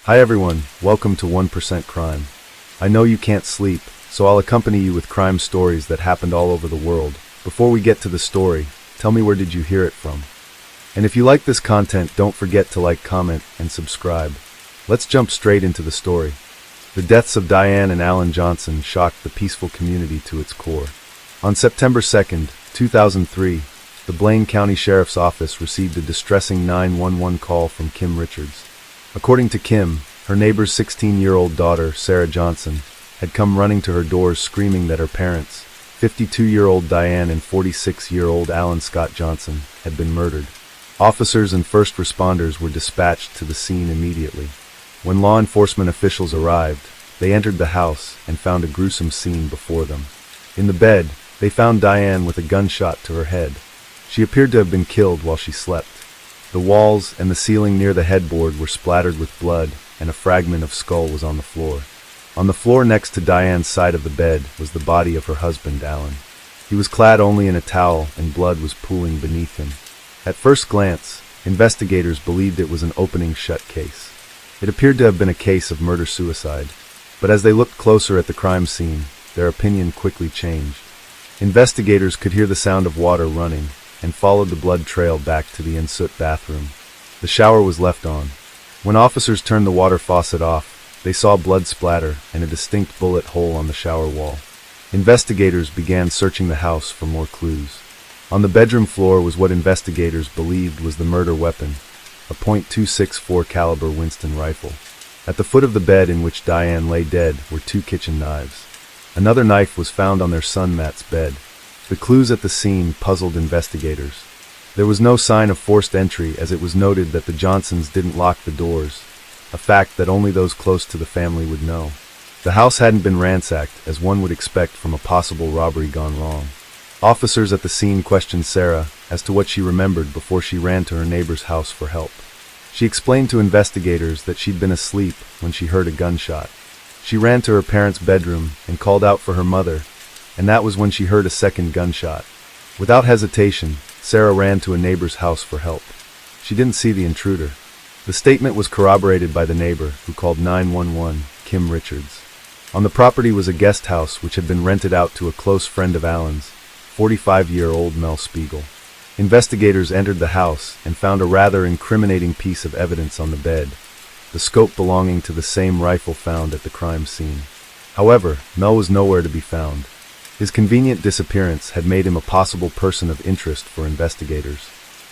Hi everyone, welcome to 1% Crime. I know you can't sleep, so I'll accompany you with crime stories that happened all over the world. Before we get to the story, tell me, where did you hear it from? And if you like this content, don't forget to like, comment, and subscribe. Let's jump straight into the story. The deaths of Diane and Alan Johnson shocked the peaceful community to its core. On September 2nd, 2003, the Blaine County Sheriff's Office received a distressing 911 call from Kim Richards. According to Kim, her neighbor's 16-year-old daughter, Sarah Johnson, had come running to her doors screaming that her parents, 52-year-old Diane and 46-year-old Alan Scott Johnson, had been murdered. Officers and first responders were dispatched to the scene immediately. When law enforcement officials arrived, they entered the house and found a gruesome scene before them. In the bed, they found Diane with a gunshot to her head. She appeared to have been killed while she slept. The walls and the ceiling near the headboard were splattered with blood, and a fragment of skull was on the floor. On the floor next to Diane's side of the bed was the body of her husband, Alan. He was clad only in a towel, and blood was pooling beneath him. At first glance, investigators believed it was an opening shut case. It appeared to have been a case of murder-suicide, but as they looked closer at the crime scene, their opinion quickly changed. Investigators could hear the sound of water running, and followed the blood trail back to the en-suite bathroom. The shower was left on. When officers turned the water faucet off, they saw blood splatter and a distinct bullet hole on the shower wall. Investigators began searching the house for more clues. On the bedroom floor was what investigators believed was the murder weapon, a .264 caliber Winston rifle. At the foot of the bed in which Diane lay dead were 2 kitchen knives. Another knife was found on their son Matt's bed. The clues at the scene puzzled investigators. There was no sign of forced entry, as it was noted that the Johnsons didn't lock the doors, a fact that only those close to the family would know. The house hadn't been ransacked, as one would expect from a possible robbery gone wrong. Officers at the scene questioned Sarah as to what she remembered before she ran to her neighbor's house for help. She explained to investigators that she'd been asleep when she heard a gunshot. She ran to her parents' bedroom and called out for her mother, and that was when she heard a second gunshot. Without hesitation, Sarah ran to a neighbor's house for help. She didn't see the intruder. The statement was corroborated by the neighbor, who called 911, Kim Richards. On the property was a guest house which had been rented out to a close friend of Alan's, 45-year-old Mel Spiegel. Investigators entered the house and found a rather incriminating piece of evidence on the bed, the scope belonging to the same rifle found at the crime scene. However, Mel was nowhere to be found. His convenient disappearance had made him a possible person of interest for investigators.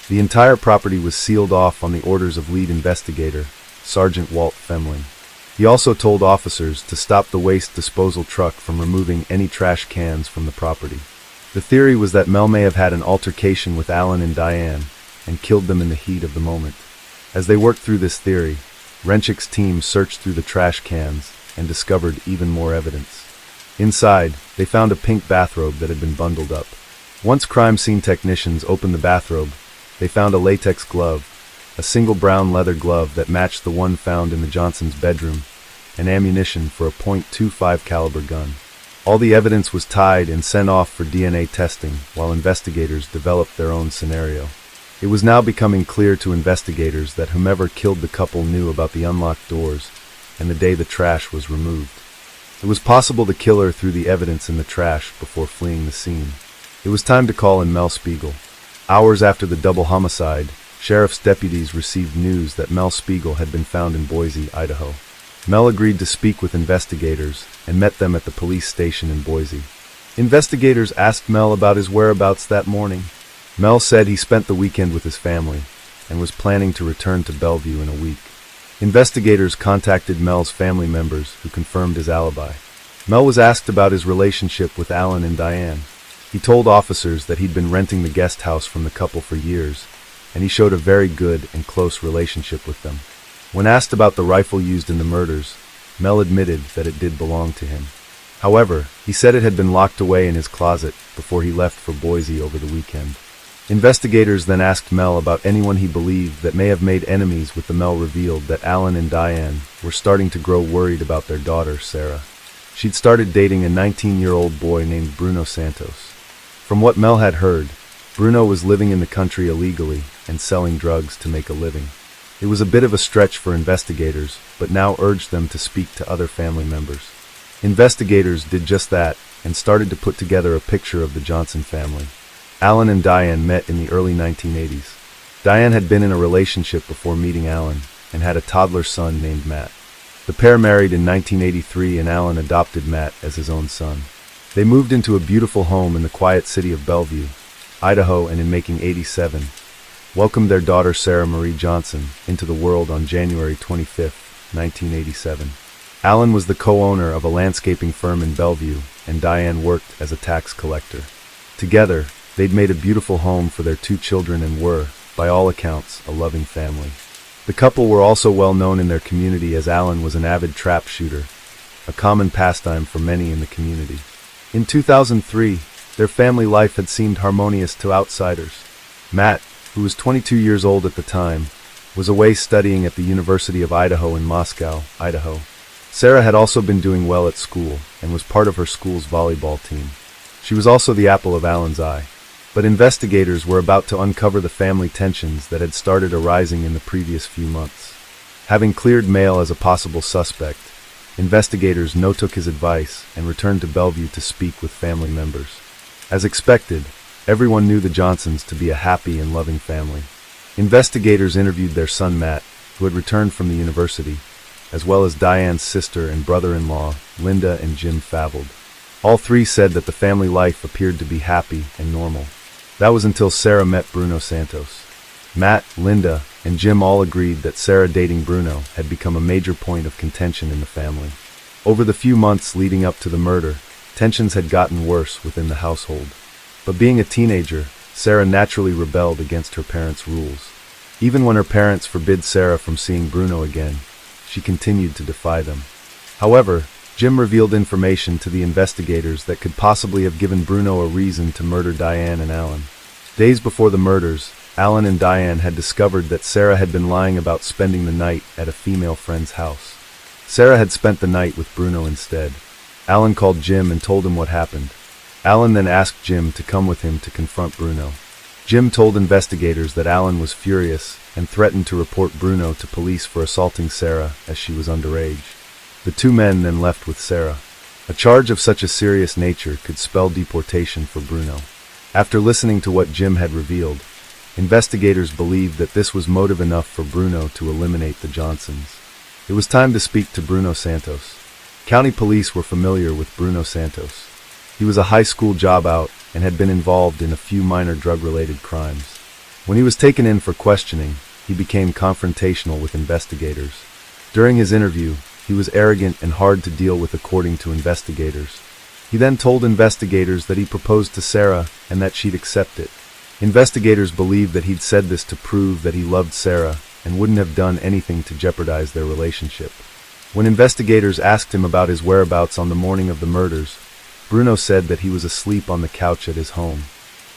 The entire property was sealed off on the orders of lead investigator, Sergeant Walt Femling. He also told officers to stop the waste disposal truck from removing any trash cans from the property. The theory was that Mel may have had an altercation with Alan and Diane and killed them in the heat of the moment. As they worked through this theory, Renchick's team searched through the trash cans and discovered even more evidence. Inside, they found a pink bathrobe that had been bundled up. Once crime scene technicians opened the bathrobe, they found a latex glove, a single brown leather glove that matched the one found in the Johnsons' bedroom, and ammunition for a .25 caliber gun. All the evidence was tied and sent off for DNA testing while investigators developed their own scenario. It was now becoming clear to investigators that whomever killed the couple knew about the unlocked doors and the day the trash was removed. It was possible the killer threw the evidence in the trash before fleeing the scene. It was time to call in Mel Spiegel. Hours after the double homicide, sheriff's deputies received news that Mel Spiegel had been found in Boise, Idaho. Mel agreed to speak with investigators and met them at the police station in Boise. Investigators asked Mel about his whereabouts that morning. Mel said he spent the weekend with his family and was planning to return to Bellevue in a week. Investigators contacted Mel's family members, who confirmed his alibi. Mel was asked about his relationship with Alan and Diane. He told officers that he'd been renting the guest house from the couple for years, and he showed a very good and close relationship with them. When asked about the rifle used in the murders, Mel admitted that it did belong to him. However, he said it had been locked away in his closet before he left for Boise over the weekend. Investigators then asked Mel about anyone he believed that may have made enemies with the Mel revealed that Alan and Diane were starting to grow worried about their daughter, Sarah. She'd started dating a 19-year-old boy named Bruno Santos. From what Mel had heard, Bruno was living in the country illegally and selling drugs to make a living. It was a bit of a stretch for investigators, but now urged them to speak to other family members. Investigators did just that and started to put together a picture of the Johnson family. Alan and Diane met in the early 1980s. Diane had been in a relationship before meeting Alan and had a toddler son named Matt. The pair married in 1983 and Alan adopted Matt as his own son. They moved into a beautiful home in the quiet city of Bellevue, Idaho, and in making 87, welcomed their daughter Sarah Marie Johnson into the world on January 25, 1987. Alan was the co-owner of a landscaping firm in Bellevue, and Diane worked as a tax collector. Together, they'd made a beautiful home for their 2 children and were, by all accounts, a loving family. The couple were also well known in their community as Alan was an avid trap shooter, a common pastime for many in the community. In 2003, their family life had seemed harmonious to outsiders. Matt, who was 22 years old at the time, was away studying at the University of Idaho in Moscow, Idaho. Sarah had also been doing well at school and was part of her school's volleyball team. She was also the apple of Alan's eye. But investigators were about to uncover the family tensions that had started arising in the previous few months. Having cleared Mail as a possible suspect, investigators took his advice and returned to Bellevue to speak with family members. As expected, everyone knew the Johnsons to be a happy and loving family. Investigators interviewed their son Matt, who had returned from the university, as well as Diane's sister and brother-in-law, Linda and Jim Faveld. All 3 said that the family life appeared to be happy and normal. That was until Sarah met Bruno Santos. Matt, Linda, and Jim all agreed that Sarah dating Bruno had become a major point of contention in the family. Over the few months leading up to the murder, tensions had gotten worse within the household. But being a teenager, Sarah naturally rebelled against her parents' rules. Even when her parents forbid Sarah from seeing Bruno again, she continued to defy them. However, Jim revealed information to the investigators that could possibly have given Bruno a reason to murder Diane and Alan. Days before the murders, Alan and Diane had discovered that Sarah had been lying about spending the night at a female friend's house. Sarah had spent the night with Bruno instead. Alan called Jim and told him what happened. Alan then asked Jim to come with him to confront Bruno. Jim told investigators that Alan was furious and threatened to report Bruno to police for assaulting Sarah as she was underage. The 2 men then left with Sarah. A charge of such a serious nature could spell deportation for Bruno. After listening to what Jim had revealed, investigators believed that this was motive enough for Bruno to eliminate the Johnsons. It was time to speak to Bruno Santos. County police were familiar with Bruno Santos. He was a high school dropout and had been involved in a few minor drug-related crimes. When he was taken in for questioning, he became confrontational with investigators. During his interview, he was arrogant and hard to deal with according to investigators. He then told investigators that he proposed to Sarah and that she'd accept it. Investigators believed that he'd said this to prove that he loved Sarah and wouldn't have done anything to jeopardize their relationship. When investigators asked him about his whereabouts on the morning of the murders, Bruno said that he was asleep on the couch at his home.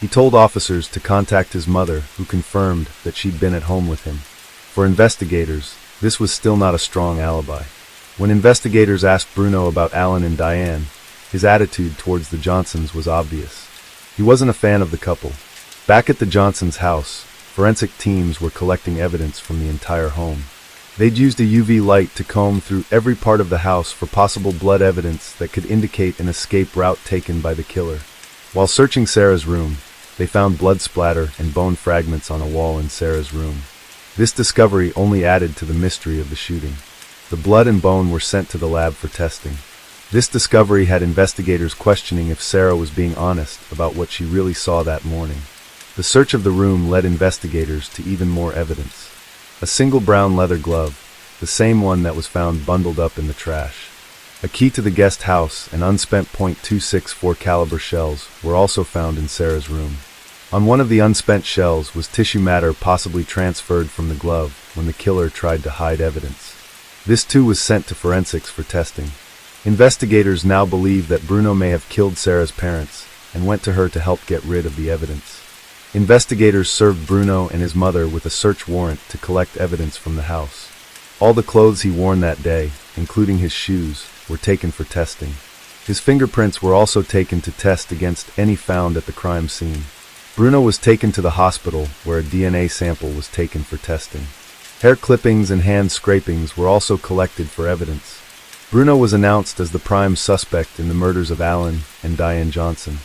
He told officers to contact his mother, who confirmed that she'd been at home with him. For investigators, this was still not a strong alibi. When investigators asked Bruno about Alan and Diane, his attitude towards the Johnsons was obvious. He wasn't a fan of the couple. Back at the Johnsons' house, forensic teams were collecting evidence from the entire home. They'd used a UV light to comb through every part of the house for possible blood evidence that could indicate an escape route taken by the killer. While searching Sarah's room, they found blood splatter and bone fragments on a wall in Sarah's room. This discovery only added to the mystery of the shooting. The blood and bone were sent to the lab for testing. This discovery had investigators questioning if Sarah was being honest about what she really saw that morning. The search of the room led investigators to even more evidence. A single brown leather glove, the same one that was found bundled up in the trash. A key to the guest house and unspent .264 caliber shells were also found in Sarah's room. On one of the unspent shells was tissue matter possibly transferred from the glove when the killer tried to hide evidence. This too was sent to forensics for testing. Investigators now believe that Bruno may have killed Sarah's parents and went to her to help get rid of the evidence. Investigators served Bruno and his mother with a search warrant to collect evidence from the house. All the clothes he wore that day, including his shoes, were taken for testing. His fingerprints were also taken to test against any found at the crime scene. Bruno was taken to the hospital where a DNA sample was taken for testing. Hair clippings and hand scrapings were also collected for evidence. Bruno was announced as the prime suspect in the murders of Alan and Diane Johnson.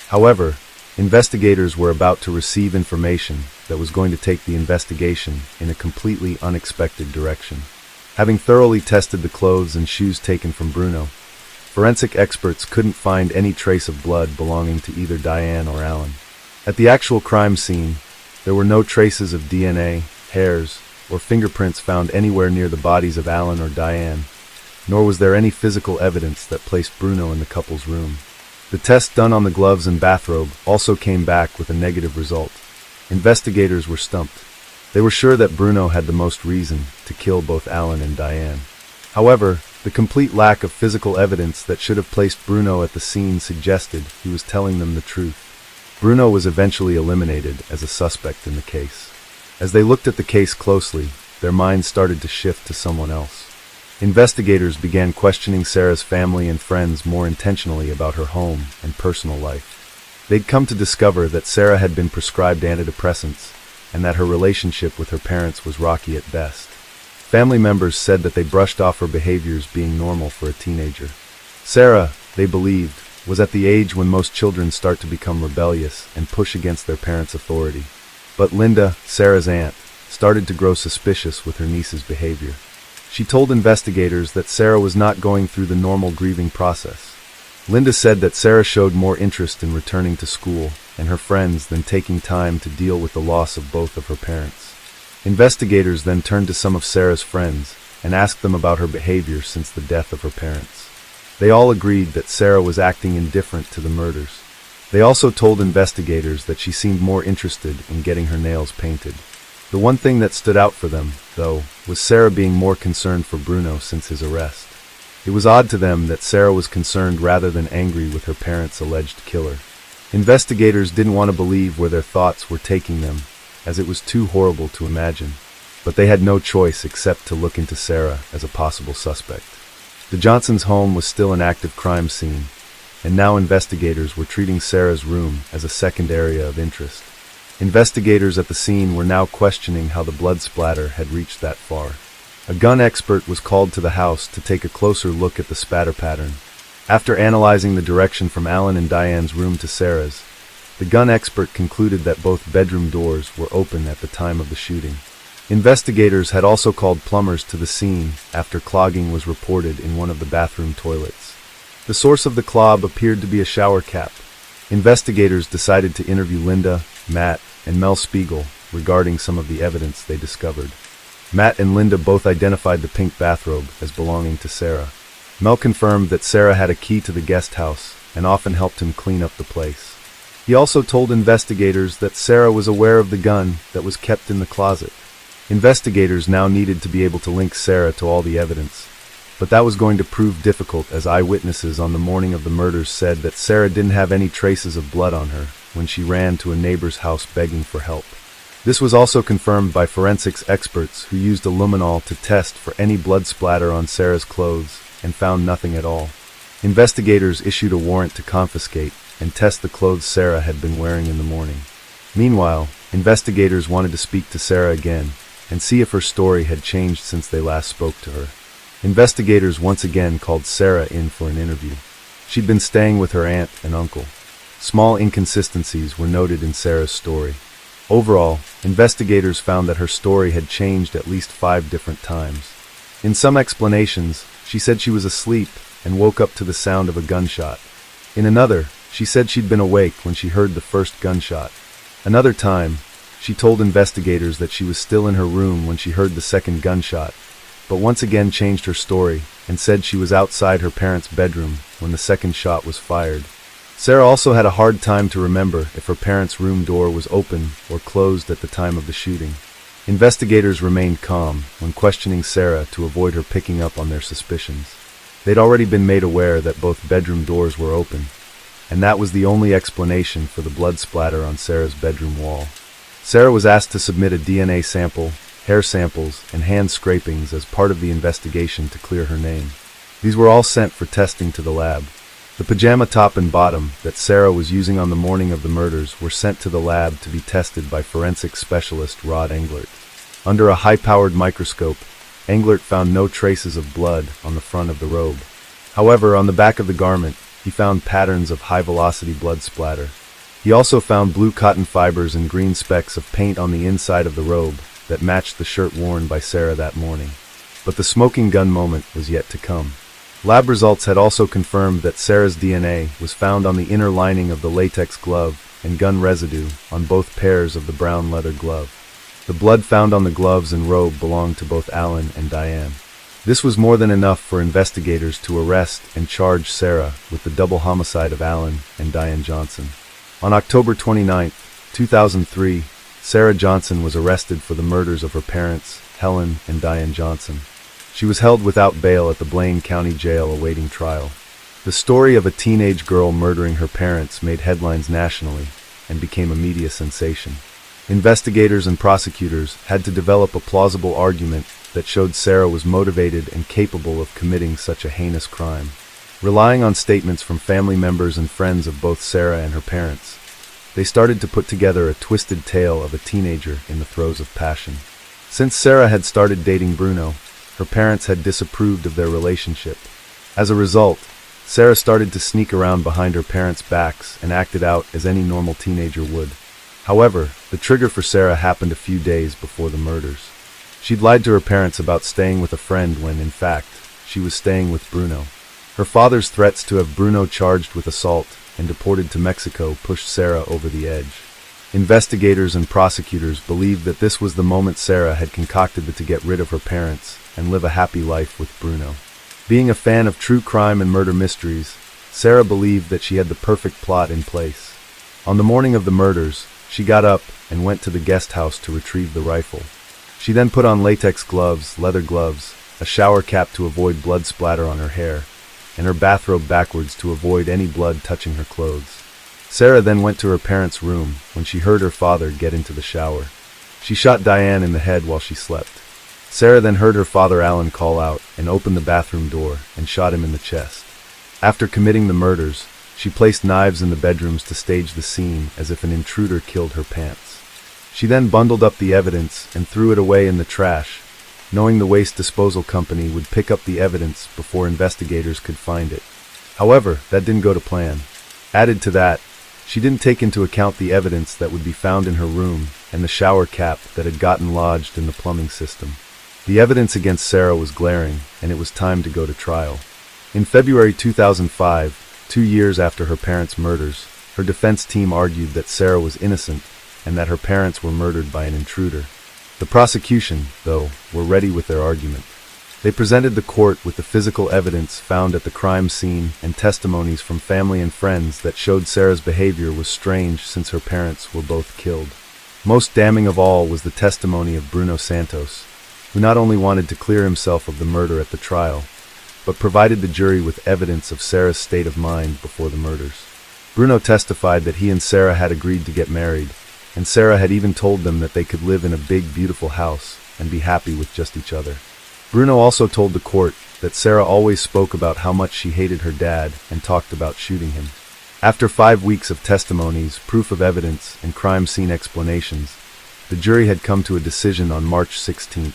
However, investigators were about to receive information that was going to take the investigation in a completely unexpected direction. Having thoroughly tested the clothes and shoes taken from Bruno, forensic experts couldn't find any trace of blood belonging to either Diane or Alan. At the actual crime scene, there were no traces of DNA, hairs, or fingerprints found anywhere near the bodies of Alan or Diane, nor was there any physical evidence that placed Bruno in the couple's room. The test done on the gloves and bathrobe also came back with a negative result. Investigators were stumped. They were sure that Bruno had the most reason to kill both Alan and Diane. However, the complete lack of physical evidence that should have placed Bruno at the scene suggested he was telling them the truth. Bruno was eventually eliminated as a suspect in the case. As they looked at the case closely, their minds started to shift to someone else. Investigators began questioning Sarah's family and friends more intentionally about her home and personal life. They'd come to discover that Sarah had been prescribed antidepressants and that her relationship with her parents was rocky at best. Family members said that they brushed off her behaviors being normal for a teenager. Sarah, they believed, was at the age when most children start to become rebellious and push against their parents' authority. But Linda, Sarah's aunt, started to grow suspicious with her niece's behavior. She told investigators that Sarah was not going through the normal grieving process. Linda said that Sarah showed more interest in returning to school and her friends than taking time to deal with the loss of both of her parents. Investigators then turned to some of Sarah's friends and asked them about her behavior since the death of her parents. They all agreed that Sarah was acting indifferent to the murders. They also told investigators that she seemed more interested in getting her nails painted. The one thing that stood out for them, though, was Sarah being more concerned for Bruno since his arrest. It was odd to them that Sarah was concerned rather than angry with her parents' alleged killer. Investigators didn't want to believe where their thoughts were taking them, as it was too horrible to imagine. But they had no choice except to look into Sarah as a possible suspect. The Johnsons' home was still an active crime scene, and now investigators were treating Sarah's room as a second area of interest. Investigators at the scene were now questioning how the blood splatter had reached that far. A gun expert was called to the house to take a closer look at the spatter pattern. After analyzing the direction from Alan and Diane's room to Sarah's, the gun expert concluded that both bedroom doors were open at the time of the shooting. Investigators had also called plumbers to the scene after clogging was reported in one of the bathroom toilets. The source of the clog appeared to be a shower cap. Investigators decided to interview Linda, Matt, and Mel Spiegel regarding some of the evidence they discovered. Matt and Linda both identified the pink bathrobe as belonging to Sarah. Mel confirmed that Sarah had a key to the guest house and often helped him clean up the place. He also told investigators that Sarah was aware of the gun that was kept in the closet. Investigators now needed to be able to link Sarah to all the evidence, but that was going to prove difficult as eyewitnesses on the morning of the murders said that Sarah didn't have any traces of blood on her when she ran to a neighbor's house begging for help. This was also confirmed by forensics experts who used a luminol to test for any blood splatter on Sarah's clothes and found nothing at all. Investigators issued a warrant to confiscate and test the clothes Sarah had been wearing in the morning. Meanwhile, investigators wanted to speak to Sarah again and see if her story had changed since they last spoke to her. Investigators once again called Sarah in for an interview. She'd been staying with her aunt and uncle. Small inconsistencies were noted in Sarah's story. Overall, investigators found that her story had changed at least 5 different times. In some explanations, she said she was asleep and woke up to the sound of a gunshot. In another, she said she'd been awake when she heard the first gunshot. Another time, she told investigators that she was still in her room when she heard the second gunshot, but once again changed her story and said she was outside her parents' bedroom when the second shot was fired. Sarah also had a hard time to remember if her parents' room door was open or closed at the time of the shooting. Investigators remained calm when questioning Sarah to avoid her picking up on their suspicions. They'd already been made aware that both bedroom doors were open, and that was the only explanation for the blood splatter on Sarah's bedroom wall. Sarah was asked to submit a DNA sample, hair samples, and hand scrapings as part of the investigation to clear her name. These were all sent for testing to the lab. The pajama top and bottom that Sarah was using on the morning of the murders were sent to the lab to be tested by forensic specialist Rod Englert. Under a high-powered microscope, Englert found no traces of blood on the front of the robe. However, on the back of the garment, he found patterns of high-velocity blood splatter. He also found blue cotton fibers and green specks of paint on the inside of the robe that matched the shirt worn by Sarah that morning. But the smoking gun moment was yet to come. Lab results had also confirmed that Sarah's DNA was found on the inner lining of the latex glove and gun residue on both pairs of the brown leather glove. The blood found on the gloves and robe belonged to both Alan and Diane. This was more than enough for investigators to arrest and charge Sarah with the double homicide of Alan and Diane Johnson. On October 29, 2003, Sarah Johnson was arrested for the murders of her parents, Helen and Diane Johnson. She was held without bail at the Blaine County Jail awaiting trial. The story of a teenage girl murdering her parents made headlines nationally and became a media sensation. Investigators and prosecutors had to develop a plausible argument that showed Sarah was motivated and capable of committing such a heinous crime. Relying on statements from family members and friends of both Sarah and her parents, they started to put together a twisted tale of a teenager in the throes of passion. Since Sarah had started dating Bruno, her parents had disapproved of their relationship. As a result, Sarah started to sneak around behind her parents' backs and acted out as any normal teenager would. However, the trigger for Sarah happened a few days before the murders. She'd lied to her parents about staying with a friend when, in fact, she was staying with Bruno. Her father's threats to have Bruno charged with assault and deported to Mexico pushed Sarah over the edge. Investigators and prosecutors believed that this was the moment Sarah had concocted to get rid of her parents and live a happy life with Bruno. Being a fan of true crime and murder mysteries, Sarah believed that she had the perfect plot in place. On the morning of the murders, she got up and went to the guest house to retrieve the rifle. She then put on latex gloves, leather gloves, a shower cap to avoid blood splatter on her hair, and her bathrobe backwards to avoid any blood touching her clothes. Sarah then went to her parents' room when she heard her father get into the shower. She shot Diane in the head while she slept. Sarah then heard her father Alan call out and opened the bathroom door and shot him in the chest. After committing the murders, she placed knives in the bedrooms to stage the scene as if an intruder killed her pants. She then bundled up the evidence and threw it away in the trash, knowing the waste disposal company would pick up the evidence before investigators could find it. However, that didn't go to plan. Added to that, she didn't take into account the evidence that would be found in her room and the shower cap that had gotten lodged in the plumbing system. The evidence against Sarah was glaring, and it was time to go to trial. In February 2005, 2 years after her parents' murders, her defense team argued that Sarah was innocent and that her parents were murdered by an intruder. The prosecution, though, were ready with their argument. They presented the court with the physical evidence found at the crime scene and testimonies from family and friends that showed Sarah's behavior was strange since her parents were both killed. Most damning of all was the testimony of Bruno Santos, who not only wanted to clear himself of the murder at the trial, but provided the jury with evidence of Sarah's state of mind before the murders. Bruno testified that he and Sarah had agreed to get married, and Sarah had even told them that they could live in a big, beautiful house and be happy with just each other. Bruno also told the court that Sarah always spoke about how much she hated her dad and talked about shooting him. After 5 weeks of testimonies, proof of evidence, and crime scene explanations, the jury had come to a decision on March 16,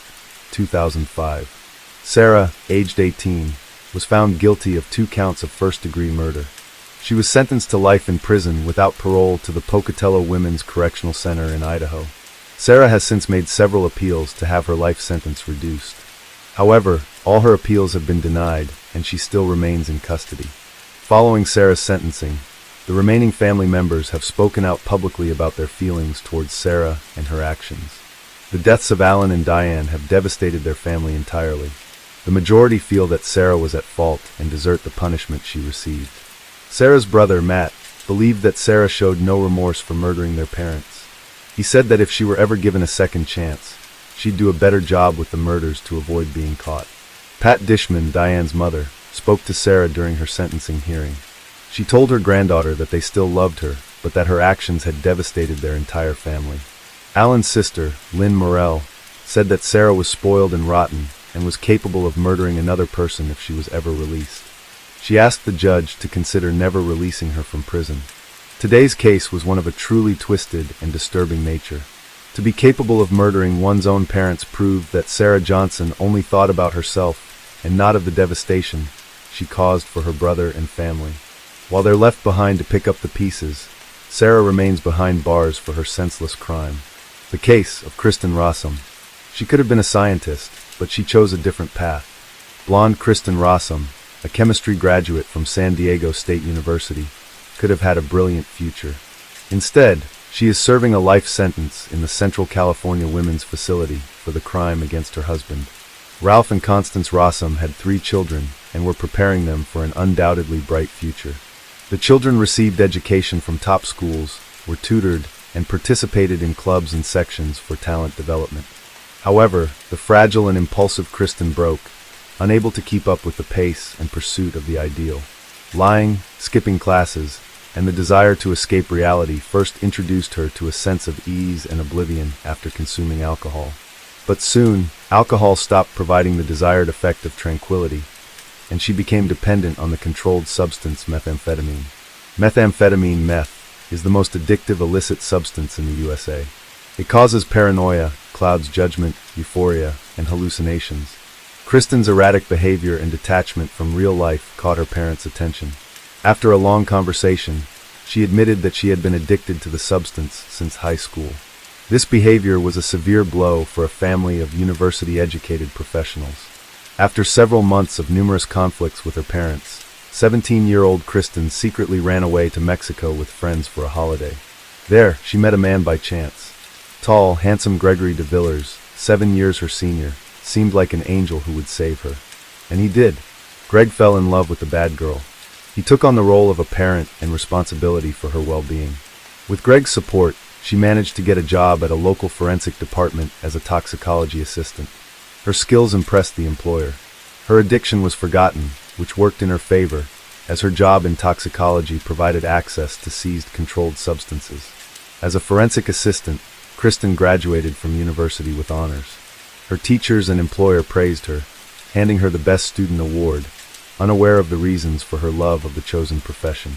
2005. Sarah, aged 18, was found guilty of 2 counts of first-degree murder. She was sentenced to life in prison without parole to the Pocatello Women's Correctional Center in Idaho. Sarah has since made several appeals to have her life sentence reduced. However, all her appeals have been denied, and she still remains in custody. Following Sarah's sentencing, the remaining family members have spoken out publicly about their feelings towards Sarah and her actions. The deaths of Alan and Diane have devastated their family entirely. The majority feel that Sarah was at fault and deserve the punishment she received. Sarah's brother, Matt, believed that Sarah showed no remorse for murdering their parents. He said that if she were ever given a second chance, she'd do a better job with the murders to avoid being caught. Pat Dishman, Diane's mother, spoke to Sarah during her sentencing hearing. She told her granddaughter that they still loved her, but that her actions had devastated their entire family. Alan's sister, Lynn Morell, said that Sarah was spoiled and rotten and was capable of murdering another person if she was ever released. She asked the judge to consider never releasing her from prison. Today's case was one of a truly twisted and disturbing nature. To be capable of murdering one's own parents proved that Sarah Johnson only thought about herself and not of the devastation she caused for her brother and family. While they're left behind to pick up the pieces, Sarah remains behind bars for her senseless crime. The case of Kristen Rossum. She could have been a scientist, but she chose a different path. Blonde Kristen Rossum, a chemistry graduate from San Diego State University, could have had a brilliant future. Instead, she is serving a life sentence in the Central California Women's Facility for the crime against her husband. Ralph and Constance Rossum had 3 children and were preparing them for an undoubtedly bright future. The children received education from top schools, were tutored, and participated in clubs and sections for talent development. However, the fragile and impulsive Kristen broke, unable to keep up with the pace and pursuit of the ideal. Lying, skipping classes, and the desire to escape reality first introduced her to a sense of ease and oblivion after consuming alcohol. But soon, alcohol stopped providing the desired effect of tranquility, and she became dependent on the controlled substance methamphetamine. Methamphetamine, meth, is the most addictive illicit substance in the USA. It causes paranoia, clouds judgment, euphoria, and hallucinations. Kristen's erratic behavior and detachment from real life caught her parents' attention. After a long conversation, she admitted that she had been addicted to the substance since high school. This behavior was a severe blow for a family of university-educated professionals. After several months of numerous conflicts with her parents, 17-year-old Kristen secretly ran away to Mexico with friends for a holiday. There, she met a man by chance. Tall, handsome Gregory DeVillers, 7 years her senior, seemed like an angel who would save her. And he did. Greg fell in love with the bad girl. He took on the role of a parent and responsibility for her well-being. With Greg's support, she managed to get a job at a local forensic department as a toxicology assistant. Her skills impressed the employer. Her addiction was forgotten, which worked in her favor, as her job in toxicology provided access to seized controlled substances. As a forensic assistant, Kristen graduated from university with honors. Her teachers and employer praised her, handing her the Best Student Award, unaware of the reasons for her love of the chosen profession.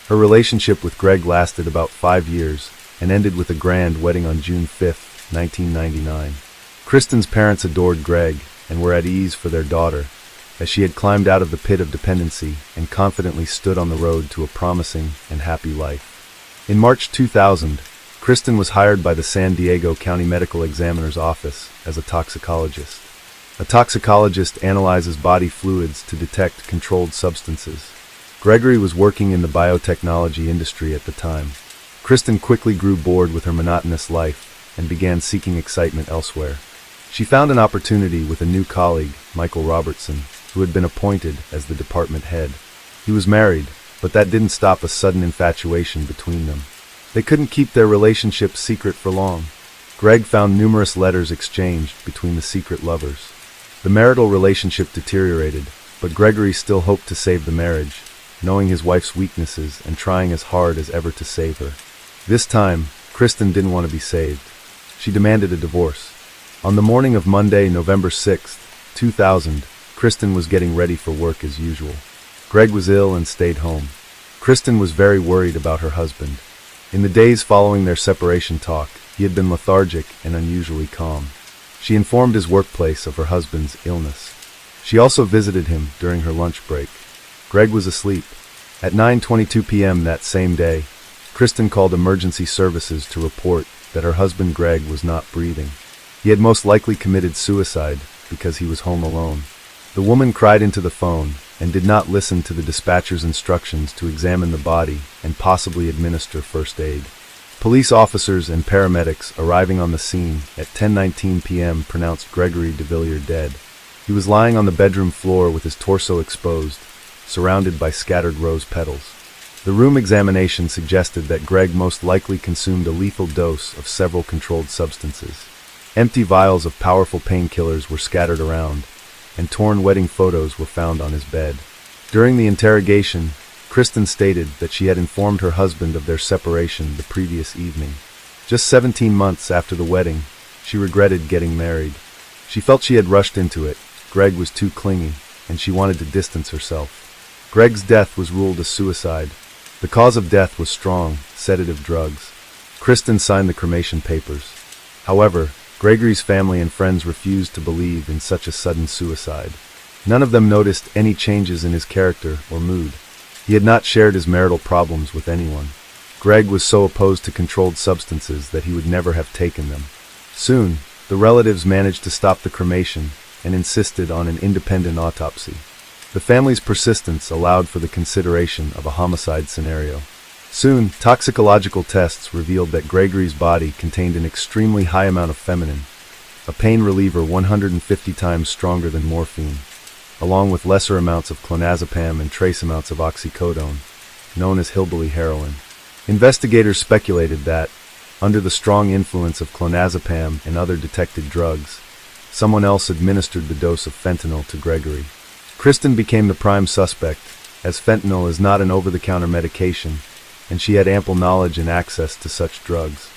Her relationship with Greg lasted about 5 years and ended with a grand wedding on June 5, 1999. Kristen's parents adored Greg and were at ease for their daughter, as she had climbed out of the pit of dependency and confidently stood on the road to a promising and happy life. In March 2000, Kristen was hired by the San Diego County Medical Examiner's Office as a toxicologist. A toxicologist analyzes body fluids to detect controlled substances. Gregory was working in the biotechnology industry at the time. Kristen quickly grew bored with her monotonous life and began seeking excitement elsewhere. She found an opportunity with a new colleague, Michael Robertson, who had been appointed as the department head. He was married, but that didn't stop a sudden infatuation between them. They couldn't keep their relationship secret for long. Greg found numerous letters exchanged between the secret lovers. The marital relationship deteriorated, but Gregory still hoped to save the marriage, knowing his wife's weaknesses and trying as hard as ever to save her. This time, Kristen didn't want to be saved. She demanded a divorce. On the morning of Monday, November 6, 2000, Kristen was getting ready for work as usual. Greg was ill and stayed home. Kristen was very worried about her husband. In the days following their separation talk, he had been lethargic and unusually calm. She informed his workplace of her husband's illness. She also visited him during her lunch break. Greg was asleep. At 9:22 p.m. that same day, Kristen called emergency services to report that her husband Greg was not breathing. He had most likely committed suicide because he was home alone. The woman cried into the phone and did not listen to the dispatcher's instructions to examine the body and possibly administer first aid. Police officers and paramedics arriving on the scene at 10:19 p.m. pronounced Gregory DeVilliers dead. He was lying on the bedroom floor with his torso exposed, surrounded by scattered rose petals. The room examination suggested that Greg most likely consumed a lethal dose of several controlled substances. Empty vials of powerful painkillers were scattered around, and torn wedding photos were found on his bed. During the interrogation, Kristen stated that she had informed her husband of their separation the previous evening. Just 17 months after the wedding, she regretted getting married. She felt she had rushed into it. Greg was too clingy, and she wanted to distance herself. Greg's death was ruled a suicide. The cause of death was strong, sedative drugs. Kristen signed the cremation papers. However, Gregory's family and friends refused to believe in such a sudden suicide. None of them noticed any changes in his character or mood. He had not shared his marital problems with anyone. Greg was so opposed to controlled substances that he would never have taken them. Soon, the relatives managed to stop the cremation and insisted on an independent autopsy. The family's persistence allowed for the consideration of a homicide scenario. Soon, toxicological tests revealed that Gregory's body contained an extremely high amount of feminine, a pain reliever 150 times stronger than morphine, along with lesser amounts of clonazepam and trace amounts of oxycodone, known as hillbilly heroin. Investigators speculated that, under the strong influence of clonazepam and other detected drugs, someone else administered the dose of fentanyl to Gregory. Kristen became the prime suspect, as fentanyl is not an over-the-counter medication, and she had ample knowledge and access to such drugs.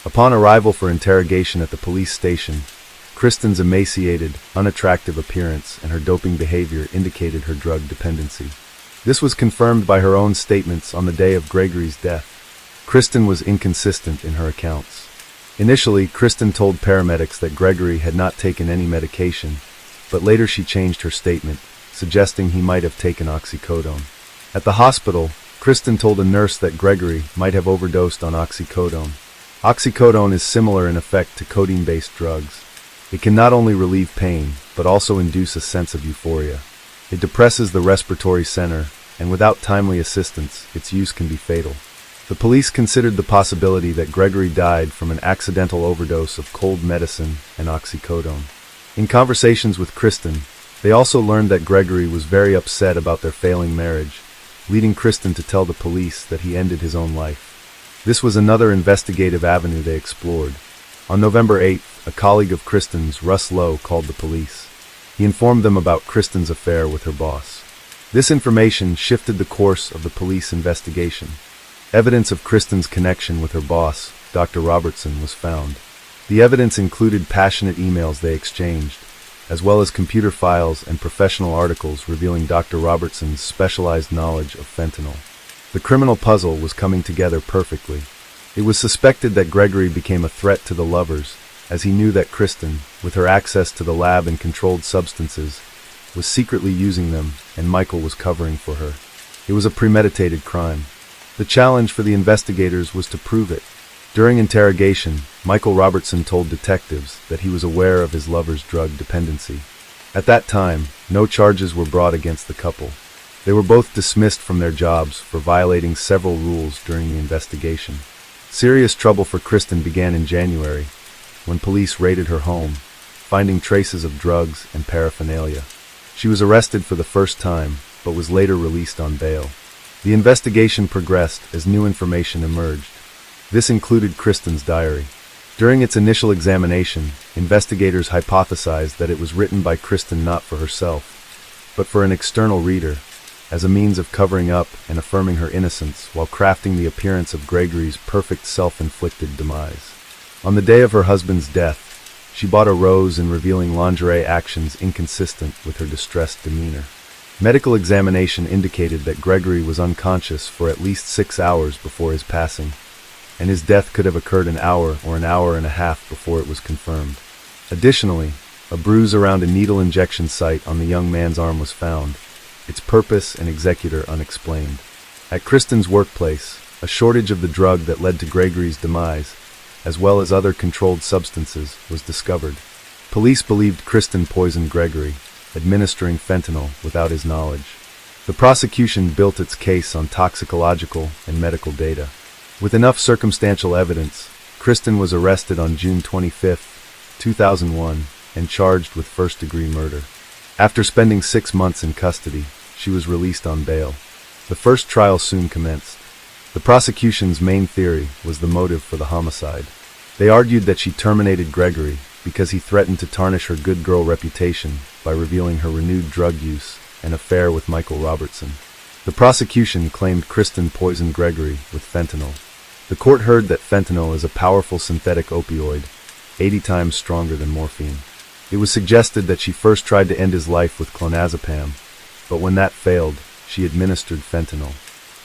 Upon arrival for interrogation at the police station, Kristen's emaciated, unattractive appearance and her doping behavior indicated her drug dependency. This was confirmed by her own statements on the day of Gregory's death. Kristen was inconsistent in her accounts. Initially, Kristen told paramedics that Gregory had not taken any medication, but later she changed her statement, suggesting he might have taken oxycodone. At the hospital, Kristen told a nurse that Gregory might have overdosed on oxycodone. Oxycodone is similar in effect to codeine-based drugs. It can not only relieve pain, but also induce a sense of euphoria. It depresses the respiratory center, and without timely assistance, its use can be fatal. The police considered the possibility that Gregory died from an accidental overdose of cold medicine and oxycodone. In conversations with Kristen, they also learned that Gregory was very upset about their failing marriage, leading Kristen to tell the police that he ended his own life. This was another investigative avenue they explored. On November 8th, a colleague of Kristen's, Russ Lowe, called the police. He informed them about Kristen's affair with her boss. This information shifted the course of the police investigation. Evidence of Kristen's connection with her boss, Dr. Robertson, was found. The evidence included passionate emails they exchanged, as well as computer files and professional articles revealing Dr. Robertson's specialized knowledge of fentanyl. The criminal puzzle was coming together perfectly. It was suspected that Gregory became a threat to the lovers, as he knew that Kristen, with her access to the lab and controlled substances, was secretly using them, and Michael was covering for her. It was a premeditated crime. The challenge for the investigators was to prove it. During interrogation, Michael Robertson told detectives that he was aware of his lover's drug dependency. At that time, no charges were brought against the couple. They were both dismissed from their jobs for violating several rules during the investigation. Serious trouble for Kristen began in January, when police raided her home, finding traces of drugs and paraphernalia. She was arrested for the first time, but was later released on bail. The investigation progressed as new information emerged. This included Kristen's diary. During its initial examination, investigators hypothesized that it was written by Kristen not for herself, but for an external reader, as a means of covering up and affirming her innocence while crafting the appearance of Gregory's perfect self-inflicted demise. On the day of her husband's death, she bought a rose in revealing lingerie actions inconsistent with her distressed demeanor. Medical examination indicated that Gregory was unconscious for at least 6 hours before his passing, and his death could have occurred an hour or an hour and a half before it was confirmed. Additionally, a bruise around a needle injection site on the young man's arm was found, its purpose and executor unexplained. At Kristen's workplace, a shortage of the drug that led to Gregory's demise, as well as other controlled substances, was discovered. Police believed Kristen poisoned Gregory, administering fentanyl without his knowledge. The prosecution built its case on toxicological and medical data. With enough circumstantial evidence, Kristen was arrested on June 25, 2001, and charged with first-degree murder. After spending 6 months in custody, she was released on bail. The first trial soon commenced. The prosecution's main theory was the motive for the homicide. They argued that she terminated Gregory because he threatened to tarnish her good girl reputation by revealing her renewed drug use and affair with Michael Robertson. The prosecution claimed Kristen poisoned Gregory with fentanyl. The court heard that fentanyl is a powerful synthetic opioid, 80 times stronger than morphine. It was suggested that she first tried to end his life with clonazepam, but when that failed, she administered fentanyl.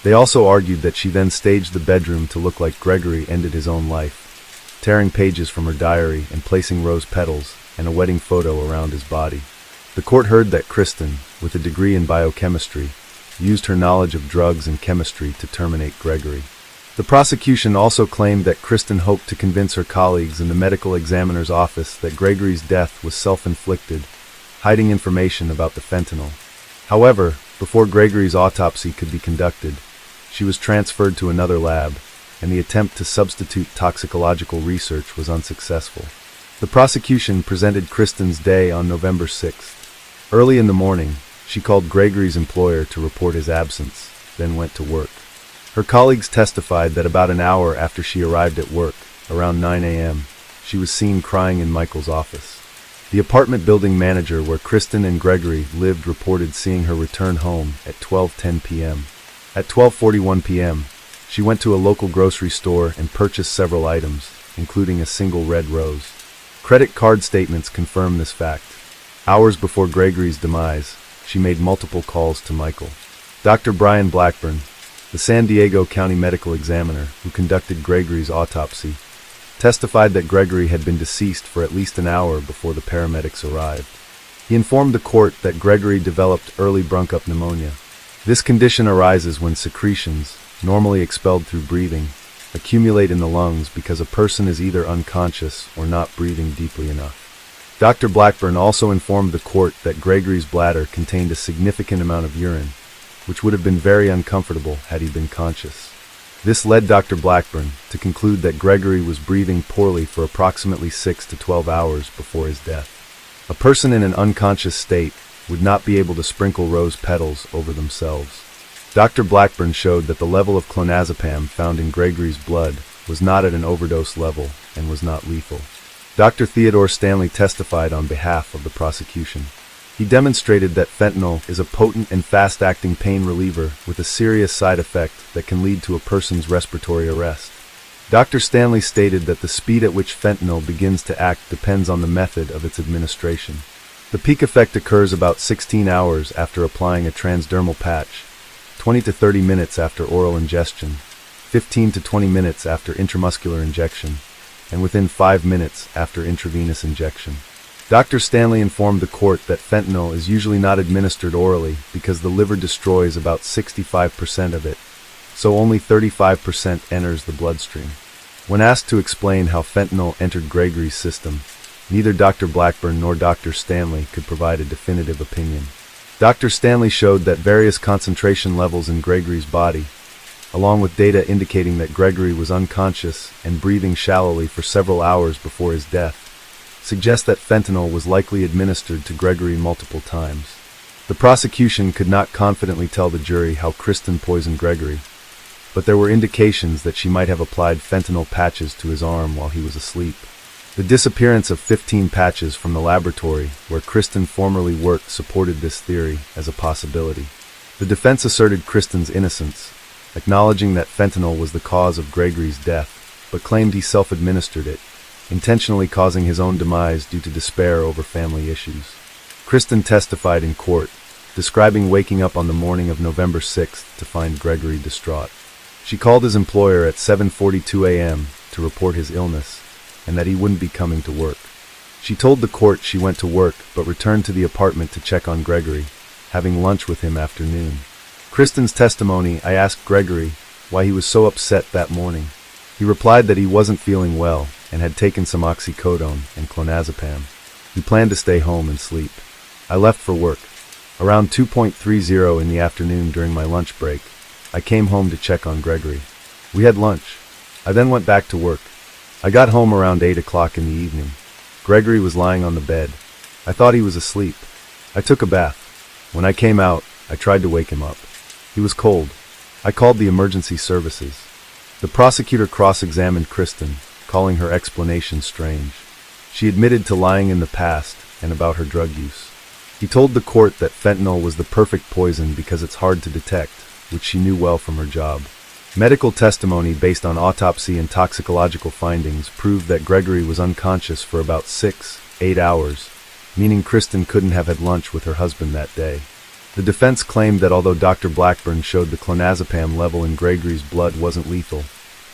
They also argued that she then staged the bedroom to look like Gregory ended his own life, tearing pages from her diary and placing rose petals and a wedding photo around his body. The court heard that Kristen, with a degree in biochemistry, used her knowledge of drugs and chemistry to terminate Gregory. The prosecution also claimed that Kristen hoped to convince her colleagues in the medical examiner's office that Gregory's death was self-inflicted, hiding information about the fentanyl. However, before Gregory's autopsy could be conducted, she was transferred to another lab, and the attempt to substitute toxicological research was unsuccessful. The prosecution presented Kristen's day on November 6th. Early in the morning, she called Gregory's employer to report his absence, then went to work. Her colleagues testified that about an hour after she arrived at work, around 9 a.m., she was seen crying in Michael's office. The apartment building manager where Kristen and Gregory lived reported seeing her return home at 12:10 p.m. At 12:41 p.m., she went to a local grocery store and purchased several items, including a single red rose. Credit card statements confirm this fact. Hours before Gregory's demise, she made multiple calls to Michael. Dr. Brian Blackburn, the San Diego County medical examiner who conducted Gregory's autopsy, testified that Gregory had been deceased for at least an hour before the paramedics arrived. He informed the court that Gregory developed early bronchopneumonia. This condition arises when secretions, normally expelled through breathing, accumulate in the lungs because a person is either unconscious or not breathing deeply enough. Dr. Blackburn also informed the court that Gregory's bladder contained a significant amount of urine, which would have been very uncomfortable had he been conscious. This led Dr. Blackburn to conclude that Gregory was breathing poorly for approximately 6 to 12 hours before his death. A person in an unconscious state would not be able to sprinkle rose petals over themselves. Dr. Blackburn showed that the level of clonazepam found in Gregory's blood was not at an overdose level and was not lethal. Dr. Theodore Stanley testified on behalf of the prosecution. He demonstrated that fentanyl is a potent and fast-acting pain reliever with a serious side effect that can lead to a person's respiratory arrest. Dr. Stanley stated that the speed at which fentanyl begins to act depends on the method of its administration. The peak effect occurs about 16 hours after applying a transdermal patch, 20 to 30 minutes after oral ingestion, 15 to 20 minutes after intramuscular injection, and within 5 minutes after intravenous injection. Dr. Stanley informed the court that fentanyl is usually not administered orally because the liver destroys about 65% of it, so only 35% enters the bloodstream. When asked to explain how fentanyl entered Gregory's system, neither Dr. Blackburn nor Dr. Stanley could provide a definitive opinion. Dr. Stanley showed that various concentration levels in Gregory's body, along with data indicating that Gregory was unconscious and breathing shallowly for several hours before his death, suggest that fentanyl was likely administered to Gregory multiple times. The prosecution could not confidently tell the jury how Kristen poisoned Gregory, but there were indications that she might have applied fentanyl patches to his arm while he was asleep. The disappearance of 15 patches from the laboratory where Kristen formerly worked supported this theory as a possibility. The defense asserted Kristen's innocence, acknowledging that fentanyl was the cause of Gregory's death, but claimed he self-administered it, intentionally causing his own demise due to despair over family issues. Kristen testified in court, describing waking up on the morning of November 6th to find Gregory distraught. She called his employer at 7:42 a.m. to report his illness, and that he wouldn't be coming to work. She told the court she went to work but returned to the apartment to check on Gregory, having lunch with him after noon. Kristen's testimony, I asked Gregory why he was so upset that morning. He replied that he wasn't feeling well and had taken some oxycodone and clonazepam. He planned to stay home and sleep. I left for work. Around 2:30 in the afternoon during my lunch break, I came home to check on Gregory. We had lunch. I then went back to work. I got home around 8 o'clock in the evening. Gregory was lying on the bed. I thought he was asleep. I took a bath. When I came out, I tried to wake him up. He was cold. I called the emergency services. The prosecutor cross-examined Kristen, calling her explanation strange. She admitted to lying in the past and about her drug use. He told the court that fentanyl was the perfect poison because it's hard to detect, which she knew well from her job. Medical testimony based on autopsy and toxicological findings proved that Gregory was unconscious for about 6-8 hours, meaning Kristen couldn't have had lunch with her husband that day. The defense claimed that although Dr. Blackburn showed the clonazepam level in Gregory's blood wasn't lethal,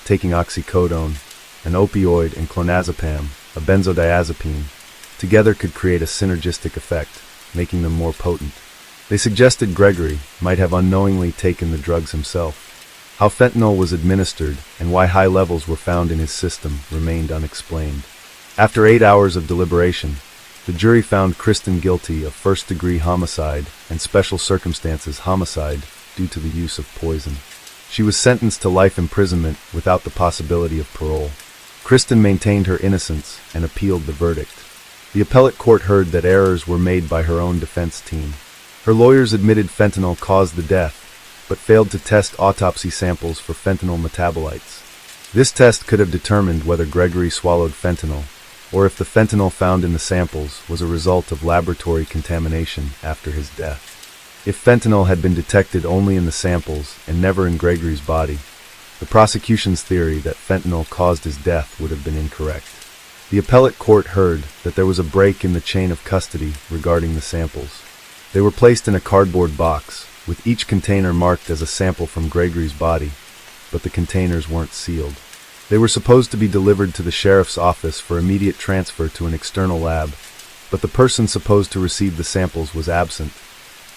taking oxycodone, an opioid, and clonazepam, a benzodiazepine, together could create a synergistic effect, making them more potent. They suggested Gregory might have unknowingly taken the drugs himself. How fentanyl was administered and why high levels were found in his system remained unexplained. After 8 hours of deliberation, the jury found Kristen guilty of first-degree homicide and special circumstances homicide due to the use of poison. She was sentenced to life imprisonment without the possibility of parole. Kristen maintained her innocence and appealed the verdict. The appellate court heard that errors were made by her own defense team. Her lawyers admitted fentanyl caused the death, but failed to test autopsy samples for fentanyl metabolites. This test could have determined whether Gregory swallowed fentanyl, or if the fentanyl found in the samples was a result of laboratory contamination after his death. If fentanyl had been detected only in the samples and never in Gregory's body, the prosecution's theory that fentanyl caused his death would have been incorrect. The appellate court heard that there was a break in the chain of custody regarding the samples. They were placed in a cardboard box, with each container marked as a sample from Gregory's body, but the containers weren't sealed. They were supposed to be delivered to the sheriff's office for immediate transfer to an external lab, but the person supposed to receive the samples was absent,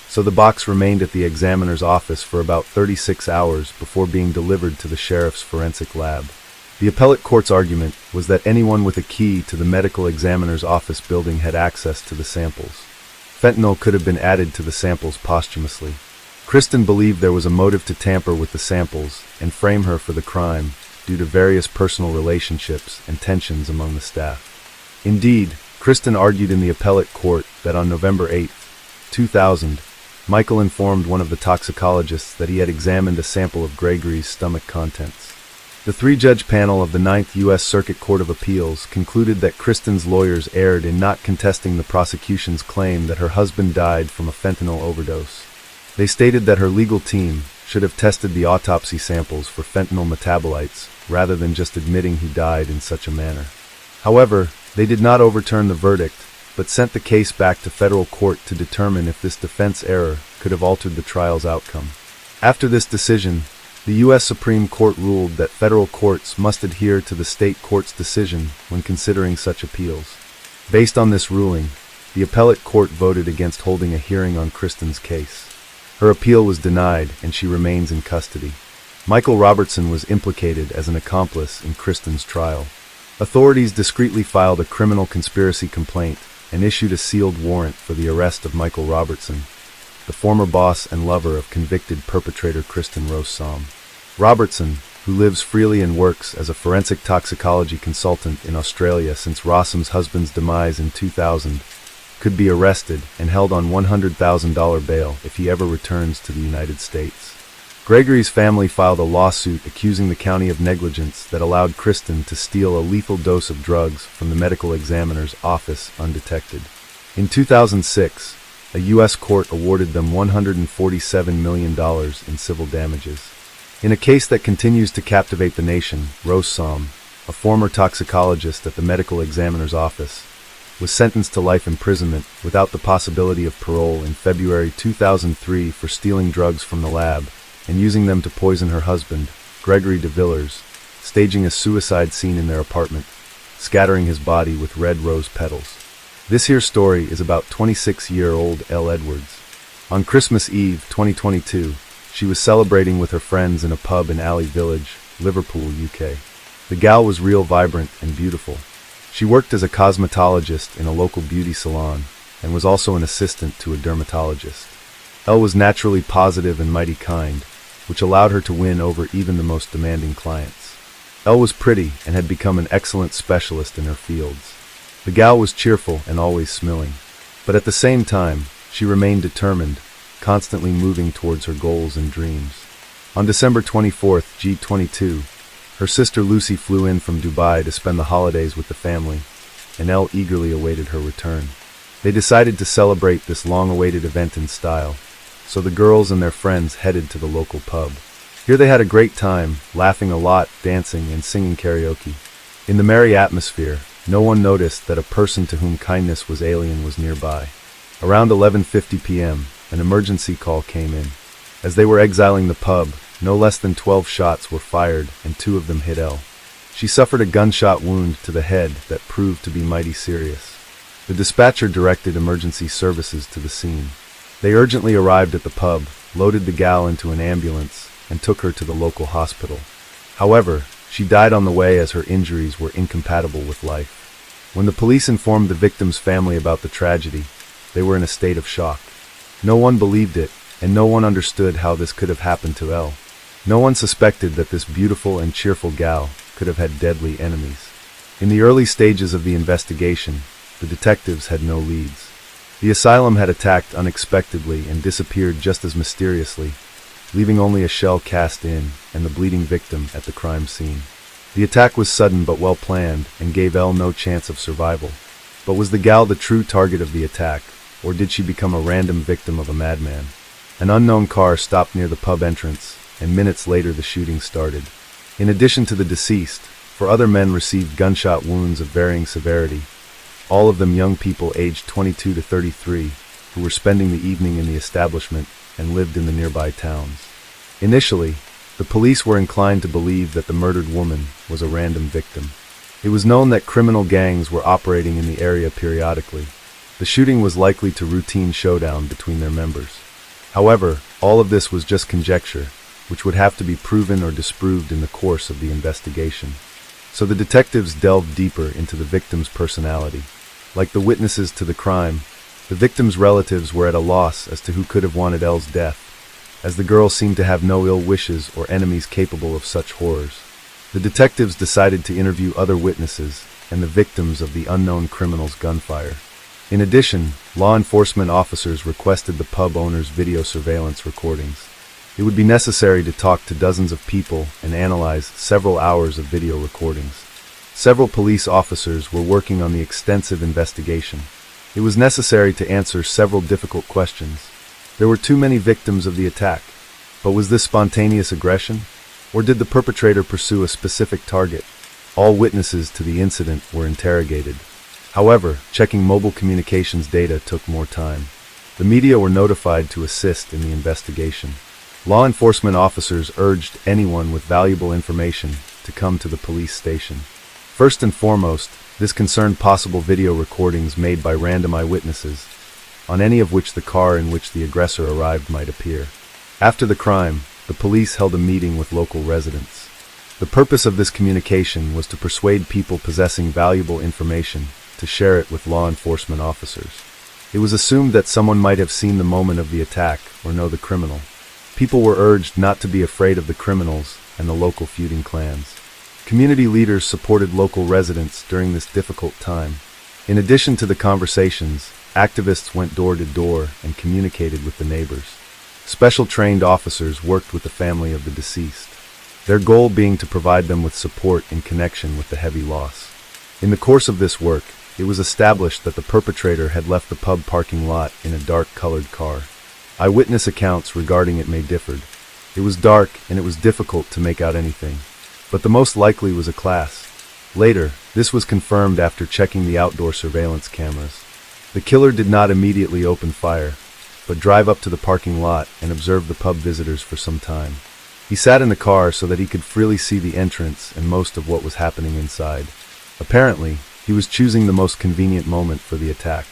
so the box remained at the examiner's office for about 36 hours before being delivered to the sheriff's forensic lab. The appellate court's argument was that anyone with a key to the medical examiner's office building had access to the samples. Fentanyl could have been added to the samples posthumously. Kristen believed there was a motive to tamper with the samples and frame her for the crime due to various personal relationships and tensions among the staff. Indeed, Kristen argued in the appellate court that on November 8, 2000, Michael informed one of the toxicologists that he had examined a sample of Gregory's stomach contents. The three-judge panel of the Ninth U.S. Circuit Court of Appeals concluded that Kristen's lawyers erred in not contesting the prosecution's claim that her husband died from a fentanyl overdose. They stated that her legal team should have tested the autopsy samples for fentanyl metabolites rather than just admitting he died in such a manner. However, they did not overturn the verdict, but sent the case back to federal court to determine if this defense error could have altered the trial's outcome. After this decision, the U.S. Supreme Court ruled that federal courts must adhere to the state court's decision when considering such appeals. Based on this ruling, the appellate court voted against holding a hearing on Kristen's case. Her appeal was denied and she remains in custody. Michael Robertson was implicated as an accomplice in Kristen's trial. Authorities discreetly filed a criminal conspiracy complaint and issued a sealed warrant for the arrest of Michael Robertson, the former boss and lover of convicted perpetrator Kristen Rossum. Robertson, who lives freely and works as a forensic toxicology consultant in Australia since Rossum's husband's demise in 2000, could be arrested and held on $100,000 bail if he ever returns to the United States. Gregory's family filed a lawsuit accusing the county of negligence that allowed Kristen to steal a lethal dose of drugs from the medical examiner's office undetected. In 2006, a U.S. court awarded them $147 million in civil damages. In a case that continues to captivate the nation, Rossum, a former toxicologist at the medical examiner's office, was sentenced to life imprisonment without the possibility of parole in February 2003 for stealing drugs from the lab and using them to poison her husband, Gregory DeVillers, staging a suicide scene in their apartment, scattering his body with red rose petals. This here story is about 26-year-old Elle Edwards. On Christmas Eve 2022, she was celebrating with her friends in a pub in Alley Village, Liverpool, UK. The gal was real vibrant and beautiful. She worked as a cosmetologist in a local beauty salon and was also an assistant to a dermatologist. Elle was naturally positive and mighty kind, which allowed her to win over even the most demanding clients. Elle was pretty and had become an excellent specialist in her fields. The gal was cheerful and always smiling, but at the same time, she remained determined, constantly moving towards her goals and dreams. On December 24th, G22, her sister Lucy flew in from Dubai to spend the holidays with the family, and Elle eagerly awaited her return. They decided to celebrate this long-awaited event in style, so the girls and their friends headed to the local pub. Here they had a great time, laughing a lot, dancing, and singing karaoke. In the merry atmosphere, no one noticed that a person to whom kindness was alien was nearby. Around 11:50 p.m., an emergency call came in. As they were exiling the pub, no less than 12 shots were fired and 2 of them hit Elle. She suffered a gunshot wound to the head that proved to be mighty serious. The dispatcher directed emergency services to the scene. They urgently arrived at the pub, loaded the gal into an ambulance, and took her to the local hospital. However, she died on the way as her injuries were incompatible with life. When the police informed the victim's family about the tragedy, they were in a state of shock. No one believed it, and no one understood how this could have happened to Elle. No one suspected that this beautiful and cheerful gal could have had deadly enemies. In the early stages of the investigation, the detectives had no leads. The asylum had attacked unexpectedly and disappeared just as mysteriously, leaving only a shell cast in and the bleeding victim at the crime scene. The attack was sudden but well planned and gave Elle no chance of survival. But was the gal the true target of the attack, or did she become a random victim of a madman? An unknown car stopped near the pub entrance, and minutes later the shooting started. In addition to the deceased, 4 other men received gunshot wounds of varying severity, all of them young people aged 22 to 33, who were spending the evening in the establishment and lived in the nearby towns. Initially, the police were inclined to believe that the murdered woman was a random victim. It was known that criminal gangs were operating in the area periodically. The shooting was likely to routine showdown between their members. However, all of this was just conjecture, which would have to be proven or disproved in the course of the investigation. So the detectives delved deeper into the victim's personality. Like the witnesses to the crime, the victim's relatives were at a loss as to who could have wanted Elle's death, as the girl seemed to have no ill wishes or enemies capable of such horrors. The detectives decided to interview other witnesses and the victims of the unknown criminal's gunfire. In addition, law enforcement officers requested the pub owner's video surveillance recordings. It would be necessary to talk to dozens of people and analyze several hours of video recordings. Several police officers were working on the extensive investigation. It was necessary to answer several difficult questions. There were too many victims of the attack, but was this spontaneous aggression, or did the perpetrator pursue a specific target? All witnesses to the incident were interrogated. However, checking mobile communications data took more time. The media were notified to assist in the investigation. Law enforcement officers urged anyone with valuable information to come to the police station. First and foremost, this concerned possible video recordings made by random eyewitnesses, on any of which the car in which the aggressor arrived might appear. After the crime, the police held a meeting with local residents. The purpose of this communication was to persuade people possessing valuable information to share it with law enforcement officers. It was assumed that someone might have seen the moment of the attack or know the criminal. People were urged not to be afraid of the criminals and the local feuding clans. Community leaders supported local residents during this difficult time. In addition to the conversations, activists went door to door and communicated with the neighbors. Special trained officers worked with the family of the deceased, their goal being to provide them with support in connection with the heavy loss. In the course of this work, it was established that the perpetrator had left the pub parking lot in a dark-colored car. Eyewitness accounts regarding it may differed. It was dark and it was difficult to make out anything, but the most likely was a class. Later, this was confirmed after checking the outdoor surveillance cameras. The killer did not immediately open fire, but drive up to the parking lot and observe the pub visitors for some time. He sat in the car so that he could freely see the entrance and most of what was happening inside. Apparently, he was choosing the most convenient moment for the attack.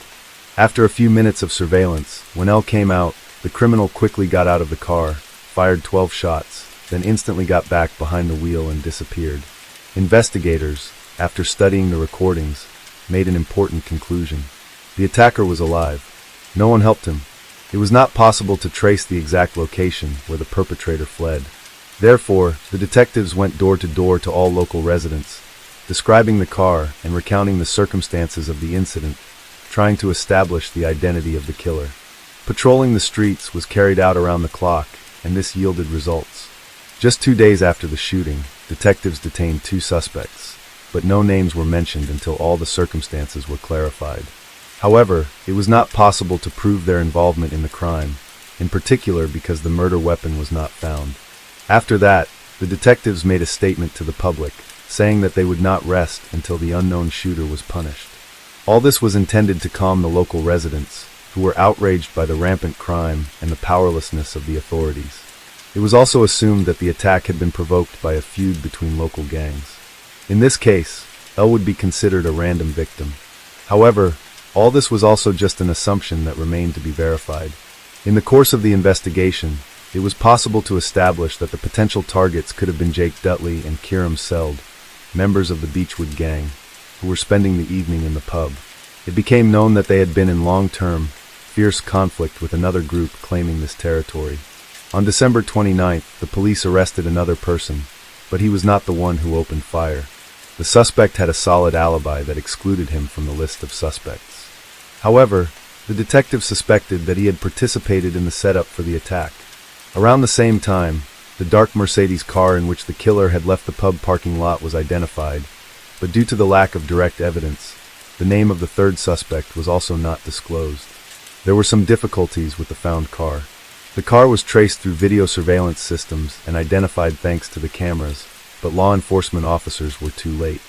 After a few minutes of surveillance, when Elle came out, the criminal quickly got out of the car, fired 12 shots, then instantly got back behind the wheel and disappeared. Investigators, after studying the recordings, made an important conclusion. The attacker was alive. No one helped him. It was not possible to trace the exact location where the perpetrator fled. Therefore, the detectives went door to door to all local residents, describing the car and recounting the circumstances of the incident, trying to establish the identity of the killer. Patrolling the streets was carried out around the clock, and this yielded results. Just 2 days after the shooting, detectives detained 2 suspects, but no names were mentioned until all the circumstances were clarified. However, it was not possible to prove their involvement in the crime, in particular because the murder weapon was not found. After that, the detectives made a statement to the public, saying that they would not rest until the unknown shooter was punished. All this was intended to calm the local residents, who were outraged by the rampant crime and the powerlessness of the authorities. It was also assumed that the attack had been provoked by a feud between local gangs. In this case, Elle would be considered a random victim. However, all this was also just an assumption that remained to be verified. In the course of the investigation, it was possible to establish that the potential targets could have been Jake Dudley and Kieran Seld, members of the Beechwood gang, who were spending the evening in the pub. It became known that they had been in long-term, fierce conflict with another group claiming this territory. On December 29th, the police arrested another person, but he was not the one who opened fire. The suspect had a solid alibi that excluded him from the list of suspects. However, the detective suspected that he had participated in the setup for the attack. Around the same time, the dark Mercedes car in which the killer had left the pub parking lot was identified, but due to the lack of direct evidence, the name of the third suspect was also not disclosed. There were some difficulties with the found car. The car was traced through video surveillance systems and identified thanks to the cameras, but law enforcement officers were too late.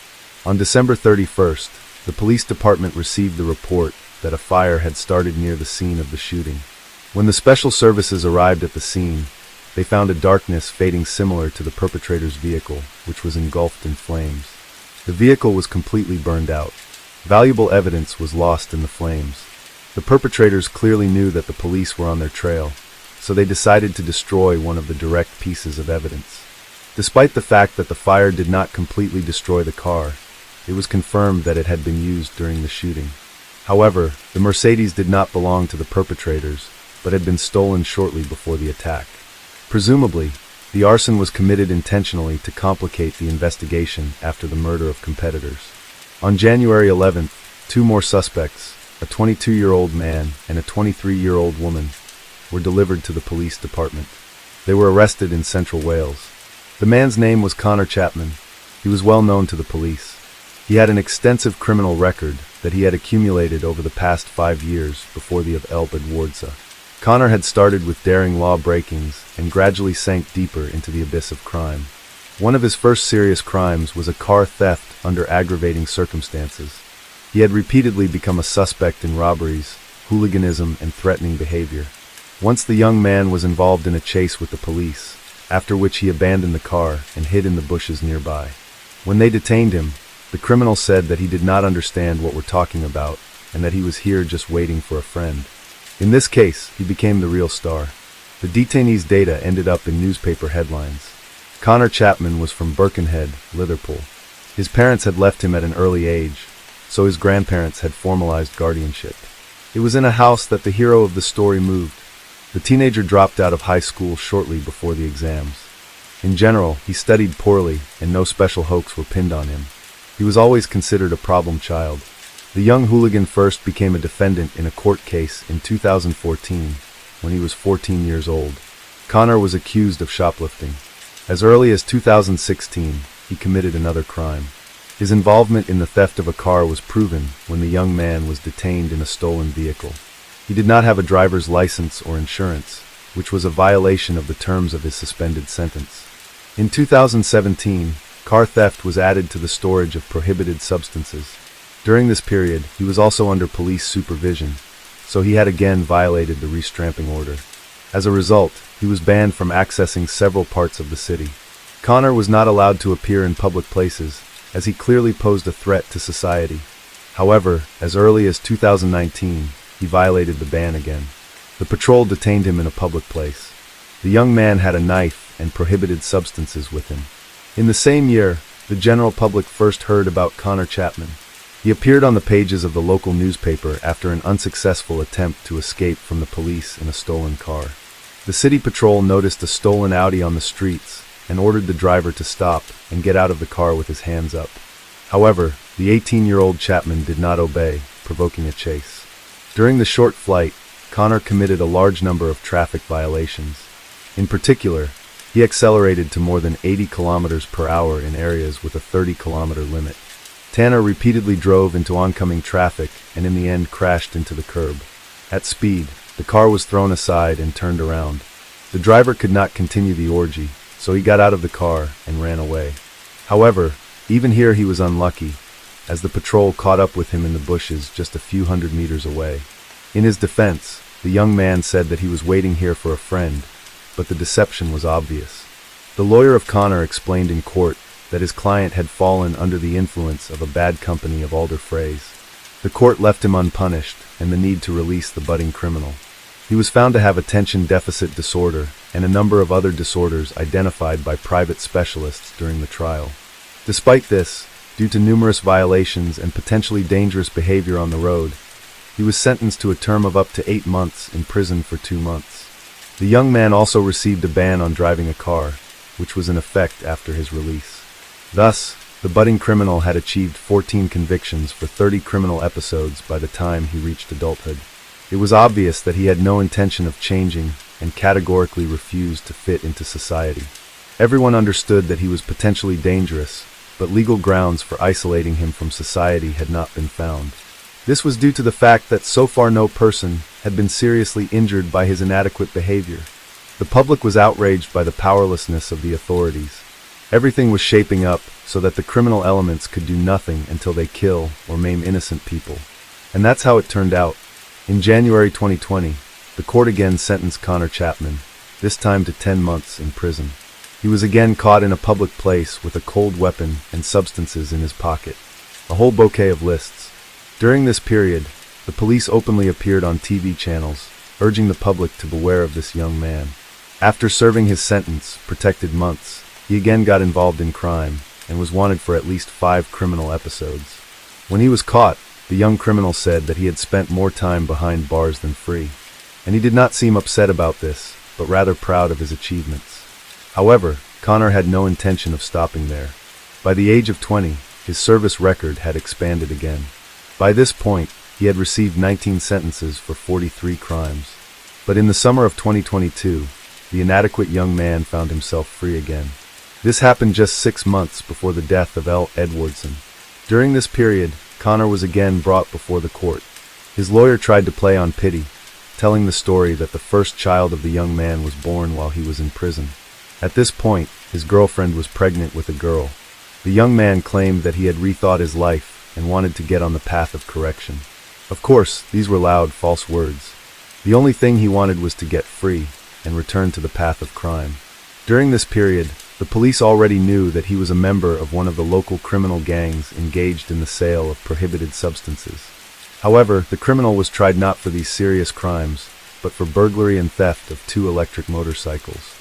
On December 31st, the police department received the report that a fire had started near the scene of the shooting. When the special services arrived at the scene, they found a darkness fading similar to the perpetrator's vehicle, which was engulfed in flames. The vehicle was completely burned out. Valuable evidence was lost in the flames. The perpetrators clearly knew that the police were on their trail, so they decided to destroy one of the direct pieces of evidence. Despite the fact that the fire did not completely destroy the car, it was confirmed that it had been used during the shooting. However, the Mercedes did not belong to the perpetrators, but had been stolen shortly before the attack. Presumably, the arson was committed intentionally to complicate the investigation after the murder of competitors. On January 11th, two more suspects, a 22-year-old man and a 23-year-old woman, were delivered to the police department. They were arrested in Central Wales. The man's name was Connor Chapman. He was well known to the police. He had an extensive criminal record that he had accumulated over the past 5 years before the of Elbed-Wardsa. Connor had started with daring law breakings and gradually sank deeper into the abyss of crime. One of his first serious crimes was a car theft under aggravating circumstances. He had repeatedly become a suspect in robberies, hooliganism, and threatening behavior. Once the young man was involved in a chase with the police, after which he abandoned the car and hid in the bushes nearby. When they detained him, the criminal said that he did not understand what we're talking about and that he was here just waiting for a friend. In this case, he became the real star. The detainee's data ended up in newspaper headlines. Connor Chapman was from Birkenhead, Liverpool. His parents had left him at an early age, so his grandparents had formalized guardianship. It was in a house that the hero of the story moved. The teenager dropped out of high school shortly before the exams. In general, he studied poorly, and no special hopes were pinned on him. He was always considered a problem child. The young hooligan first became a defendant in a court case in 2014, when he was 14 years old. Connor was accused of shoplifting. As early as 2016, he committed another crime. His involvement in the theft of a car was proven when the young man was detained in a stolen vehicle. He did not have a driver's license or insurance, which was a violation of the terms of his suspended sentence. In 2017, car theft was added to the storage of prohibited substances. During this period, he was also under police supervision, so he had again violated the restramping order. As a result, he was banned from accessing several parts of the city. Connor was not allowed to appear in public places, as he clearly posed a threat to society. However, as early as 2019, he violated the ban again. The patrol detained him in a public place. The young man had a knife and prohibited substances with him. In the same year, the general public first heard about Connor Chapman. He appeared on the pages of the local newspaper after an unsuccessful attempt to escape from the police in a stolen car. The city patrol noticed a stolen Audi on the streets and ordered the driver to stop and get out of the car with his hands up. However, the 18-year-old Chapman did not obey, provoking a chase. During the short flight, Connor committed a large number of traffic violations. In particular, he accelerated to more than 80 kilometers per hour in areas with a 30-kilometer limit. Tanner repeatedly drove into oncoming traffic and in the end crashed into the curb. At speed, the car was thrown aside and turned around. The driver could not continue the orgy, so he got out of the car and ran away. However, even here he was unlucky, as the patrol caught up with him in the bushes just a few hundred meters away. In his defense, the young man said that he was waiting here for a friend, but the deception was obvious. The lawyer of Connor explained in court that his client had fallen under the influence of a bad company of alder phrase. The court left him unpunished, and the need to release the budding criminal. He was found to have attention deficit disorder and a number of other disorders identified by private specialists during the trial. Despite this, due to numerous violations and potentially dangerous behavior on the road, he was sentenced to a term of up to 8 months in prison for 2 months. The young man also received a ban on driving a car, which was in effect after his release. Thus, the budding criminal had achieved 14 convictions for 30 criminal episodes by the time he reached adulthood. It was obvious that he had no intention of changing and categorically refused to fit into society. Everyone understood that he was potentially dangerous, but legal grounds for isolating him from society had not been found. This was due to the fact that so far no person had been seriously injured by his inadequate behavior. The public was outraged by the powerlessness of the authorities. Everything was shaping up so that the criminal elements could do nothing until they kill or maim innocent people. And that's how it turned out. In January 2020, the court again sentenced Connor Chapman, this time to 10 months in prison. He was again caught in a public place with a cold weapon and substances in his pocket. A whole bouquet of lists. During this period, the police openly appeared on TV channels, urging the public to beware of this young man. After serving his sentence, protected months, he again got involved in crime and was wanted for at least 5 criminal episodes. When he was caught, the young criminal said that he had spent more time behind bars than free, and he did not seem upset about this, but rather proud of his achievements. However, Connor had no intention of stopping there. By the age of 20, his service record had expanded again. By this point, he had received 19 sentences for 43 crimes. But in the summer of 2022, the inadequate young man found himself free again. This happened just 6 months before the death of L. Edwardson. During this period, Connor was again brought before the court. His lawyer tried to play on pity, telling the story that the first child of the young man was born while he was in prison. At this point, his girlfriend was pregnant with a girl. The young man claimed that he had rethought his life and wanted to get on the path of correction. Of course, these were loud, false words. The only thing he wanted was to get free and return to the path of crime. During this period, the police already knew that he was a member of one of the local criminal gangs engaged in the sale of prohibited substances. However, the criminal was tried not for these serious crimes, but for burglary and theft of 2 electric motorcycles.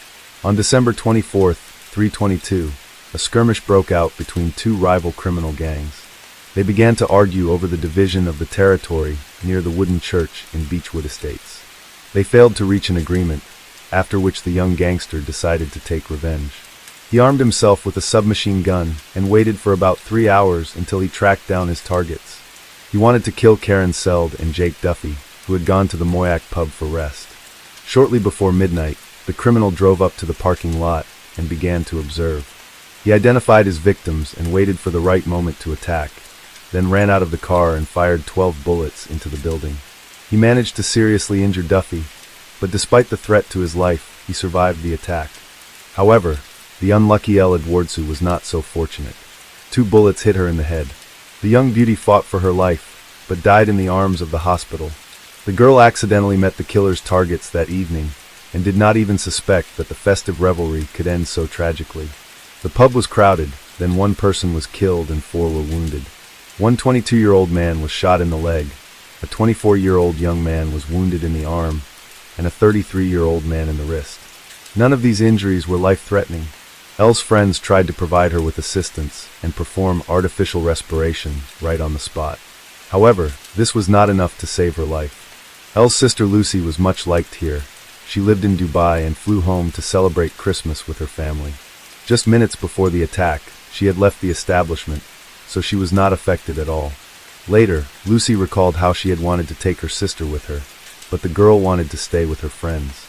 On December 24, 322, a skirmish broke out between 2 rival criminal gangs. They began to argue over the division of the territory near the wooden church in Beechwood Estates. They failed to reach an agreement, after which the young gangster decided to take revenge. He armed himself with a submachine gun and waited for about 3 hours until he tracked down his targets. He wanted to kill Karen Seld and Jake Duffy, who had gone to the Moyac pub for rest. Shortly before midnight, the criminal drove up to the parking lot and began to observe. He identified his victims and waited for the right moment to attack, then ran out of the car and fired 12 bullets into the building. He managed to seriously injure Duffy, but despite the threat to his life, he survived the attack. However, the unlucky El Edwardsu was not so fortunate. 2 bullets hit her in the head. The young beauty fought for her life, but died in the arms of the hospital. The girl accidentally met the killer's targets that evening, and did not even suspect that the festive revelry could end so tragically. The pub was crowded, then 1 person was killed and 4 were wounded. One 22-year-old man was shot in the leg, a 24-year-old young man was wounded in the arm, and a 33-year-old man in the wrist. None of these injuries were life-threatening. Elle's friends tried to provide her with assistance and perform artificial respiration right on the spot. However, this was not enough to save her life. Elle's sister Lucy was much liked here. She lived in Dubai and flew home to celebrate Christmas with her family. Just minutes before the attack, she had left the establishment, so she was not affected at all. Later, Lucy recalled how she had wanted to take her sister with her, but the girl wanted to stay with her friends.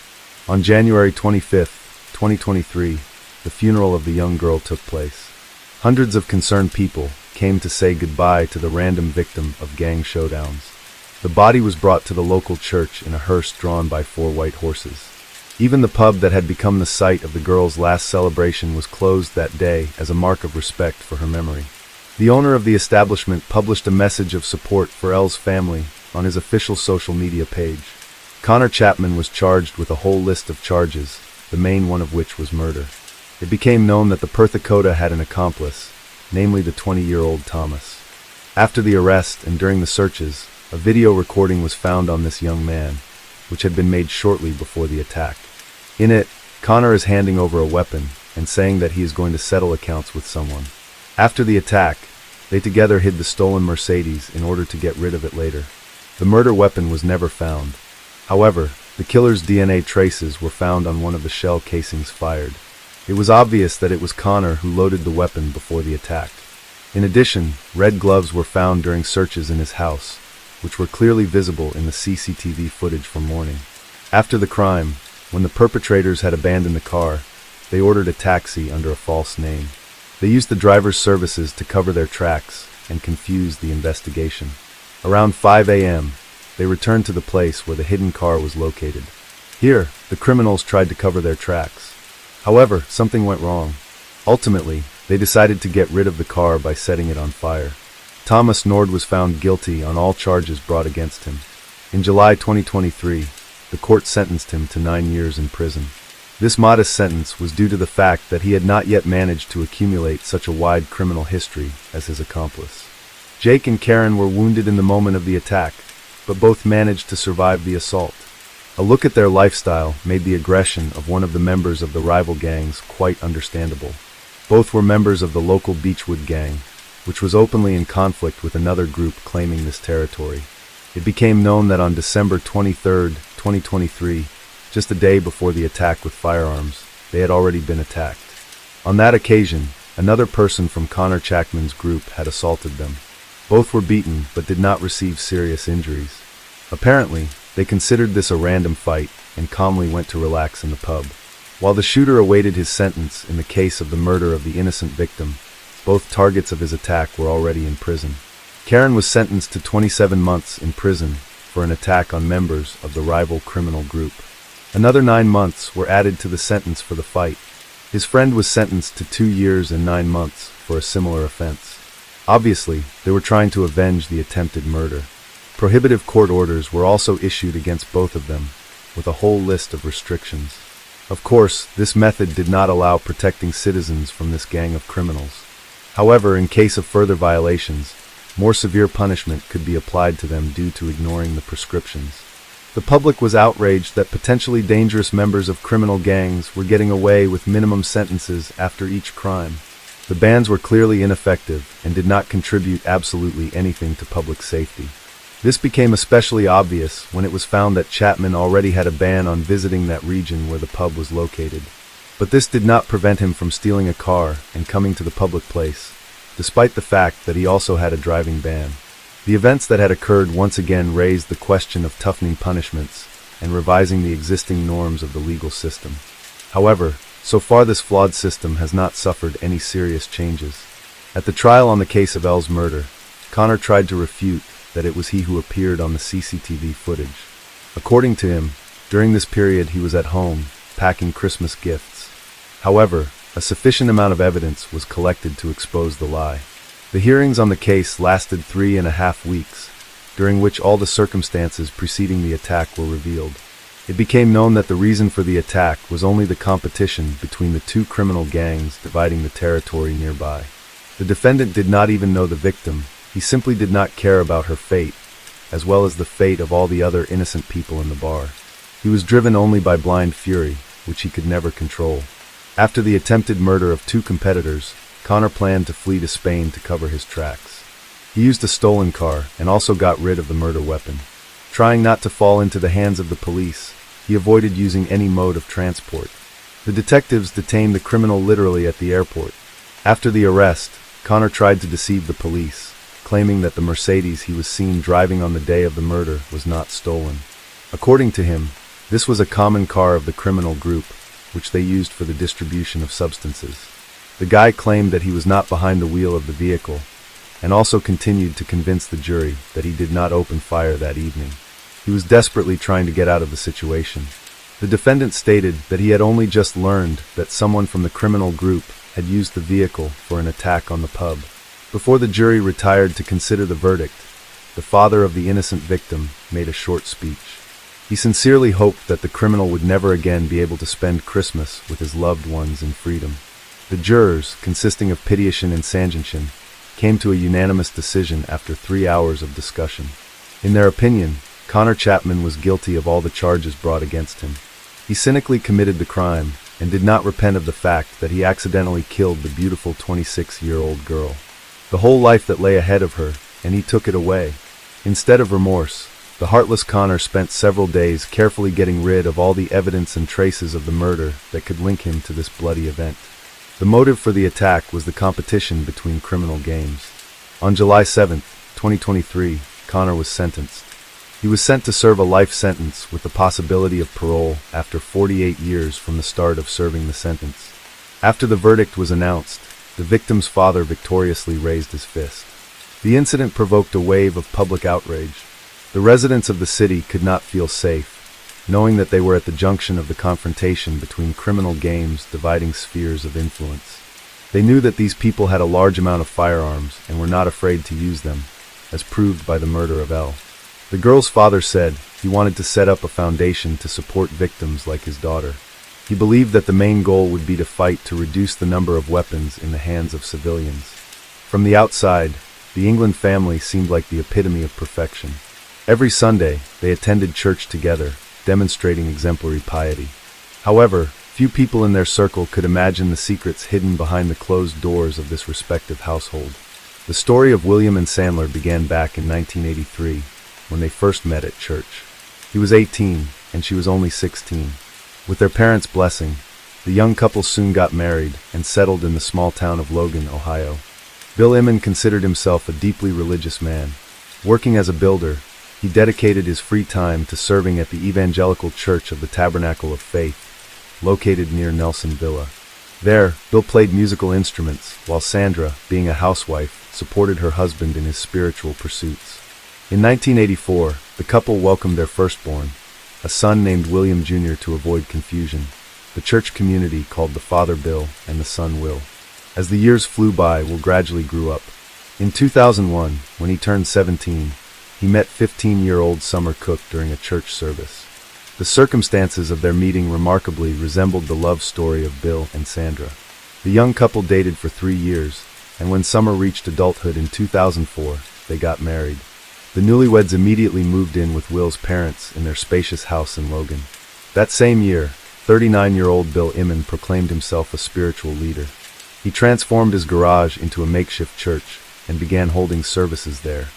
On January 25, 2023, the funeral of the young girl took place. Hundreds of concerned people came to say goodbye to the random victim of gang showdowns. The body was brought to the local church in a hearse drawn by 4 white horses. Even the pub that had become the site of the girl's last celebration was closed that day as a mark of respect for her memory. The owner of the establishment published a message of support for Elle's family on his official social media page. Connor Chapman was charged with a whole list of charges, the main one of which was murder. It became known that the Perth had an accomplice, namely the 20-year-old Thomas. After the arrest and during the searches, a video recording was found on this young man, which had been made shortly before the attack. In it, Connor is handing over a weapon and saying that he is going to settle accounts with someone. After the attack, they together hid the stolen Mercedes in order to get rid of it later. The murder weapon was never found. However, the killer's DNA traces were found on one of the shell casings fired. It was obvious that it was Connor who loaded the weapon before the attack. In addition, red gloves were found during searches in his house, which were clearly visible in the CCTV footage from morning. After the crime, when the perpetrators had abandoned the car, they ordered a taxi under a false name. They used the driver's services to cover their tracks and confuse the investigation. Around 5 a.m., they returned to the place where the hidden car was located. Here, the criminals tried to cover their tracks. However, something went wrong. Ultimately, they decided to get rid of the car by setting it on fire. Thomas Nord was found guilty on all charges brought against him. In July 2023, the court sentenced him to 9 years in prison. This modest sentence was due to the fact that he had not yet managed to accumulate such a wide criminal history as his accomplice. Jake and Karen were wounded in the moment of the attack, but both managed to survive the assault. A look at their lifestyle made the aggression of one of the members of the rival gangs quite understandable. Both were members of the local Beechwood gang, which was openly in conflict with another group claiming this territory. It became known that on December 23, 2023, just a day before the attack with firearms, they had already been attacked. On that occasion, another person from Connor Chapman's group had assaulted them. Both were beaten but did not receive serious injuries. Apparently, they considered this a random fight and calmly went to relax in the pub. While the shooter awaited his sentence in the case of the murder of the innocent victim, both targets of his attack were already in prison. Karen was sentenced to 27 months in prison for an attack on members of the rival criminal group. Another 9 months were added to the sentence for the fight. His friend was sentenced to 2 years and 9 months for a similar offense. Obviously, they were trying to avenge the attempted murder. Prohibitive court orders were also issued against both of them, with a whole list of restrictions. Of course, this method did not allow protecting citizens from this gang of criminals. However, in case of further violations, more severe punishment could be applied to them due to ignoring the prescriptions. The public was outraged that potentially dangerous members of criminal gangs were getting away with minimum sentences after each crime. The bans were clearly ineffective and did not contribute absolutely anything to public safety. This became especially obvious when it was found that Chapman already had a ban on visiting that region where the pub was located. But this did not prevent him from stealing a car and coming to the public place, despite the fact that he also had a driving ban. The events that had occurred once again raised the question of toughening punishments and revising the existing norms of the legal system. However, so far this flawed system has not suffered any serious changes. At the trial on the case of L's murder, Connor tried to refute that it was he who appeared on the CCTV footage. According to him, during this period he was at home, packing Christmas gifts. However, a sufficient amount of evidence was collected to expose the lie. The hearings on the case lasted 3.5 weeks, during which all the circumstances preceding the attack were revealed. It became known that the reason for the attack was only the competition between the two criminal gangs dividing the territory nearby. The defendant did not even know the victim. He simply did not care about her fate, as well as the fate of all the other innocent people in the bar. He was driven only by blind fury, which he could never control. After the attempted murder of 2 competitors, Connor planned to flee to Spain to cover his tracks. He used a stolen car and also got rid of the murder weapon. Trying not to fall into the hands of the police, he avoided using any mode of transport. The detectives detained the criminal literally at the airport. After the arrest, Connor tried to deceive the police, claiming that the Mercedes he was seen driving on the day of the murder was not stolen. According to him, this was a common car of the criminal group, which they used for the distribution of substances. The guy claimed that he was not behind the wheel of the vehicle, and also continued to convince the jury that he did not open fire that evening. He was desperately trying to get out of the situation. The defendant stated that he had only just learned that someone from the criminal group had used the vehicle for an attack on the pub. Before the jury retired to consider the verdict, the father of the innocent victim made a short speech. He sincerely hoped that the criminal would never again be able to spend Christmas with his loved ones in freedom. The jurors, consisting of Pitiation and Sanjinshin, came to a unanimous decision after 3 hours of discussion. In their opinion, Connor Chapman was guilty of all the charges brought against him. He cynically committed the crime and did not repent of the fact that he accidentally killed the beautiful 26-year-old girl. The whole life that lay ahead of her, and he took it away. Instead of remorse, the heartless Connor spent several days carefully getting rid of all the evidence and traces of the murder that could link him to this bloody event. The motive for the attack was the competition between criminal games. On July 7, 2023, Connor was sentenced. He was sent to serve a life sentence with the possibility of parole after 48 years from the start of serving the sentence. After the verdict was announced, the victim's father victoriously raised his fist. The incident provoked a wave of public outrage. The residents of the city could not feel safe, knowing that they were at the junction of the confrontation between criminal games dividing spheres of influence. They knew that these people had a large amount of firearms and were not afraid to use them, as proved by the murder of Elle. The girl's father said he wanted to set up a foundation to support victims like his daughter. He believed that the main goal would be to fight to reduce the number of weapons in the hands of civilians. From the outside, the England family seemed like the epitome of perfection. Every Sunday, they attended church together, demonstrating exemplary piety. However, few people in their circle could imagine the secrets hidden behind the closed doors of this respective household. The story of William and Sandler began back in 1983, when they first met at church. He was 18, and she was only 16. With their parents' blessing, the young couple soon got married and settled in the small town of Logan, Ohio. Bill Inman considered himself a deeply religious man. Working as a builder, he dedicated his free time to serving at the Evangelical Church of the Tabernacle of Faith, located near Nelson Villa. There, Bill played musical instruments, while Sandra, being a housewife, supported her husband in his spiritual pursuits. In 1984, the couple welcomed their firstborn, a son named William Jr. To avoid confusion, the church community called the father Bill and the son Will. As the years flew by, Will gradually grew up. In 2001, when he turned 17, he met 15-year-old Summer Cook during a church service. The circumstances of their meeting remarkably resembled the love story of Bill and Sandra. The young couple dated for 3 years, and when Summer reached adulthood in 2004, they got married. The newlyweds immediately moved in with Will's parents in their spacious house in Logan. That same year, 39-year-old Bill Inman proclaimed himself a spiritual leader. He transformed his garage into a makeshift church and began holding services there.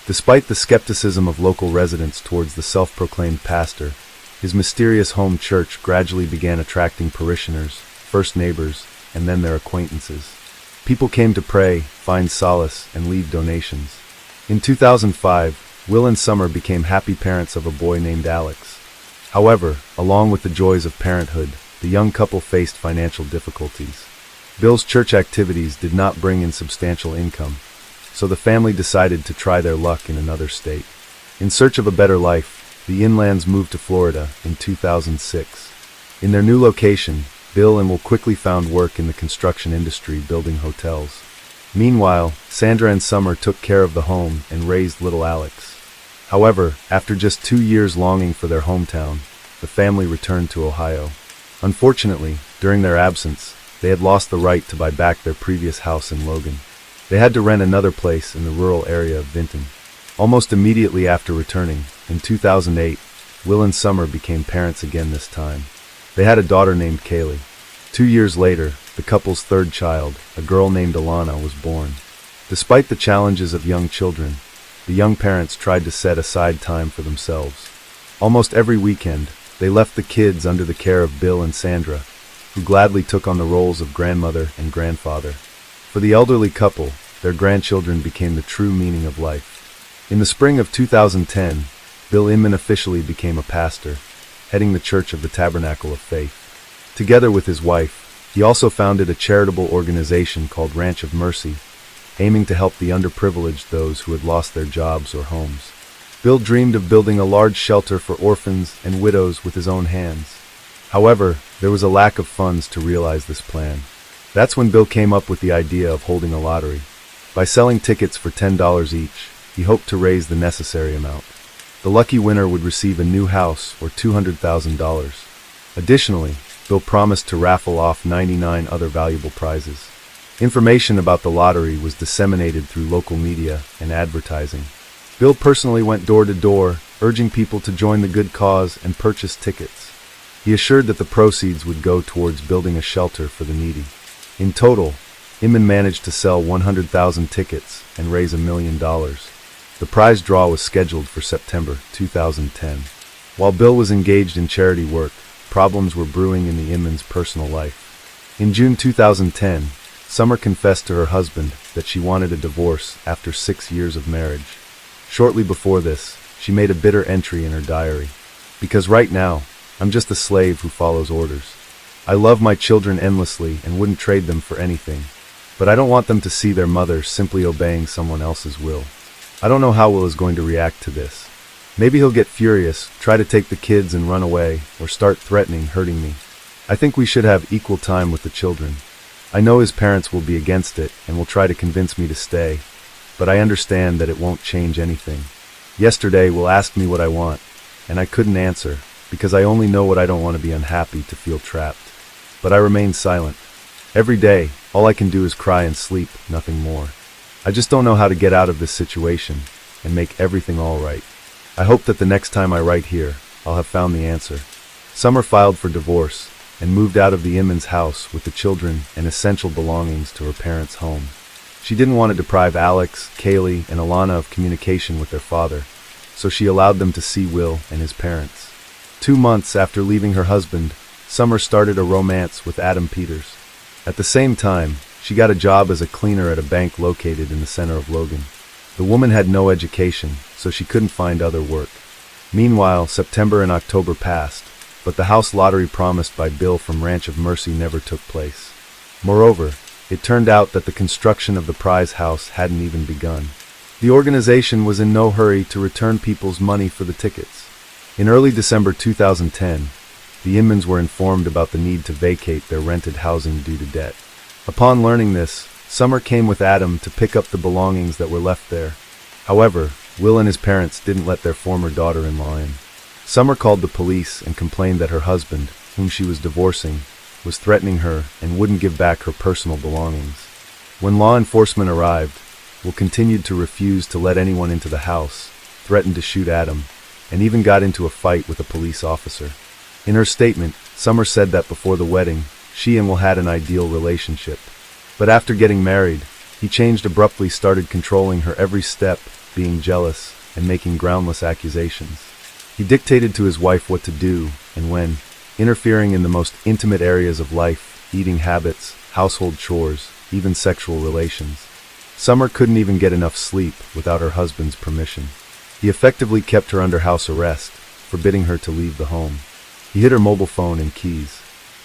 Despite the skepticism of local residents towards the self-proclaimed pastor, his mysterious home church gradually began attracting parishioners, first neighbors, and then their acquaintances. People came to pray, find solace, and leave donations. In 2005, Will and Summer became happy parents of a boy named Alex. However, along with the joys of parenthood, the young couple faced financial difficulties. Bill's church activities did not bring in substantial income, so the family decided to try their luck in another state. In search of a better life, the Inlands moved to Florida in 2006. In their new location, Bill and Will quickly found work in the construction industry building hotels. Meanwhile, Sandra and Summer took care of the home and raised little Alex. However, after just 2 years longing for their hometown, the family returned to Ohio. Unfortunately, during their absence, they had lost the right to buy back their previous house in Logan. They had to rent another place in the rural area of Vinton. Almost immediately after returning, in 2008, Will and Summer became parents again this time. They had a daughter named Kaylee. 2 years later, the couple's third child, a girl named Alana, was born. Despite the challenges of young children, the young parents tried to set aside time for themselves. Almost every weekend, they left the kids under the care of Bill and Sandra, who gladly took on the roles of grandmother and grandfather. For the elderly couple, their grandchildren became the true meaning of life. In the spring of 2010, Bill Inman officially became a pastor, heading the Church of the Tabernacle of Faith. Together with his wife, he also founded a charitable organization called Ranch of Mercy, aiming to help the underprivileged, those who had lost their jobs or homes. Bill dreamed of building a large shelter for orphans and widows with his own hands. However, there was a lack of funds to realize this plan. That's when Bill came up with the idea of holding a lottery. By selling tickets for $10 each, he hoped to raise the necessary amount. The lucky winner would receive a new house or $200,000. Additionally, Bill promised to raffle off 99 other valuable prizes. Information about the lottery was disseminated through local media and advertising. Bill personally went door to door, urging people to join the good cause and purchase tickets. He assured that the proceeds would go towards building a shelter for the needy. In total, Inman managed to sell 100,000 tickets and raise $1 million. The prize draw was scheduled for September 2010. While Bill was engaged in charity work, problems were brewing in the Inman's personal life. In June 2010, Summer confessed to her husband that she wanted a divorce after 6 years of marriage. Shortly before this, she made a bitter entry in her diary. "Because right now, I'm just a slave who follows orders. I love my children endlessly and wouldn't trade them for anything. But I don't want them to see their mother simply obeying someone else's will." I don't know how Will is going to react to this. Maybe he'll get furious, try to take the kids and run away, or start threatening hurting me. I think we should have equal time with the children. I know his parents will be against it and will try to convince me to stay, but I understand that it won't change anything. Yesterday, Will asked me what I want, and I couldn't answer, because I only know what I don't want to be unhappy to feel trapped. But I remain silent. Every day, all I can do is cry and sleep, nothing more. I just don't know how to get out of this situation and make everything all right. I hope that the next time I write here, I'll have found the answer. Summer filed for divorce and moved out of the Inman's house with the children and essential belongings to her parents' home. She didn't want to deprive Alex, Kaylee, and Alana of communication with their father, so she allowed them to see Will and his parents. 2 months after leaving her husband, Summer started a romance with Adam Peters. At the same time, she got a job as a cleaner at a bank located in the center of Logan. The woman had no education, so she couldn't find other work. Meanwhile, September and October passed, but the house lottery promised by Bill from Ranch of Mercy never took place. Moreover, it turned out that the construction of the prize house hadn't even begun. The organization was in no hurry to return people's money for the tickets. In early December 2010, the Inmans were informed about the need to vacate their rented housing due to debt. Upon learning this, Summer came with Adam to pick up the belongings that were left there. However, Will and his parents didn't let their former daughter-in-law in. Summer called the police and complained that her husband, whom she was divorcing, was threatening her and wouldn't give back her personal belongings. When law enforcement arrived, Will continued to refuse to let anyone into the house, threatened to shoot Adam, and even got into a fight with a police officer. In her statement, Summer said that before the wedding, she and Will had an ideal relationship. But after getting married, he changed abruptly, started controlling her every step, being jealous, and making groundless accusations. He dictated to his wife what to do and when, interfering in the most intimate areas of life, eating habits, household chores, even sexual relations. Summer couldn't even get enough sleep without her husband's permission. He effectively kept her under house arrest, forbidding her to leave the home. He hid her mobile phone and keys.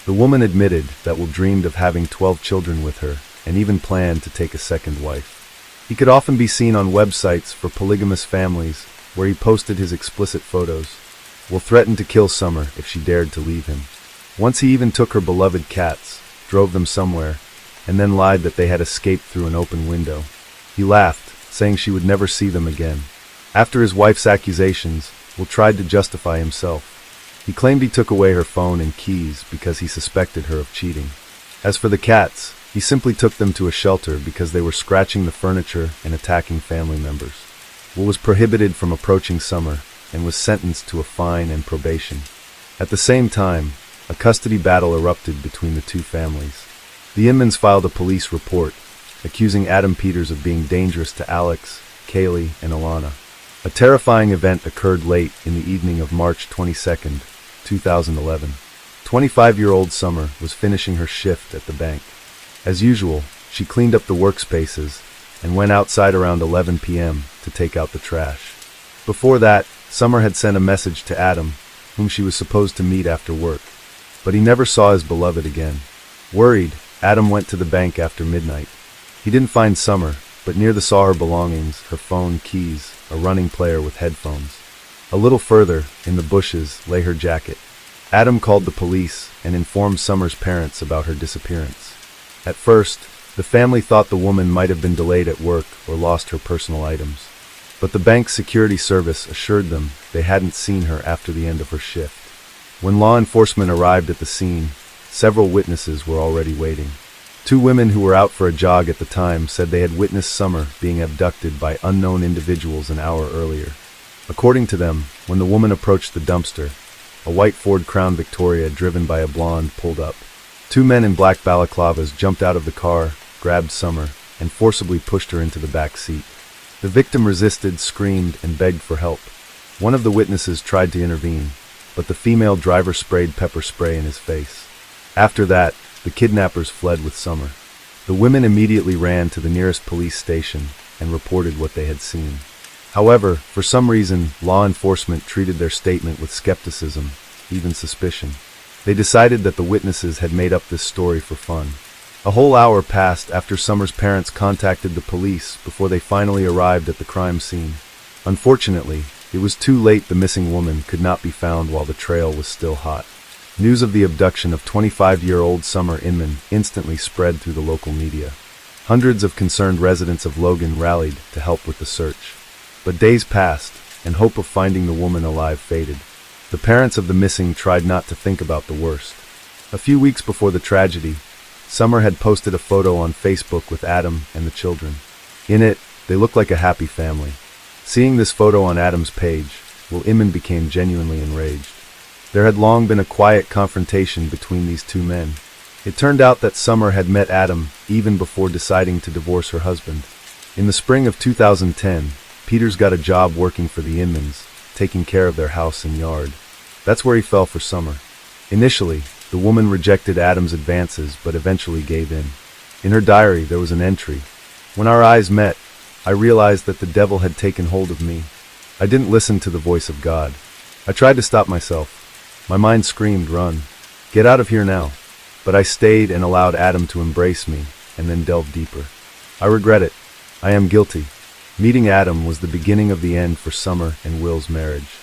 The woman admitted that Will dreamed of having 12 children with her and even planned to take a second wife. He could often be seen on websites for polygamous families where he posted his explicit photos. Will threatened to kill Summer if she dared to leave him. Once he even took her beloved cats, drove them somewhere, and then lied that they had escaped through an open window. He laughed, saying she would never see them again. After his wife's accusations, Will tried to justify himself. He claimed he took away her phone and keys because he suspected her of cheating. As for the cats, he simply took them to a shelter because they were scratching the furniture and attacking family members. Will was prohibited from approaching Summer and was sentenced to a fine and probation. At the same time, a custody battle erupted between the two families. The Inmans filed a police report, accusing Adam Peters of being dangerous to Alex, Kaylee, and Alana. A terrifying event occurred late in the evening of March 22, 2011. 25-year-old Summer was finishing her shift at the bank. As usual, she cleaned up the workspaces and went outside around 11 p.m. to take out the trash. Before that, Summer had sent a message to Adam, whom she was supposed to meet after work, but he never saw his beloved again. Worried, Adam went to the bank after midnight. He didn't find Summer, but near saw her belongings, her phone, keys, a running player with headphones. A little further, in the bushes, lay her jacket. Adam called the police and informed Summer's parents about her disappearance. At first, the family thought the woman might have been delayed at work or lost her personal items. But the bank's security service assured them they hadn't seen her after the end of her shift. When law enforcement arrived at the scene, several witnesses were already waiting. Two women who were out for a jog at the time said they had witnessed Summer being abducted by unknown individuals an hour earlier. According to them, when the woman approached the dumpster, a white Ford Crown Victoria driven by a blonde pulled up. Two men in black balaclavas jumped out of the car, grabbed Summer, and forcibly pushed her into the back seat. The victim resisted, screamed, and begged for help. One of the witnesses tried to intervene, but the female driver sprayed pepper spray in his face. After that, the kidnappers fled with Summer. The women immediately ran to the nearest police station and reported what they had seen. However, for some reason, law enforcement treated their statement with skepticism, even suspicion. They decided that the witnesses had made up this story for fun. A whole hour passed after Summer's parents contacted the police before they finally arrived at the crime scene. Unfortunately, it was too late. The missing woman could not be found while the trail was still hot. News of the abduction of 25-year-old Summer Inman instantly spread through the local media. Hundreds of concerned residents of Logan rallied to help with the search. But days passed, and hope of finding the woman alive faded. The parents of the missing tried not to think about the worst. A few weeks before the tragedy, Summer had posted a photo on Facebook with Adam and the children. In it, they looked like a happy family. Seeing this photo on Adam's page, Will Inman became genuinely enraged. There had long been a quiet confrontation between these two men. It turned out that Summer had met Adam even before deciding to divorce her husband. In the spring of 2010, Peters got a job working for the Inmans, taking care of their house and yard. That's where he fell for Summer. Initially, the woman rejected Adam's advances but eventually gave in. In her diary, there was an entry. When our eyes met, I realized that the devil had taken hold of me. I didn't listen to the voice of God. I tried to stop myself. My mind screamed, "Run. Get out of here now." But I stayed and allowed Adam to embrace me and then delve deeper. I regret it. I am guilty. Meeting Adam was the beginning of the end for Summer and Will's marriage.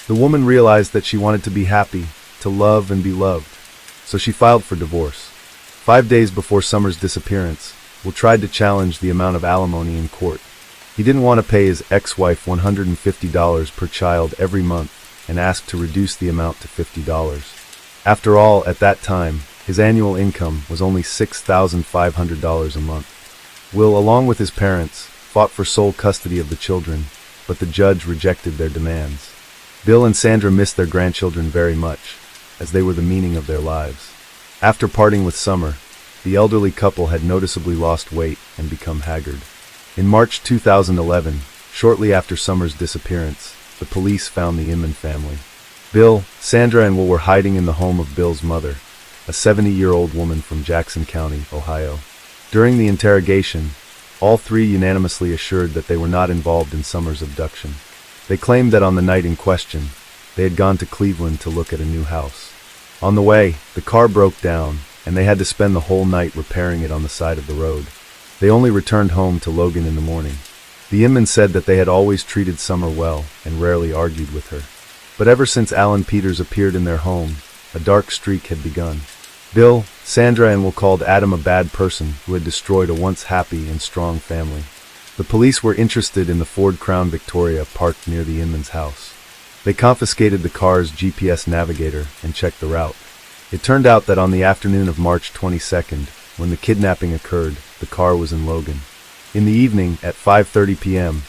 The woman realized that she wanted to be happy, to love and be loved. So she filed for divorce. 5 days before Summer's disappearance, Will tried to challenge the amount of alimony in court. He didn't want to pay his ex-wife $150 per child every month and asked to reduce the amount to $50. After all, at that time, his annual income was only $6,500 a month. Will, along with his parents, fought for sole custody of the children, but the judge rejected their demands. Bill and Sandra missed their grandchildren very much, as they were the meaning of their lives. After parting with Summer, the elderly couple had noticeably lost weight and become haggard. In March 2011, shortly after Summer's disappearance, the police found the Inman family. Bill, Sandra, and Will were hiding in the home of Bill's mother, a 70-year-old woman from Jackson County, Ohio. During the interrogation, all three unanimously assured that they were not involved in Summer's abduction. They claimed that on the night in question, they had gone to Cleveland to look at a new house. On the way, the car broke down, and they had to spend the whole night repairing it on the side of the road. They only returned home to Logan in the morning. The Inman said that they had always treated Summer well and rarely argued with her. But ever since Alan Peters appeared in their home, a dark streak had begun. Bill, Sandra, and Will called Adam a bad person who had destroyed a once happy and strong family. The police were interested in the Ford Crown Victoria parked near the Inman's house. They confiscated the car's GPS navigator and checked the route. It turned out that on the afternoon of March 22nd, when the kidnapping occurred, the car was in Logan. In the evening, at 5:30 p.m.,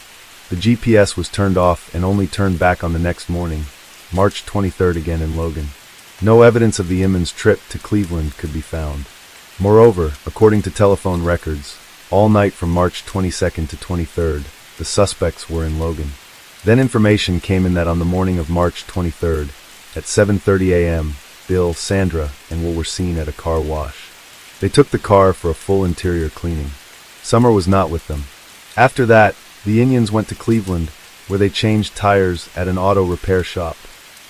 the GPS was turned off and only turned back on the next morning, March 23rd, again in Logan. No evidence of the Inman's trip to Cleveland could be found. Moreover, according to telephone records, all night from March 22nd to 23rd, the suspects were in Logan. Then information came in that on the morning of March 23rd, at 7:30 a.m., Bill, Sandra, and Will were seen at a car wash. They took the car for a full interior cleaning. Summer was not with them. After that, the Indians went to Cleveland, where they changed tires at an auto repair shop.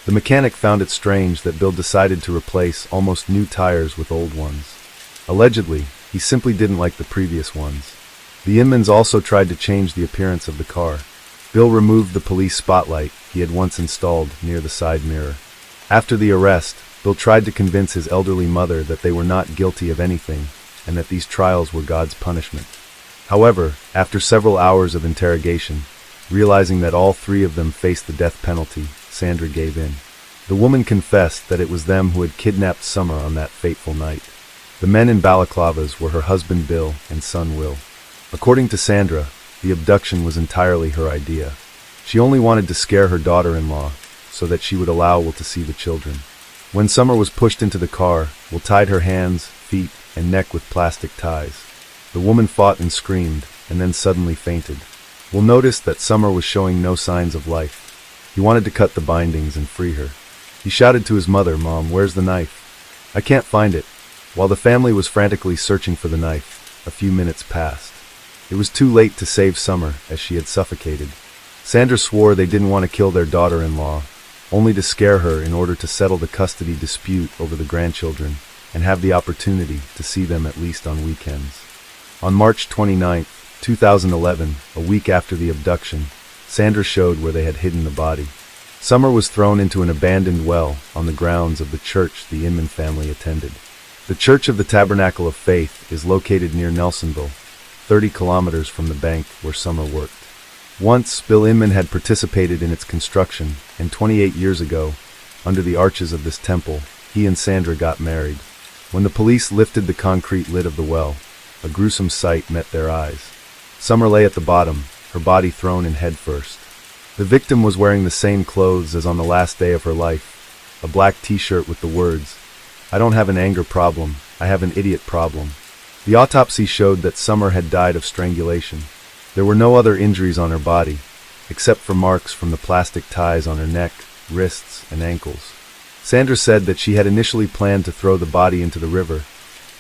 The mechanic found it strange that Bill decided to replace almost new tires with old ones. Allegedly, he simply didn't like the previous ones. The Inmans also tried to change the appearance of the car. Bill removed the police spotlight he had once installed near the side mirror. After the arrest, Bill tried to convince his elderly mother that they were not guilty of anything and that these trials were God's punishment. However, after several hours of interrogation, realizing that all three of them faced the death penalty, Sandra gave in. The woman confessed that it was them who had kidnapped Summer on that fateful night. The men in balaclavas were her husband Bill and son Will. According to Sandra, the abduction was entirely her idea. She only wanted to scare her daughter-in-law so that she would allow Will to see the children. When Summer was pushed into the car, Will tied her hands, feet, and neck with plastic ties. The woman fought and screamed, and then suddenly fainted. Will noticed that Summer was showing no signs of life. He wanted to cut the bindings and free her. He shouted to his mother, "Mom, where's the knife? I can't find it." While the family was frantically searching for the knife, a few minutes passed. It was too late to save Summer, as she had suffocated. Sandra swore they didn't want to kill their daughter-in-law, only to scare her in order to settle the custody dispute over the grandchildren and have the opportunity to see them at least on weekends. On March 29, 2011, a week after the abduction, Sandra showed where they had hidden the body. Summer was thrown into an abandoned well on the grounds of the church the Inman family attended. The Church of the Tabernacle of Faith is located near Nelsonville, 30 kilometers from the bank where Summer worked. Once, Bill Inman had participated in its construction, and 28 years ago, under the arches of this temple, he and Sandra got married. When the police lifted the concrete lid of the well, a gruesome sight met their eyes. Summer lay at the bottom, her body thrown in head first. The victim was wearing the same clothes as on the last day of her life, a black t-shirt with the words, "I don't have an anger problem, I have an idiot problem." The autopsy showed that Summer had died of strangulation. There were no other injuries on her body, except for marks from the plastic ties on her neck, wrists, and ankles. Sandra said that she had initially planned to throw the body into the river,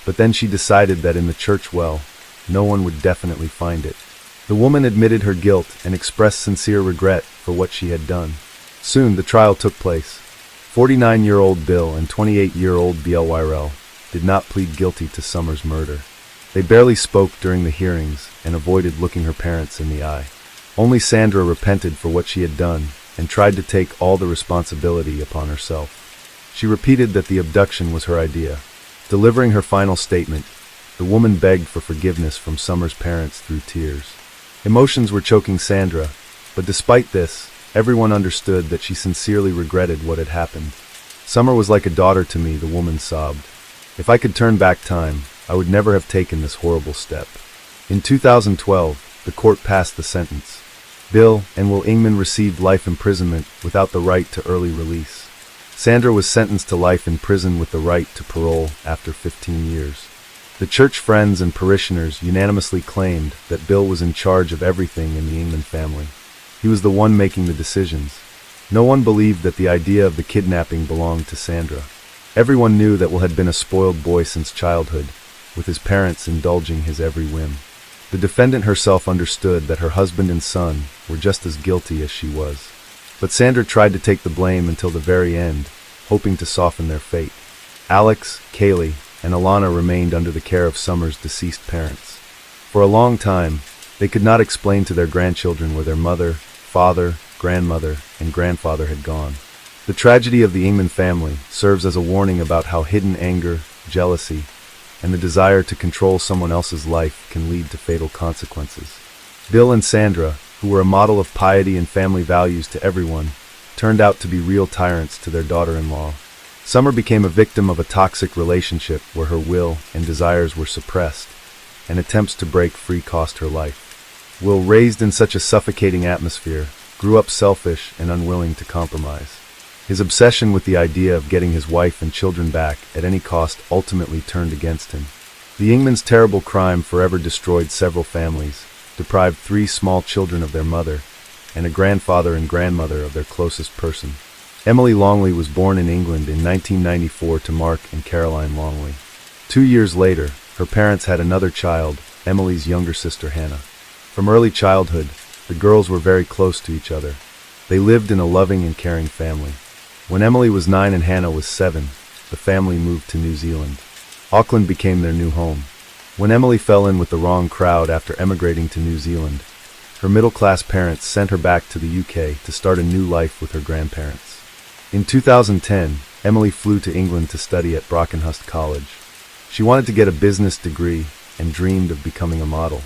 but then she decided that in the church well, no one would definitely find it. The woman admitted her guilt and expressed sincere regret for what she had done. Soon the trial took place. 49-year-old Bill and 28-year-old Bl did not plead guilty to Summer's murder. They barely spoke during the hearings and avoided looking her parents in the eye. Only Sandra repented for what she had done and tried to take all the responsibility upon herself. She repeated that the abduction was her idea. Delivering her final statement, the woman begged for forgiveness from Summer's parents through tears. Emotions were choking Sandra, but despite this, everyone understood that she sincerely regretted what had happened. "Summer was like a daughter to me," the woman sobbed. "If I could turn back time, I would never have taken this horrible step." In 2012, the court passed the sentence. Bill and Will Ingman received life imprisonment without the right to early release. Sandra was sentenced to life in prison with the right to parole after 15 years. The church friends and parishioners unanimously claimed that Bill was in charge of everything in the Ingman family. He was the one making the decisions. No one believed that the idea of the kidnapping belonged to Sandra. Everyone knew that Will had been a spoiled boy since childhood, with his parents indulging his every whim. The defendant herself understood that her husband and son were just as guilty as she was. But Sandra tried to take the blame until the very end, hoping to soften their fate. Alex, Kaylee, and Alana remained under the care of Summer's deceased parents. For a long time, they could not explain to their grandchildren where their mother, father, grandmother, and grandfather had gone. The tragedy of the Ingman family serves as a warning about how hidden anger, jealousy, and the desire to control someone else's life can lead to fatal consequences. Bill and Sandra, who were a model of piety and family values to everyone, turned out to be real tyrants to their daughter-in-law. Summer became a victim of a toxic relationship where her will and desires were suppressed, and attempts to break free cost her life. Will, raised in such a suffocating atmosphere, grew up selfish and unwilling to compromise. His obsession with the idea of getting his wife and children back at any cost ultimately turned against him. The Ingmans' terrible crime forever destroyed several families, deprived 3 small children of their mother, and a grandfather and grandmother of their closest person. Emily Longley was born in England in 1994 to Mark and Caroline Longley. 2 years later, her parents had another child, Emily's younger sister Hannah. From early childhood, the girls were very close to each other. They lived in a loving and caring family. When Emily was 9 and Hannah was 7, the family moved to New Zealand. Auckland became their new home. When Emily fell in with the wrong crowd after emigrating to New Zealand, her middle-class parents sent her back to the UK to start a new life with her grandparents. In 2010, Emily flew to England to study at Brockenhurst College. She wanted to get a business degree and dreamed of becoming a model.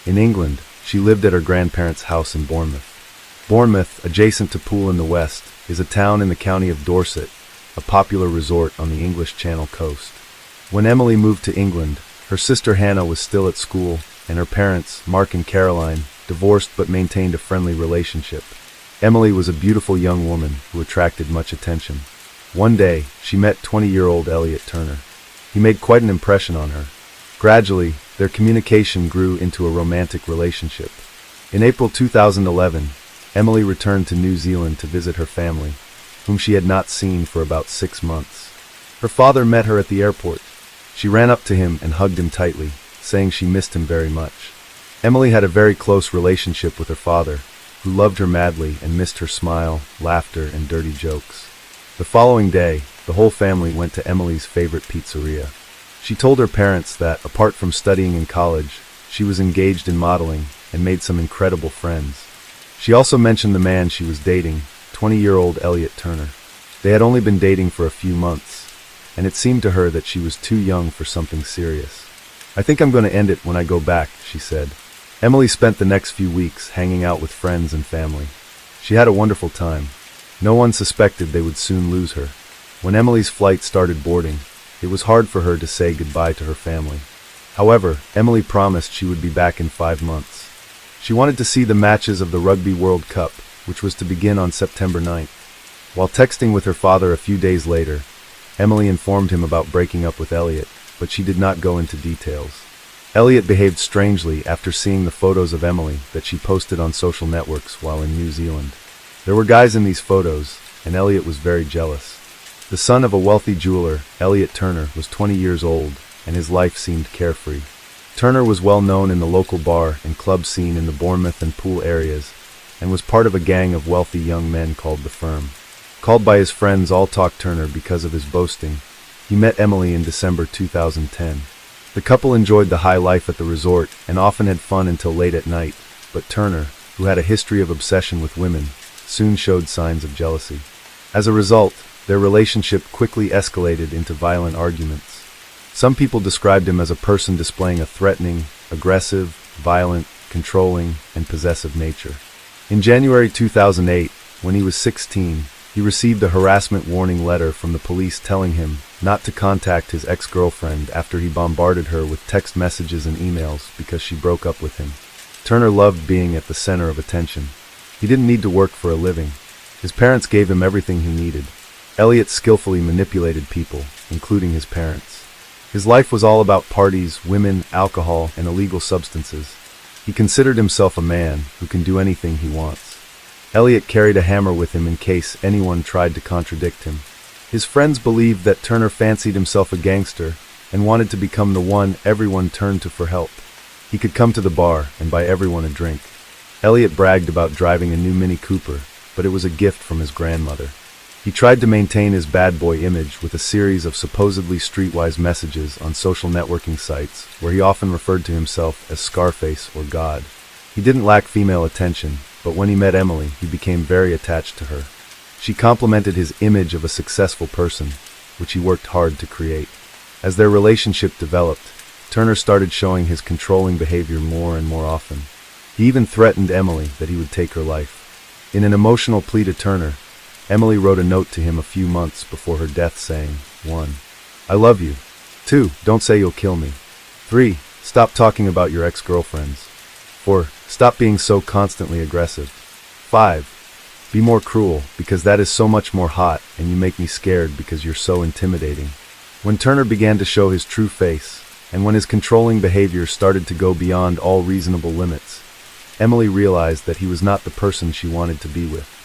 In England, she lived at her grandparents' house in Bournemouth. Bournemouth, adjacent to Poole in the west, is a town in the county of Dorset, a popular resort on the English Channel coast. When Emily moved to England, her sister Hannah was still at school, and her parents, Mark and Caroline, divorced but maintained a friendly relationship. Emily was a beautiful young woman who attracted much attention. One day, she met 20-year-old Elliot Turner. He made quite an impression on her. Gradually, their communication grew into a romantic relationship. In April 2011, Emily returned to New Zealand to visit her family, whom she had not seen for about 6 months. Her father met her at the airport. She ran up to him and hugged him tightly, saying she missed him very much. Emily had a very close relationship with her father, who loved her madly and missed her smile, laughter, and dirty jokes. The following day, the whole family went to Emily's favorite pizzeria. She told her parents that, apart from studying in college, she was engaged in modeling and made some incredible friends. She also mentioned the man she was dating, 20-year-old Elliot Turner. They had only been dating for a few months, and it seemed to her that she was too young for something serious. "I think I'm going to end it when I go back," she said. Emily spent the next few weeks hanging out with friends and family. She had a wonderful time. No one suspected they would soon lose her. When Emily's flight started boarding, it was hard for her to say goodbye to her family. However, Emily promised she would be back in 5 months. She wanted to see the matches of the Rugby World Cup, which was to begin on September 9th. While texting with her father a few days later, Emily informed him about breaking up with Elliot, but she did not go into details. Elliot behaved strangely after seeing the photos of Emily that she posted on social networks while in New Zealand. There were guys in these photos, and Elliot was very jealous. The son of a wealthy jeweler, Elliot Turner was 20 years old, and his life seemed carefree. Turner was well known in the local bar and club scene in the Bournemouth and Poole areas, and was part of a gang of wealthy young men called the Firm. Called by his friends All Talk Turner because of his boasting, he met Emily in December 2010. The couple enjoyed the high life at the resort and often had fun until late at night, but Turner, who had a history of obsession with women, soon showed signs of jealousy. As a result, their relationship quickly escalated into violent arguments. Some people described him as a person displaying a threatening, aggressive, violent, controlling, and possessive nature. In January 2008, when he was 16, he received a harassment warning letter from the police telling him not to contact his ex-girlfriend after he bombarded her with text messages and emails because she broke up with him. Turner loved being at the center of attention. He didn't need to work for a living. His parents gave him everything he needed. Elliot skillfully manipulated people, including his parents. His life was all about parties, women, alcohol, and illegal substances. He considered himself a man who can do anything he wants. Elliot carried a hammer with him in case anyone tried to contradict him. His friends believed that Turner fancied himself a gangster and wanted to become the one everyone turned to for help. He could come to the bar and buy everyone a drink. Elliot bragged about driving a new Mini Cooper, but it was a gift from his grandmother. He tried to maintain his bad boy image with a series of supposedly streetwise messages on social networking sites where he often referred to himself as Scarface or God. He didn't lack female attention, but when he met Emily, he became very attached to her. She complimented his image of a successful person, which he worked hard to create. As their relationship developed, Turner started showing his controlling behavior more and more often. He even threatened Emily that he would take her life. In an emotional plea to Turner, Emily wrote a note to him a few months before her death saying, 1. I love you. 2. Don't say you'll kill me. 3. Stop talking about your ex-girlfriends. 4. Stop being so constantly aggressive. 5. Be more cruel, because that is so much more hot, and you make me scared because you're so intimidating. When Turner began to show his true face, and when his controlling behavior started to go beyond all reasonable limits, Emily realized that he was not the person she wanted to be with.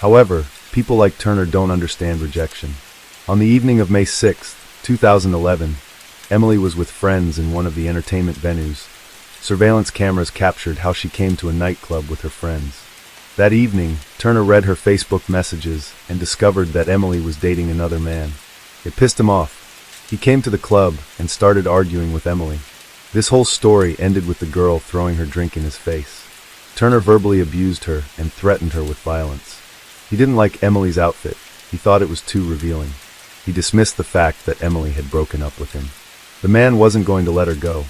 However, people like Turner don't understand rejection. On the evening of May 6, 2011, Emily was with friends in one of the entertainment venues. Surveillance cameras captured how she came to a nightclub with her friends. That evening, Turner read her Facebook messages and discovered that Emily was dating another man. It pissed him off. He came to the club and started arguing with Emily. This whole story ended with the girl throwing her drink in his face. Turner verbally abused her and threatened her with violence. He didn't like Emily's outfit. He thought it was too revealing. He dismissed the fact that Emily had broken up with him. The man wasn't going to let her go.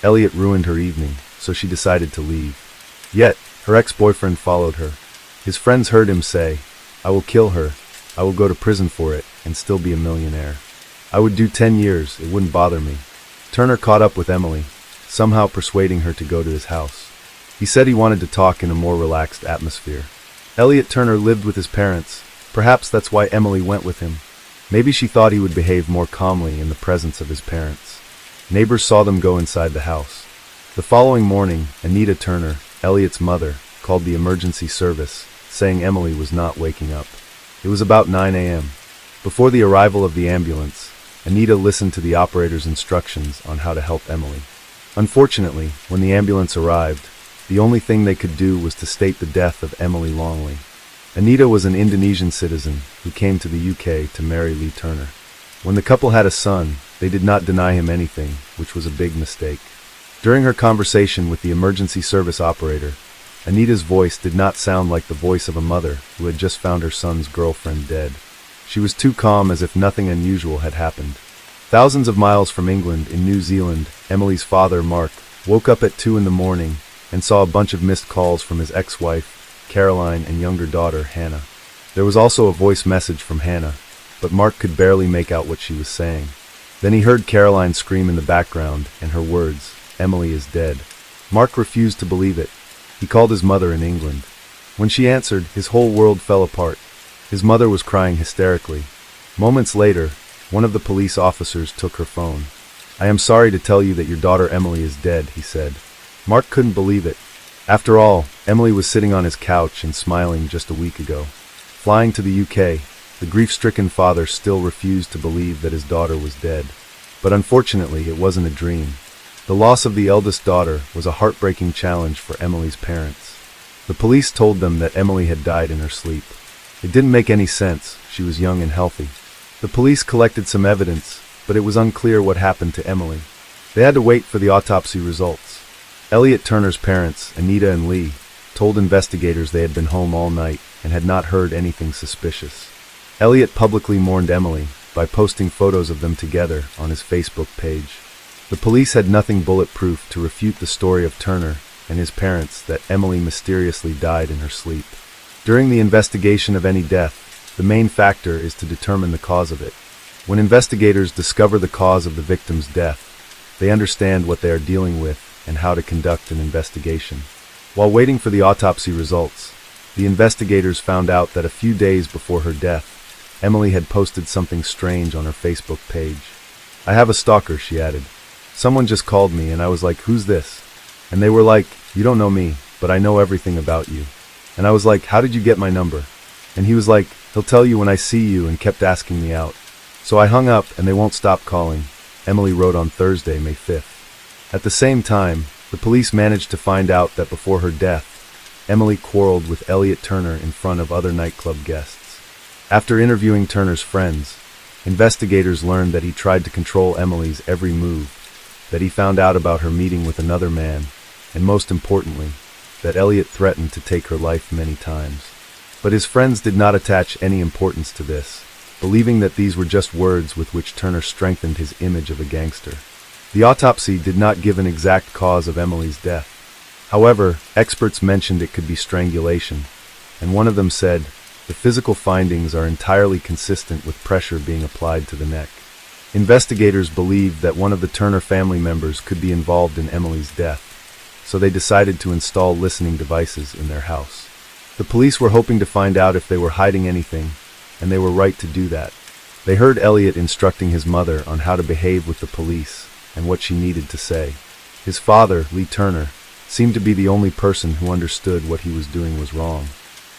Elliot ruined her evening, so she decided to leave. Yet, her ex-boyfriend followed her. His friends heard him say, "I will kill her. I will go to prison for it and still be a millionaire. I would do 10 years, it wouldn't bother me." Turner caught up with Emily, somehow persuading her to go to his house. He said he wanted to talk in a more relaxed atmosphere. Elliot Turner lived with his parents. Perhaps that's why Emily went with him. Maybe she thought he would behave more calmly in the presence of his parents. Neighbors saw them go inside the house. The following morning, Anita Turner, Elliot's mother, called the emergency service, saying Emily was not waking up. It was about 9 a.m. Before the arrival of the ambulance, Anita listened to the operator's instructions on how to help Emily. Unfortunately, when the ambulance arrived, the only thing they could do was to state the death of Emily Longley. Anita was an Indonesian citizen who came to the UK to marry Lee Turner. When the couple had a son, they did not deny him anything, which was a big mistake. During her conversation with the emergency service operator, Anita's voice did not sound like the voice of a mother who had just found her son's girlfriend dead. She was too calm, as if nothing unusual had happened. Thousands of miles from England, in New Zealand, Emily's father, Mark, woke up at 2 in the morning and saw a bunch of missed calls from his ex-wife, Caroline, and younger daughter, Hannah. There was also a voice message from Hannah, but Mark could barely make out what she was saying. Then he heard Caroline scream in the background, and her words, "Emily is dead." Mark refused to believe it. He called his mother in England. When she answered, his whole world fell apart. His mother was crying hysterically. Moments later, one of the police officers took her phone. "I am sorry to tell you that your daughter Emily is dead," he said. Mark couldn't believe it. After all, Emily was sitting on his couch and smiling just a week ago. Flying to the UK, the grief-stricken father still refused to believe that his daughter was dead. But unfortunately, it wasn't a dream. The loss of the eldest daughter was a heartbreaking challenge for Emily's parents. The police told them that Emily had died in her sleep. It didn't make any sense. She was young and healthy. The police collected some evidence, but it was unclear what happened to Emily. They had to wait for the autopsy results. Elliot Turner's parents, Anita and Lee, told investigators they had been home all night and had not heard anything suspicious. Elliot publicly mourned Emily by posting photos of them together on his Facebook page. The police had nothing bulletproof to refute the story of Turner and his parents that Emily mysteriously died in her sleep. During the investigation of any death, the main factor is to determine the cause of it. When investigators discover the cause of the victim's death, they understand what they are dealing with and how to conduct an investigation. While waiting for the autopsy results, the investigators found out that a few days before her death, Emily had posted something strange on her Facebook page. "I have a stalker," she added. "Someone just called me and I was like, 'Who's this?' And they were like, 'You don't know me, but I know everything about you.' And I was like, 'How did you get my number?' And he was like, 'He'll tell you when I see you,' and kept asking me out. So I hung up and they won't stop calling," Emily wrote on Thursday, May 5th. At the same time, the police managed to find out that before her death, Emily quarreled with Elliot Turner in front of other nightclub guests. After interviewing Turner's friends, investigators learned that he tried to control Emily's every move, that he found out about her meeting with another man, and most importantly, that Elliot threatened to take her life many times. But his friends did not attach any importance to this, believing that these were just words with which Turner strengthened his image of a gangster. The autopsy did not give an exact cause of Emily's death. However, experts mentioned it could be strangulation, and one of them said, "The physical findings are entirely consistent with pressure being applied to the neck." Investigators believed that one of the Turner family members could be involved in Emily's death, so they decided to install listening devices in their house. The police were hoping to find out if they were hiding anything, and they were right to do that. They heard Elliot instructing his mother on how to behave with the police and what she needed to say. His father, Lee Turner, seemed to be the only person who understood what he was doing was wrong.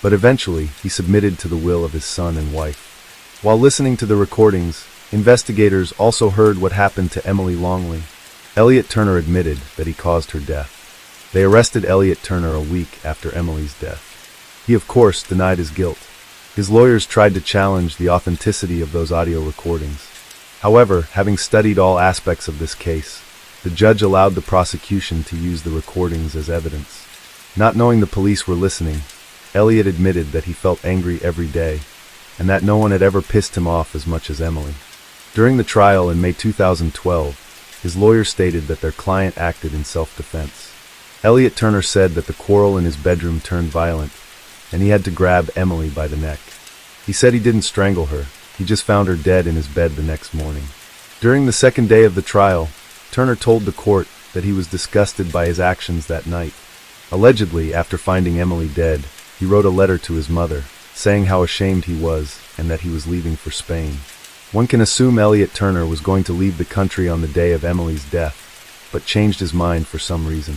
But eventually, he submitted to the will of his son and wife. While listening to the recordings, investigators also heard what happened to Emily Longley. Elliot Turner admitted that he caused her death. They arrested Elliot Turner a week after Emily's death. He, of course, denied his guilt. His lawyers tried to challenge the authenticity of those audio recordings. However, having studied all aspects of this case, the judge allowed the prosecution to use the recordings as evidence. Not knowing the police were listening, Elliot admitted that he felt angry every day, and that no one had ever pissed him off as much as Emily. During the trial in May 2012, his lawyer stated that their client acted in self-defense. Elliot Turner said that the quarrel in his bedroom turned violent, and he had to grab Emily by the neck. He said he didn't strangle her, he just found her dead in his bed the next morning. During the second day of the trial, Turner told the court that he was disgusted by his actions that night. Allegedly, after finding Emily dead, he wrote a letter to his mother, saying how ashamed he was and that he was leaving for Spain. One can assume Elliot Turner was going to leave the country on the day of Emily's death, but changed his mind for some reason.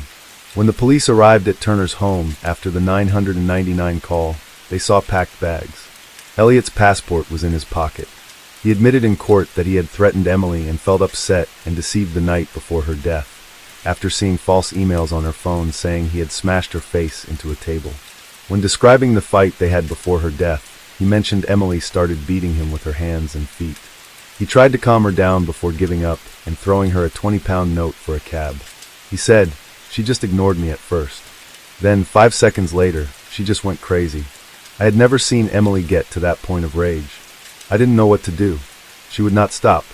When the police arrived at Turner's home after the 999 call, they saw packed bags. Elliot's passport was in his pocket. He admitted in court that he had threatened Emily and felt upset and deceived the night before her death, after seeing false emails on her phone saying he had smashed her face into a table. When describing the fight they had before her death, he mentioned Emily started beating him with her hands and feet. He tried to calm her down before giving up and throwing her a 20-pound note for a cab. He said, "She just ignored me at first. Then, 5 seconds later, she just went crazy. I had never seen Emily get to that point of rage. I didn't know what to do. She would not stop.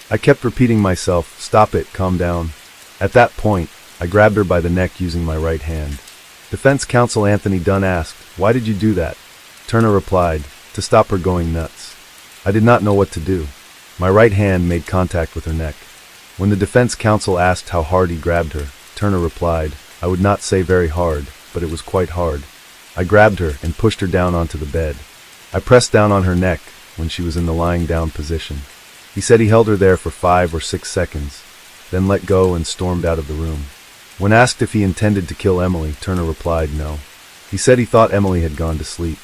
I kept repeating myself, 'Stop it, calm down.' At that point, I grabbed her by the neck using my right hand." Defense counsel Anthony Dunn asked, "Why did you do that?" Turner replied, "To stop her going nuts. I did not know what to do. My right hand made contact with her neck." When the defense counsel asked how hard he grabbed her, Turner replied, "I would not say very hard, but it was quite hard. I grabbed her and pushed her down onto the bed. I pressed down on her neck when she was in the lying down position." He said he held her there for 5 or 6 seconds, then let go and stormed out of the room. When asked if he intended to kill Emily, Turner replied no. He said he thought Emily had gone to sleep.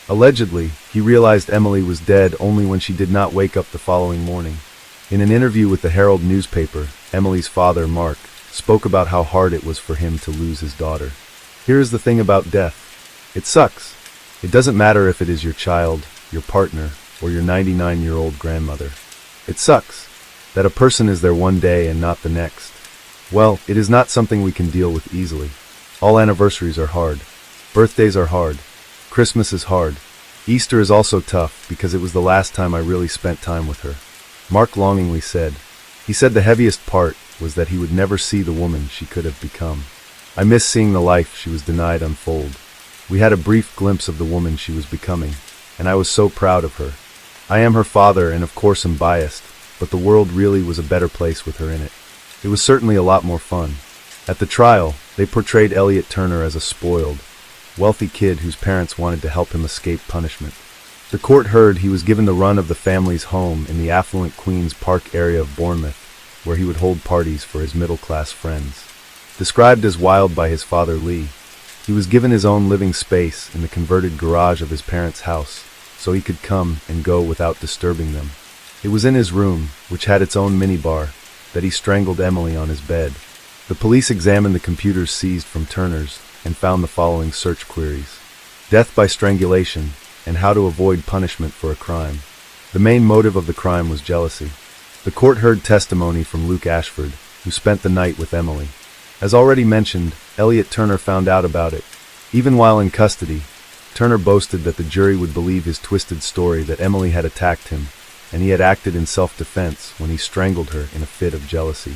Allegedly, he realized Emily was dead only when she did not wake up the following morning. In an interview with the Herald newspaper, Emily's father, Mark, spoke about how hard it was for him to lose his daughter. "Here is the thing about death. It sucks. It doesn't matter if it is your child, your partner, or your 99-year-old grandmother. It sucks that a person is there one day and not the next. Well, it is not something we can deal with easily. All anniversaries are hard. Birthdays are hard. Christmas is hard. Easter is also tough because it was the last time I really spent time with her." Mark longingly said. He said the heaviest part was that he would never see the woman she could have become. "I miss seeing the life she was denied unfold. We had a brief glimpse of the woman she was becoming, and I was so proud of her. I am her father and of course am biased, but the world really was a better place with her in it. It was certainly a lot more fun." At the trial, they portrayed Elliot Turner as a spoiled, wealthy kid whose parents wanted to help him escape punishment. The court heard he was given the run of the family's home in the affluent Queen's Park area of Bournemouth, where he would hold parties for his middle-class friends. Described as wild by his father Lee, he was given his own living space in the converted garage of his parents' house, so he could come and go without disturbing them. It was in his room, which had its own minibar, that he strangled Emily on his bed. The police examined the computers seized from Turner's and found the following search queries: death by strangulation, and how to avoid punishment for a crime. The main motive of the crime was jealousy. The court heard testimony from Luke Ashford, who spent the night with Emily. As already mentioned, Elliot Turner found out about it. Even while in custody, Turner boasted that the jury would believe his twisted story that Emily had attacked him, and he had acted in self-defense when he strangled her in a fit of jealousy.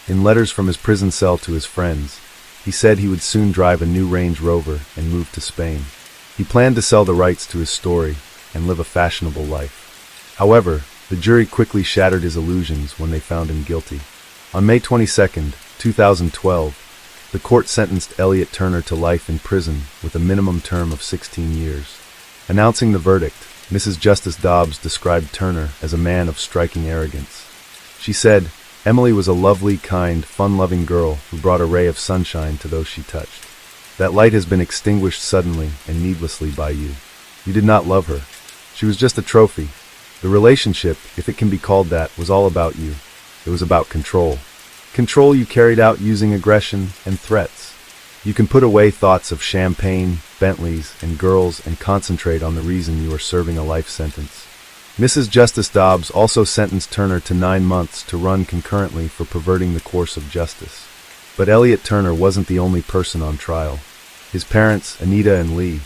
In letters from his prison cell to his friends, he said he would soon drive a new Range Rover and move to Spain. He planned to sell the rights to his story and live a fashionable life. However, the jury quickly shattered his illusions when they found him guilty. On May 22, 2012, the court sentenced Elliot Turner to life in prison with a minimum term of 16 years. Announcing the verdict, Mrs. Justice Dobbs described Turner as a man of striking arrogance. She said, "Emily was a lovely, kind, fun-loving girl who brought a ray of sunshine to those she touched. That light has been extinguished suddenly and needlessly by you. You did not love her. She was just a trophy. The relationship, if it can be called that, was all about you. It was about control. Control you carried out using aggression and threats. You can put away thoughts of champagne, Bentleys, and girls and concentrate on the reason you are serving a life sentence." Mrs. Justice Dobbs also sentenced Turner to 9 months to run concurrently for perverting the course of justice. But Elliot Turner wasn't the only person on trial. His parents, Anita and Lee,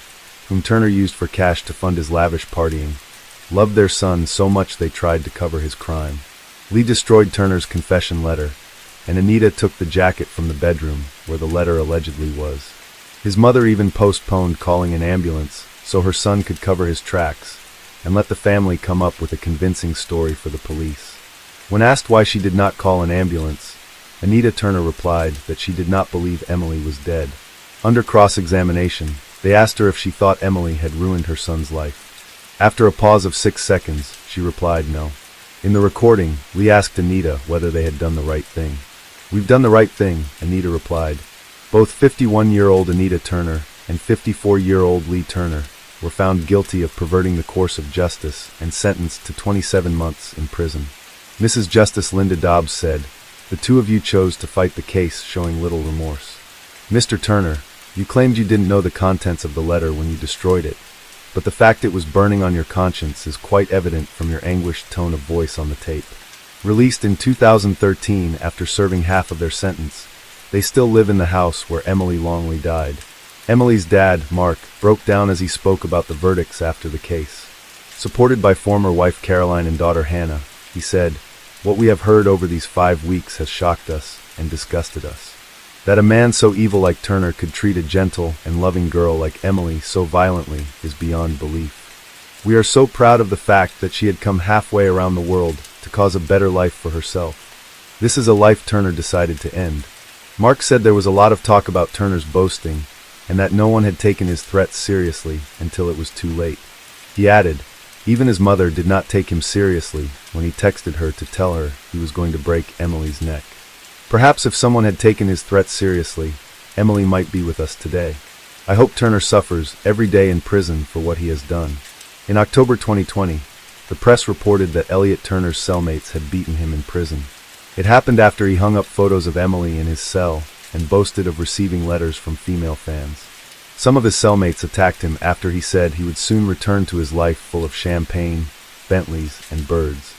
whom Turner used for cash to fund his lavish partying, loved their son so much they tried to cover his crime. Lee destroyed Turner's confession letter, and Anita took the jacket from the bedroom where the letter allegedly was. His mother even postponed calling an ambulance so her son could cover his tracks and let the family come up with a convincing story for the police. When asked why she did not call an ambulance, Anita Turner replied that she did not believe Emily was dead. Under cross-examination, they asked her if she thought Emily had ruined her son's life. After a pause of 6 seconds, she replied no. In the recording, Lee asked Anita whether they had done the right thing. "We've done the right thing," Anita replied. Both 51-year-old Anita Turner and 54-year-old Lee Turner were found guilty of perverting the course of justice and sentenced to 27 months in prison. Mrs. Justice Linda Dobbs said, "The two of you chose to fight the case, showing little remorse. Mr. Turner, you claimed you didn't know the contents of the letter when you destroyed it, but the fact it was burning on your conscience is quite evident from your anguished tone of voice on the tape." Released in 2013 after serving half of their sentence, they still live in the house where Emily Longley died. Emily's dad, Mark, broke down as he spoke about the verdicts after the case. Supported by former wife Caroline and daughter Hannah, he said, "What we have heard over these 5 weeks has shocked us and disgusted us. That a man so evil like Turner could treat a gentle and loving girl like Emily so violently is beyond belief. We are so proud of the fact that she had come halfway around the world to cause a better life for herself. This is a life Turner decided to end." Mark said there was a lot of talk about Turner's boasting and that no one had taken his threats seriously until it was too late. He added, even his mother did not take him seriously when he texted her to tell her he was going to break Emily's neck. Perhaps if someone had taken his threats seriously, Emily might be with us today. I hope Turner suffers every day in prison for what he has done. In October 2020, the press reported that Elliot Turner's cellmates had beaten him in prison. It happened after he hung up photos of Emily in his cell and boasted of receiving letters from female fans. Some of his cellmates attacked him after he said he would soon return to his life full of champagne, Bentleys, and birds.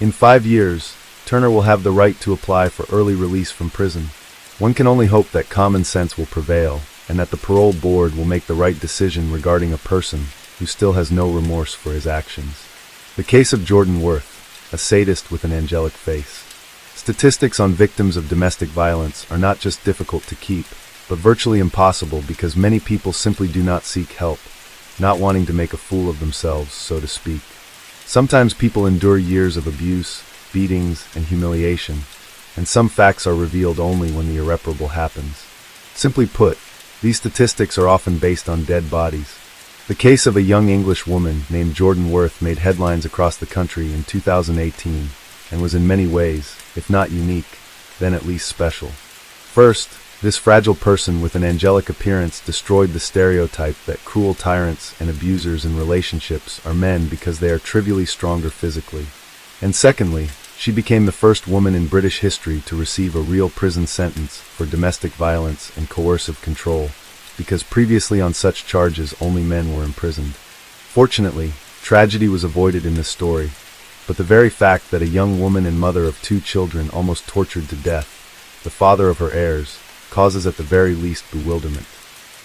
In 5 years, Turner will have the right to apply for early release from prison. One can only hope that common sense will prevail and that the parole board will make the right decision regarding a person who still has no remorse for his actions. The case of Jordan Worth, a sadist with an angelic face. Statistics on victims of domestic violence are not just difficult to keep, but virtually impossible because many people simply do not seek help, not wanting to make a fool of themselves, so to speak. Sometimes people endure years of abuse, beatings, and humiliation, and some facts are revealed only when the irreparable happens. Simply put, these statistics are often based on dead bodies. The case of a young English woman named Jordan Worth made headlines across the country in 2018 and was in many ways, if not unique, then at least special. First, this fragile person with an angelic appearance destroyed the stereotype that cruel tyrants and abusers in relationships are men because they are trivially stronger physically. And secondly, she became the first woman in British history to receive a real prison sentence for domestic violence and coercive control, because previously on such charges only men were imprisoned. Fortunately, tragedy was avoided in this story, but the very fact that a young woman and mother of 2 children almost tortured to death, the father of her heirs, causes at the very least bewilderment.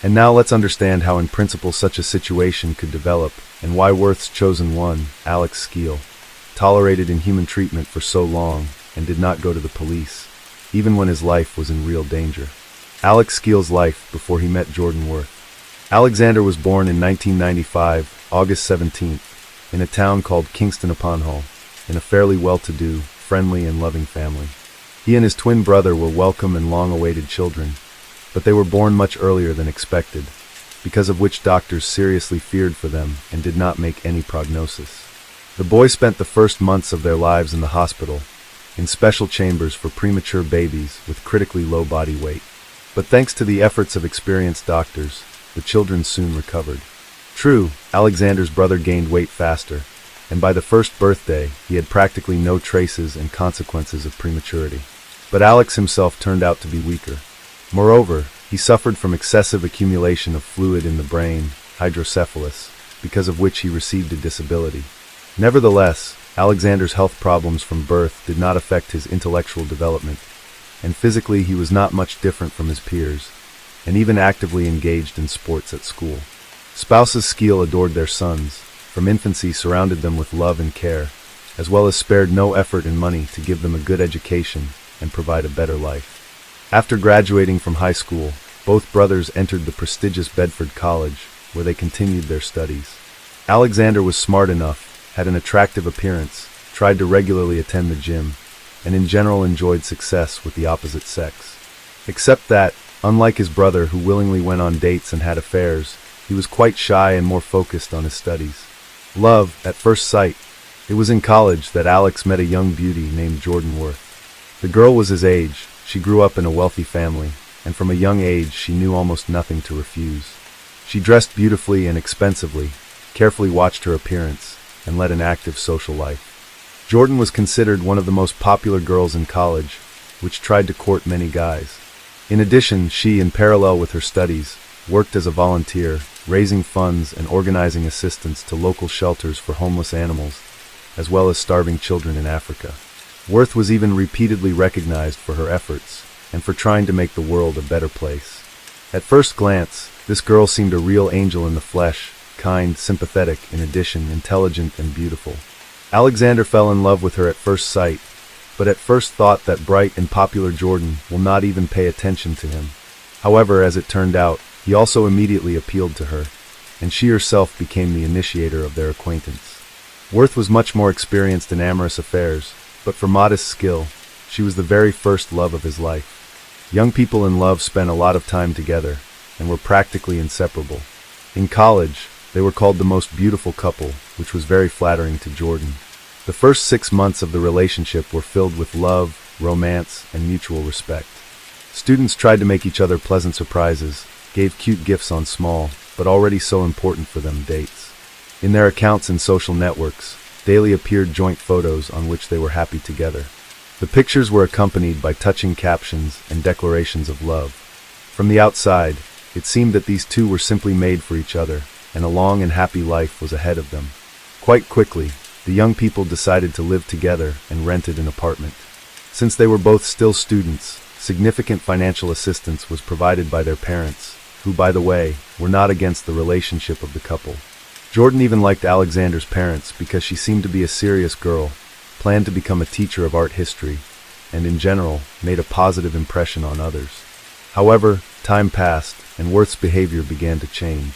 And now let's understand how in principle such a situation could develop and why Worth's chosen one, Alex Skeel, tolerated inhuman treatment for so long and did not go to the police, even when his life was in real danger. Alex Skeel's life before he met Jordan Worth. Alexander was born in 1995, August 17th, in a town called Kingston upon Hull, in a fairly well-to-do, friendly and loving family. He and his twin brother were welcome and long-awaited children, but they were born much earlier than expected, because of which doctors seriously feared for them and did not make any prognosis. The boys spent the first months of their lives in the hospital, in special chambers for premature babies with critically low body weight. But thanks to the efforts of experienced doctors, the children soon recovered. True, Alexander's brother gained weight faster, and by the first birthday, he had practically no traces and consequences of prematurity. But Alex himself turned out to be weaker. Moreover, he suffered from excessive accumulation of fluid in the brain, hydrocephalus, because of which he received a disability. Nevertheless, Alexander's health problems from birth did not affect his intellectual development, and physically he was not much different from his peers, and even actively engaged in sports at school. Spouses Skeel adored their sons, from infancy surrounded them with love and care, as well as spared no effort and money to give them a good education and provide a better life. After graduating from high school, both brothers entered the prestigious Bedford College, where they continued their studies. Alexander was smart enough, had an attractive appearance, tried to regularly attend the gym, and in general enjoyed success with the opposite sex. Except that, unlike his brother who willingly went on dates and had affairs, he was quite shy and more focused on his studies. Love at first sight. It was in college that Alex met a young beauty named Jordan Worth. The girl was his age, she grew up in a wealthy family, and from a young age she knew almost nothing to refuse. She dressed beautifully and expensively, carefully watched her appearance, and led an active social life. Jordan was considered one of the most popular girls in college, which tried to court many guys. In addition, she, in parallel with her studies, worked as a volunteer, raising funds and organizing assistance to local shelters for homeless animals, as well as starving children in Africa. Worth was even repeatedly recognized for her efforts, and for trying to make the world a better place. At first glance, this girl seemed a real angel in the flesh, kind, sympathetic, in addition, intelligent and beautiful. Alexander fell in love with her at first sight, but at first thought that bright and popular Jordan will not even pay attention to him. However, as it turned out, he also immediately appealed to her, and she herself became the initiator of their acquaintance. Worth was much more experienced in amorous affairs, but for modest skill, she was the very first love of his life. Young people in love spent a lot of time together, and were practically inseparable. In college, they were called the most beautiful couple, which was very flattering to Jordan. The first 6 months of the relationship were filled with love, romance, and mutual respect. Students tried to make each other pleasant surprises, gave cute gifts on small, but already so important for them, dates. In their accounts and social networks, daily appeared joint photos on which they were happy together. The pictures were accompanied by touching captions and declarations of love. From the outside, it seemed that these two were simply made for each other, and a long and happy life was ahead of them. Quite quickly, the young people decided to live together and rented an apartment. Since they were both still students, significant financial assistance was provided by their parents, who, by the way, were not against the relationship of the couple. Jordan even liked Alexander's parents because she seemed to be a serious girl, planned to become a teacher of art history, and in general, made a positive impression on others. However, time passed, and Worth's behavior began to change.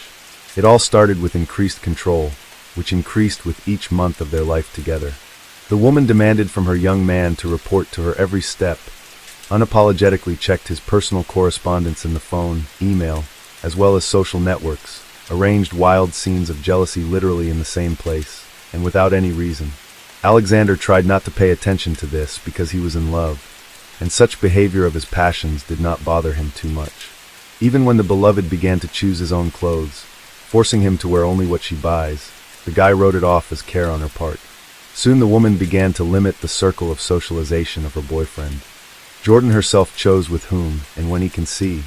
It all started with increased control, which increased with each month of their life together. The woman demanded from her young man to report to her every step, unapologetically checked his personal correspondence in the phone, email, as well as social networks, arranged wild scenes of jealousy literally in the same place, and without any reason. Alexander tried not to pay attention to this because he was in love, and such behavior of his passions did not bother him too much. Even when the beloved began to choose his own clothes, forcing him to wear only what she buys, the guy wrote it off as care on her part. Soon the woman began to limit the circle of socialization of her boyfriend. Jordan herself chose with whom and when he can see,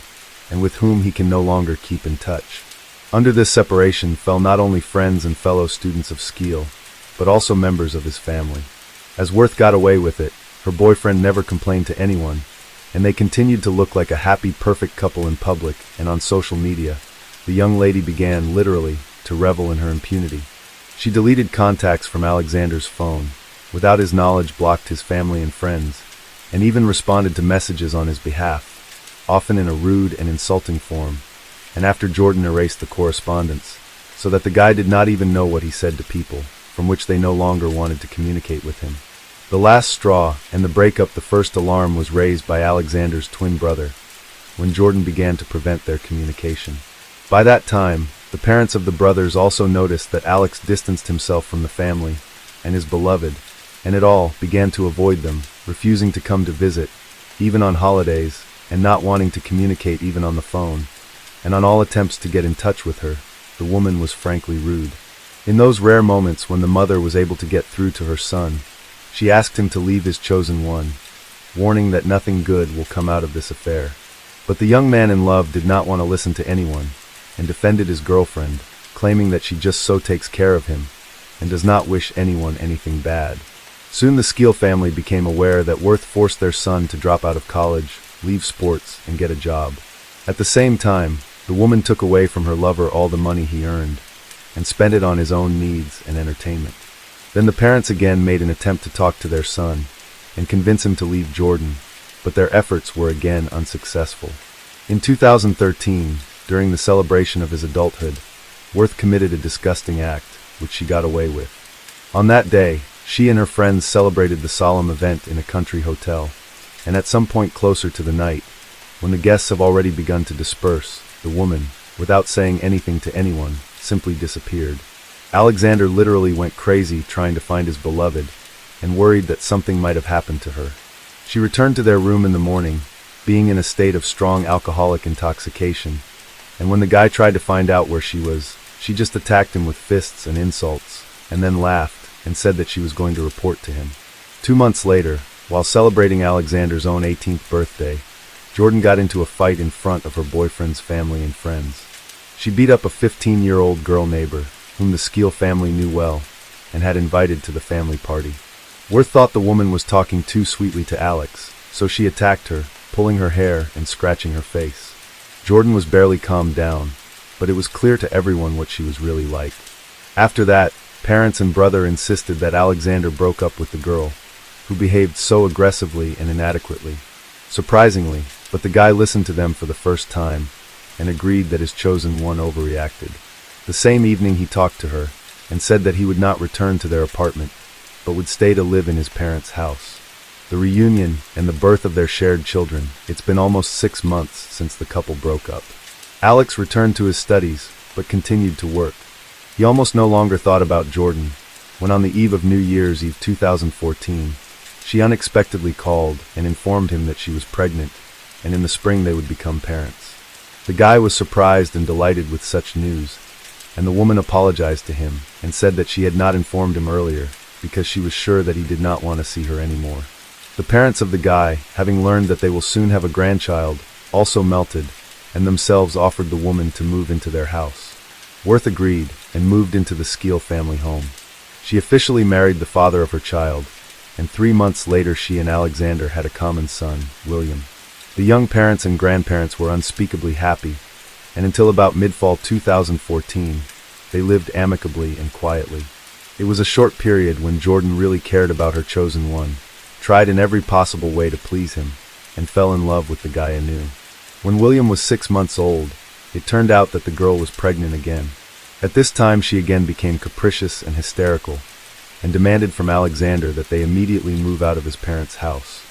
and with whom he can no longer keep in touch. Under this separation fell not only friends and fellow students of Skeel, but also members of his family. As Worth got away with it, her boyfriend never complained to anyone, and they continued to look like a happy, perfect couple in public and on social media. The young lady began, literally, to revel in her impunity. She deleted contacts from Alexander's phone, without his knowledge blocked his family and friends, and even responded to messages on his behalf, often in a rude and insulting form, and after Jordan erased the correspondence, so that the guy did not even know what he said to people, from which they no longer wanted to communicate with him. The last straw, and the breakup, the first alarm was raised by Alexander's twin brother, when Jordan began to prevent their communication. By that time, the parents of the brothers also noticed that Alex distanced himself from the family and his beloved, and it all began to avoid them, refusing to come to visit, even on holidays, and not wanting to communicate even on the phone, and on all attempts to get in touch with her, the woman was frankly rude. In those rare moments when the mother was able to get through to her son, she asked him to leave his chosen one, warning that nothing good will come out of this affair. But the young man in love did not want to listen to anyone, and defended his girlfriend, claiming that she just so takes care of him, and does not wish anyone anything bad. Soon the Skeel family became aware that Worth forced their son to drop out of college, leave sports, and get a job. At the same time, the woman took away from her lover all the money he earned, and spent it on his own needs and entertainment. Then the parents again made an attempt to talk to their son, and convince him to leave Jordan, but their efforts were again unsuccessful. In 2013, during the celebration of his adulthood, Worth committed a disgusting act, which she got away with. On that day, she and her friends celebrated the solemn event in a country hotel, and at some point closer to the night, when the guests have already begun to disperse, the woman, without saying anything to anyone, simply disappeared. Alexander literally went crazy trying to find his beloved, and worried that something might have happened to her. She returned to their room in the morning, being in a state of strong alcoholic intoxication, and when the guy tried to find out where she was, she just attacked him with fists and insults, and then laughed and said that she was going to report to him. 2 months later, while celebrating Alexander's own 18th birthday, Jordan got into a fight in front of her boyfriend's family and friends. She beat up a 15-year-old girl neighbor, whom the Skeel family knew well, and had invited to the family party. Worth thought the woman was talking too sweetly to Alex, so she attacked her, pulling her hair and scratching her face. Jordan was barely calmed down, but it was clear to everyone what she was really like. After that, parents and brother insisted that Alexander broke up with the girl, who behaved so aggressively and inadequately. Surprisingly, but the guy listened to them for the first time, and agreed that his chosen one overreacted. The same evening he talked to her, and said that he would not return to their apartment, but would stay to live in his parents' house. The reunion and the birth of their shared children, it's been almost 6 months since the couple broke up. Alex returned to his studies, but continued to work. He almost no longer thought about Jordan, when on the eve of New Year's Eve 2014, she unexpectedly called and informed him that she was pregnant, and in the spring they would become parents. The guy was surprised and delighted with such news, and the woman apologized to him and said that she had not informed him earlier because she was sure that he did not want to see her anymore. The parents of the guy, having learned that they will soon have a grandchild, also melted, and themselves offered the woman to move into their house. Worth agreed and moved into the Skeel family home. She officially married the father of her child, and 3 months later she and Alexander had a common son, William. The young parents and grandparents were unspeakably happy, and until about mid-fall 2014, they lived amicably and quietly. It was a short period when Jordan really cared about her chosen one, tried in every possible way to please him, and fell in love with the guy anew. When William was 6 months old, it turned out that the girl was pregnant again. At this time she again became capricious and hysterical, and demanded from Alexander that they immediately move out of his parents' house.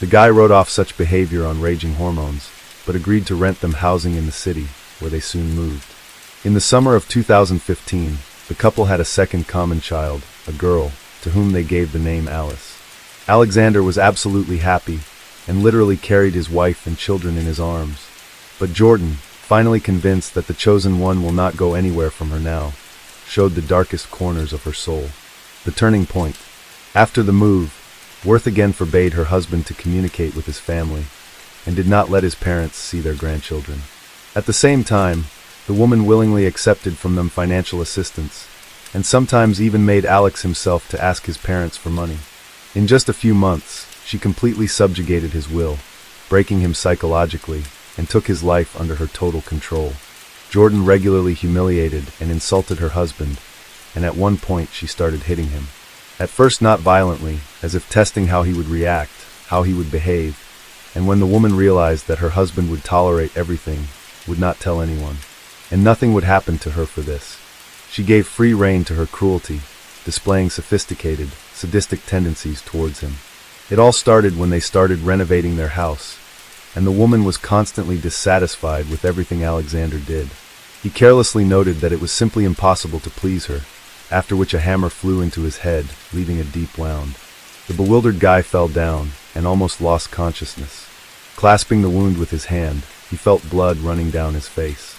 The guy wrote off such behavior on raging hormones, but agreed to rent them housing in the city, where they soon moved. In the summer of 2015, the couple had a second common child, a girl, to whom they gave the name Alice. Alexander was absolutely happy, and literally carried his wife and children in his arms. But Jordan, finally convinced that the chosen one will not go anywhere from her now, showed the darkest corners of her soul. The turning point. After the move, Worth again forbade her husband to communicate with his family, and did not let his parents see their grandchildren. At the same time, the woman willingly accepted from them financial assistance, and sometimes even made Alex himself to ask his parents for money. In just a few months, she completely subjugated his will, breaking him psychologically, and took his life under her total control. Jordan regularly humiliated and insulted her husband, and at one point she started hitting him. At first not violently, as if testing how he would react, how he would behave, and when the woman realized that her husband would tolerate everything, would not tell anyone, and nothing would happen to her for this. She gave free rein to her cruelty, displaying sophisticated, sadistic tendencies towards him. It all started when they started renovating their house, and the woman was constantly dissatisfied with everything Alexander did. He carelessly noted that it was simply impossible to please her, after which a hammer flew into his head, leaving a deep wound. The bewildered guy fell down and almost lost consciousness. Clasping the wound with his hand, he felt blood running down his face.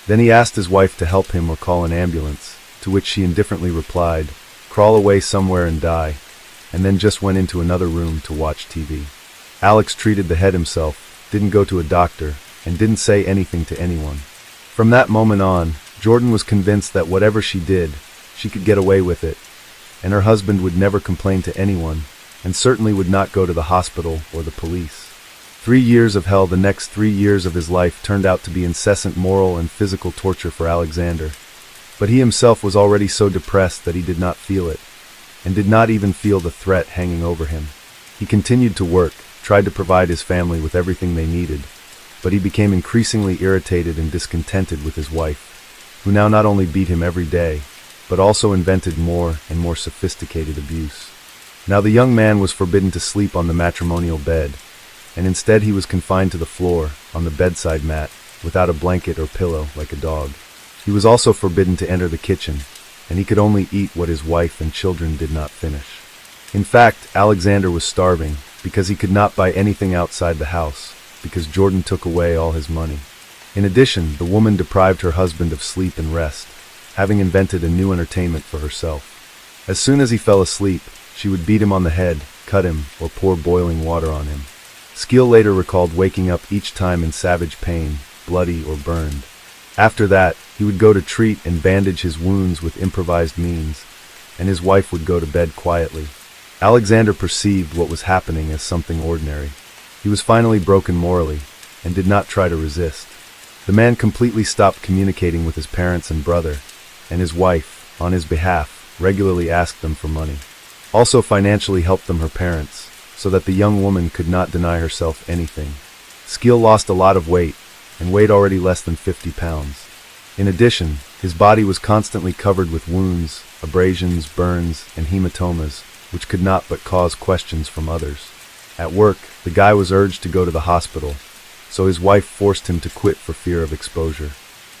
Then he asked his wife to help him or call an ambulance, to which she indifferently replied, "Crawl away somewhere and die," and then just went into another room to watch TV. Alex treated the head himself, didn't go to a doctor, and didn't say anything to anyone. From that moment on, Jordan was convinced that whatever she did, she could get away with it, and her husband would never complain to anyone, and certainly would not go to the hospital or the police. 3 years of hell, the next 3 years of his life, turned out to be incessant moral and physical torture for Alexander, but he himself was already so depressed that he did not feel it, and did not even feel the threat hanging over him. He continued to work, tried to provide his family with everything they needed, but he became increasingly irritated and discontented with his wife, who now not only beat him every day, but also invented more and more sophisticated abuse. Now the young man was forbidden to sleep on the matrimonial bed, and instead he was confined to the floor, on the bedside mat, without a blanket or pillow like a dog. He was also forbidden to enter the kitchen, and he could only eat what his wife and children did not finish. In fact, Alexander was starving because he could not buy anything outside the house, because Jordan took away all his money. In addition, the woman deprived her husband of sleep and rest, having invented a new entertainment for herself. As soon as he fell asleep, she would beat him on the head, cut him, or pour boiling water on him. Skeel later recalled waking up each time in savage pain, bloody or burned. After that, he would go to treat and bandage his wounds with improvised means, and his wife would go to bed quietly. Alexander perceived what was happening as something ordinary. He was finally broken morally, and did not try to resist. The man completely stopped communicating with his parents and brother, and his wife, on his behalf, regularly asked them for money. Also financially helped them her parents, so that the young woman could not deny herself anything. Skeel lost a lot of weight, and weighed already less than 50 pounds. In addition, his body was constantly covered with wounds, abrasions, burns, and hematomas, which could not but cause questions from others. At work, the guy was urged to go to the hospital, so his wife forced him to quit for fear of exposure.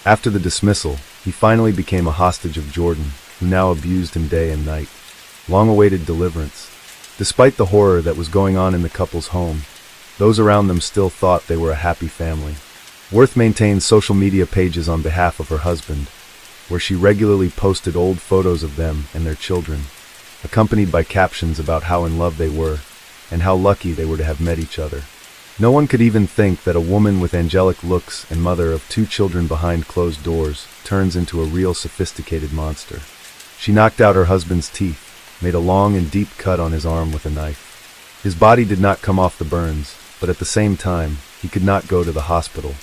After the dismissal, he finally became a hostage of Jordan, who now abused him day and night. Long-awaited deliverance. Despite the horror that was going on in the couple's home, those around them still thought they were a happy family. Worth maintained social media pages on behalf of her husband, where she regularly posted old photos of them and their children, accompanied by captions about how in love they were, and how lucky they were to have met each other. No one could even think that a woman with angelic looks and mother of 2 children behind closed doors turns into a real sophisticated monster. She knocked out her husband's teeth, made a long and deep cut on his arm with a knife. His body did not come off the burns, but at the same time, he could not go to the hospital.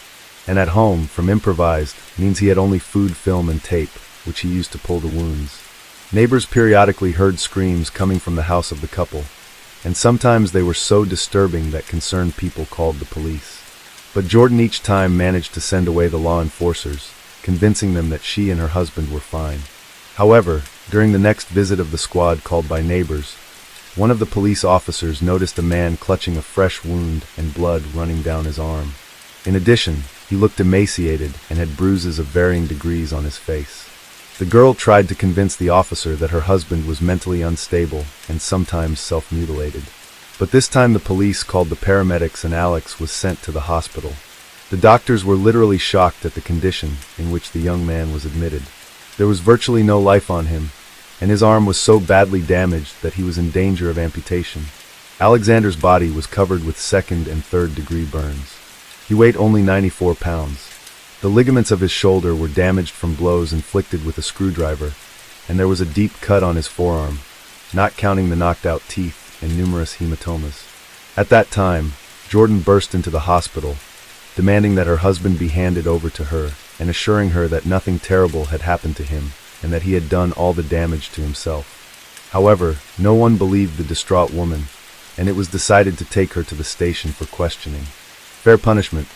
And at home, from improvised, means he had only food, film, and tape, which he used to pull the wounds. Neighbors periodically heard screams coming from the house of the couple, and sometimes they were so disturbing that concerned people called the police. But Jordan each time managed to send away the law enforcers, convincing them that she and her husband were fine. However, during the next visit of the squad called by neighbors, one of the police officers noticed a man clutching a fresh wound and blood running down his arm. In addition, he looked emaciated and had bruises of varying degrees on his face. The girl tried to convince the officer that her husband was mentally unstable and sometimes self-mutilated. But this time the police called the paramedics and Alex was sent to the hospital. The doctors were literally shocked at the condition in which the young man was admitted. There was virtually no life on him, and his arm was so badly damaged that he was in danger of amputation. Alexander's body was covered with 2nd and 3rd degree burns. He weighed only 94 pounds. The ligaments of his shoulder were damaged from blows inflicted with a screwdriver, and there was a deep cut on his forearm, not counting the knocked-out teeth and numerous hematomas. At that time, Jordan burst into the hospital, demanding that her husband be handed over to her, and assuring her that nothing terrible had happened to him, and that he had done all the damage to himself. However, no one believed the distraught woman, and it was decided to take her to the station for questioning. Fair punishment.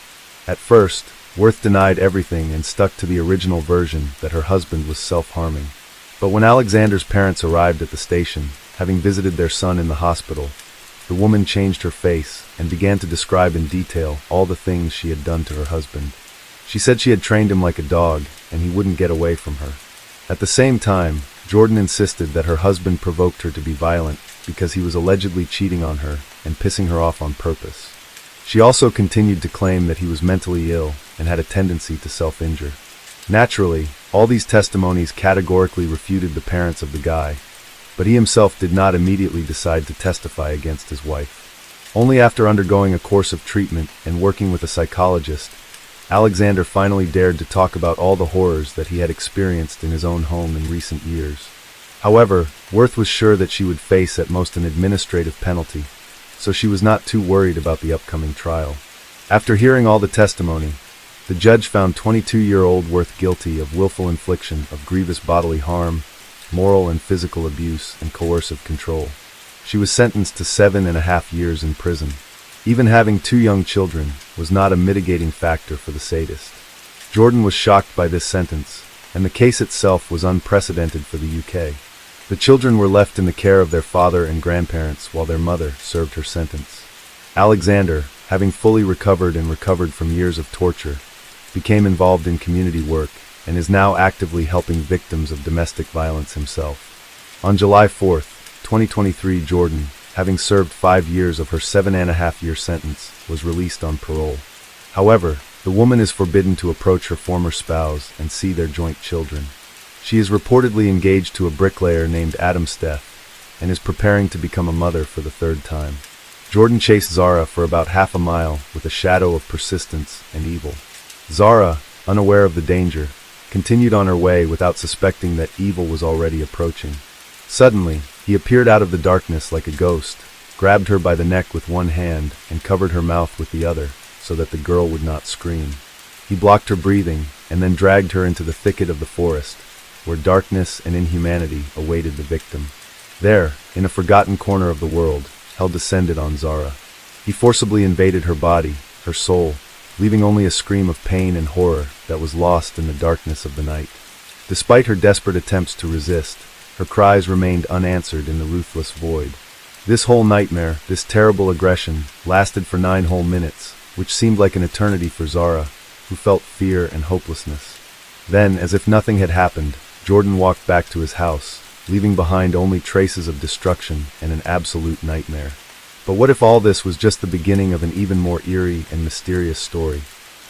At first, Worth denied everything and stuck to the original version that her husband was self-harming. But when Alexander's parents arrived at the station, having visited their son in the hospital, the woman changed her face and began to describe in detail all the things she had done to her husband. She said she had trained him like a dog, and he wouldn't get away from her. At the same time, Jordan insisted that her husband provoked her to be violent because he was allegedly cheating on her and pissing her off on purpose. She also continued to claim that he was mentally ill and had a tendency to self-injure. Naturally, all these testimonies categorically refuted the parents of the guy, but he himself did not immediately decide to testify against his wife. Only after undergoing a course of treatment and working with a psychologist, Alexander finally dared to talk about all the horrors that he had experienced in his own home in recent years. However, Worth was sure that she would face at most an administrative penalty, so she was not too worried about the upcoming trial. After hearing all the testimony, the judge found 22-year-old Worth guilty of willful infliction of grievous bodily harm, moral and physical abuse, and coercive control. She was sentenced to 7.5 years in prison. Even having 2 young children was not a mitigating factor for the sadist. Jordan was shocked by this sentence, and the case itself was unprecedented for the UK. The children were left in the care of their father and grandparents while their mother served her sentence. Alexander, having fully recovered from years of torture, became involved in community work and is now actively helping victims of domestic violence himself. On July 4, 2023, Jordan, having served 5 years of her 7.5-year sentence, was released on parole. However, the woman is forbidden to approach her former spouse and see their joint children. She is reportedly engaged to a bricklayer named Adam Steth and is preparing to become a mother for the 3rd time. Jordan chased Zara for about half a mile with a shadow of persistence and evil. Zara, unaware of the danger, continued on her way without suspecting that evil was already approaching. Suddenly, he appeared out of the darkness like a ghost, grabbed her by the neck with one hand and covered her mouth with the other so that the girl would not scream. He blocked her breathing and then dragged her into the thicket of the forest, where darkness and inhumanity awaited the victim. There, in a forgotten corner of the world, hell descended on Zara. He forcibly invaded her body, her soul, leaving only a scream of pain and horror that was lost in the darkness of the night. Despite her desperate attempts to resist, her cries remained unanswered in the ruthless void. This whole nightmare, this terrible aggression, lasted for 9 whole minutes, which seemed like an eternity for Zara, who felt fear and hopelessness. Then, as if nothing had happened, Jordan walked back to his house, leaving behind only traces of destruction and an absolute nightmare. But what if all this was just the beginning of an even more eerie and mysterious story?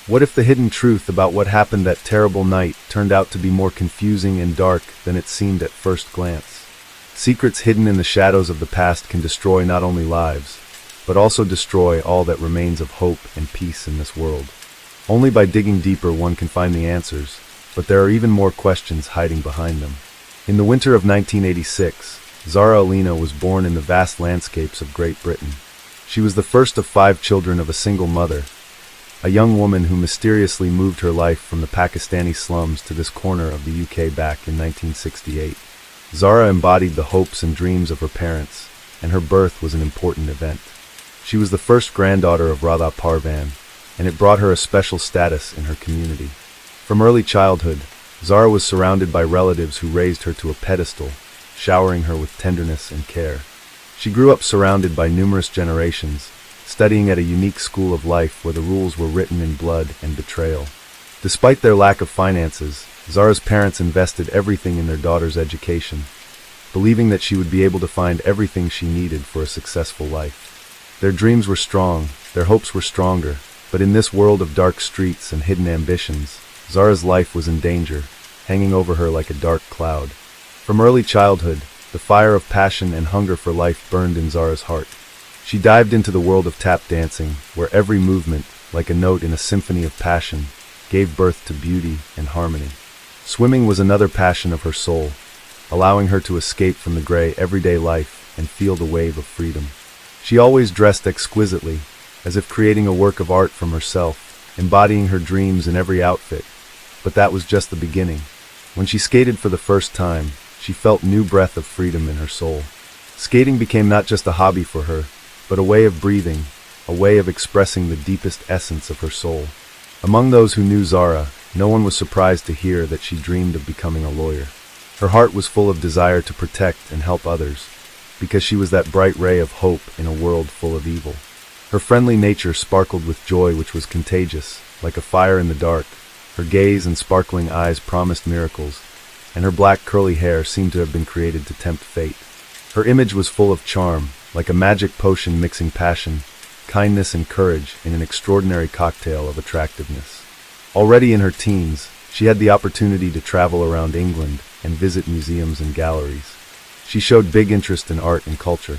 What if the hidden truth about what happened that terrible night turned out to be more confusing and dark than it seemed at first glance? Secrets hidden in the shadows of the past can destroy not only lives, but also destroy all that remains of hope and peace in this world. Only by digging deeper one can find the answers, but there are even more questions hiding behind them. In the winter of 1986, Zara Alina was born in the vast landscapes of Great Britain. She was the first of 5 children of a single mother, a young woman who mysteriously moved her life from the Pakistani slums to this corner of the UK back in 1968. Zara embodied the hopes and dreams of her parents, and her birth was an important event. She was the first granddaughter of Radha Parvan, and it brought her a special status in her community. From early childhood, Zara was surrounded by relatives who raised her to a pedestal, showering her with tenderness and care. She grew up surrounded by numerous generations, studying at a unique school of life where the rules were written in blood and betrayal. Despite their lack of finances, Zara's parents invested everything in their daughter's education, believing that she would be able to find everything she needed for a successful life. Their dreams were strong, their hopes were stronger, but in this world of dark streets and hidden ambitions, Zara's life was in danger, hanging over her like a dark cloud. From early childhood, the fire of passion and hunger for life burned in Zara's heart. She dived into the world of tap dancing, where every movement, like a note in a symphony of passion, gave birth to beauty and harmony. Swimming was another passion of her soul, allowing her to escape from the gray everyday life and feel the wave of freedom. She always dressed exquisitely, as if creating a work of art from herself, embodying her dreams in every outfit. But that was just the beginning. When she skated for the first time, she felt new breath of freedom in her soul. Skating became not just a hobby for her, but a way of breathing, a way of expressing the deepest essence of her soul. Among those who knew Zara, no one was surprised to hear that she dreamed of becoming a lawyer. Her heart was full of desire to protect and help others, because she was that bright ray of hope in a world full of evil. Her friendly nature sparkled with joy which was contagious, like a fire in the dark. Her gaze and sparkling eyes promised miracles, and her black curly hair seemed to have been created to tempt fate. Her image was full of charm, like a magic potion mixing passion, kindness and courage in an extraordinary cocktail of attractiveness. Already in her teens, she had the opportunity to travel around England and visit museums and galleries. She showed big interest in art and culture.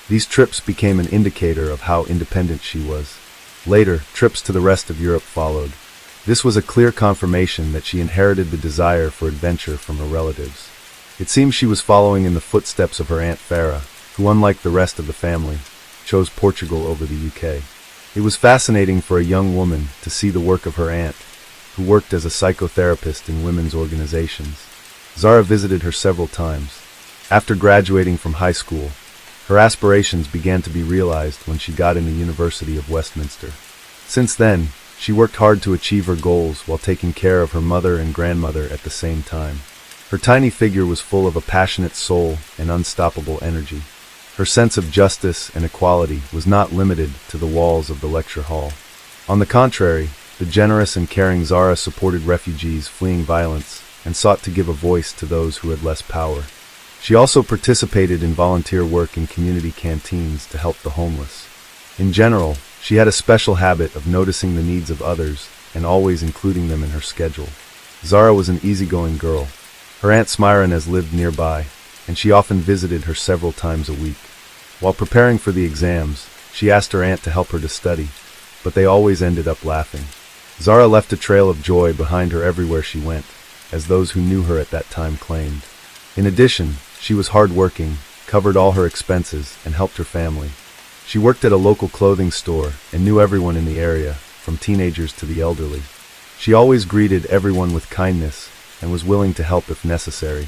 These trips became an indicator of how independent she was. Later, trips to the rest of Europe followed. This was a clear confirmation that she inherited the desire for adventure from her relatives. It seems she was following in the footsteps of her Aunt Farah, who, unlike the rest of the family, chose Portugal over the UK. It was fascinating for a young woman to see the work of her aunt, who worked as a psychotherapist in women's organizations. Zara visited her several times. After graduating from high school, her aspirations began to be realized when she got in the University of Westminster. Since then, She worked hard to achieve her goals while taking care of her mother and grandmother at the same time. Her tiny figure was full of a passionate soul and unstoppable energy. Her sense of justice and equality was not limited to the walls of the lecture hall. On the contrary, the generous and caring Zara supported refugees fleeing violence and sought to give a voice to those who had less power. She also participated in volunteer work in community canteens to help the homeless. In general, she had a special habit of noticing the needs of others and always including them in her schedule. Zara was an easygoing girl. Her Aunt Smiranez lived nearby, and she often visited her several times a week. While preparing for the exams, she asked her aunt to help her to study, but they always ended up laughing. Zara left a trail of joy behind her everywhere she went, as those who knew her at that time claimed. In addition, she was hardworking, covered all her expenses, and helped her family. She worked at a local clothing store and knew everyone in the area, from teenagers to the elderly. She always greeted everyone with kindness and was willing to help if necessary.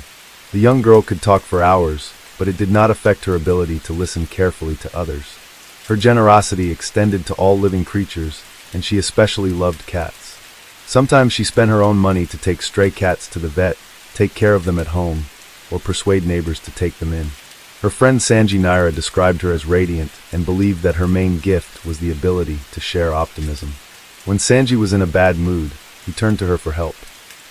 The young girl could talk for hours, but it did not affect her ability to listen carefully to others. Her generosity extended to all living creatures, and she especially loved cats. Sometimes she spent her own money to take stray cats to the vet, take care of them at home, or persuade neighbors to take them in. Her friend Sanji Naira described her as radiant and believed that her main gift was the ability to share optimism. When Sanji was in a bad mood, he turned to her for help.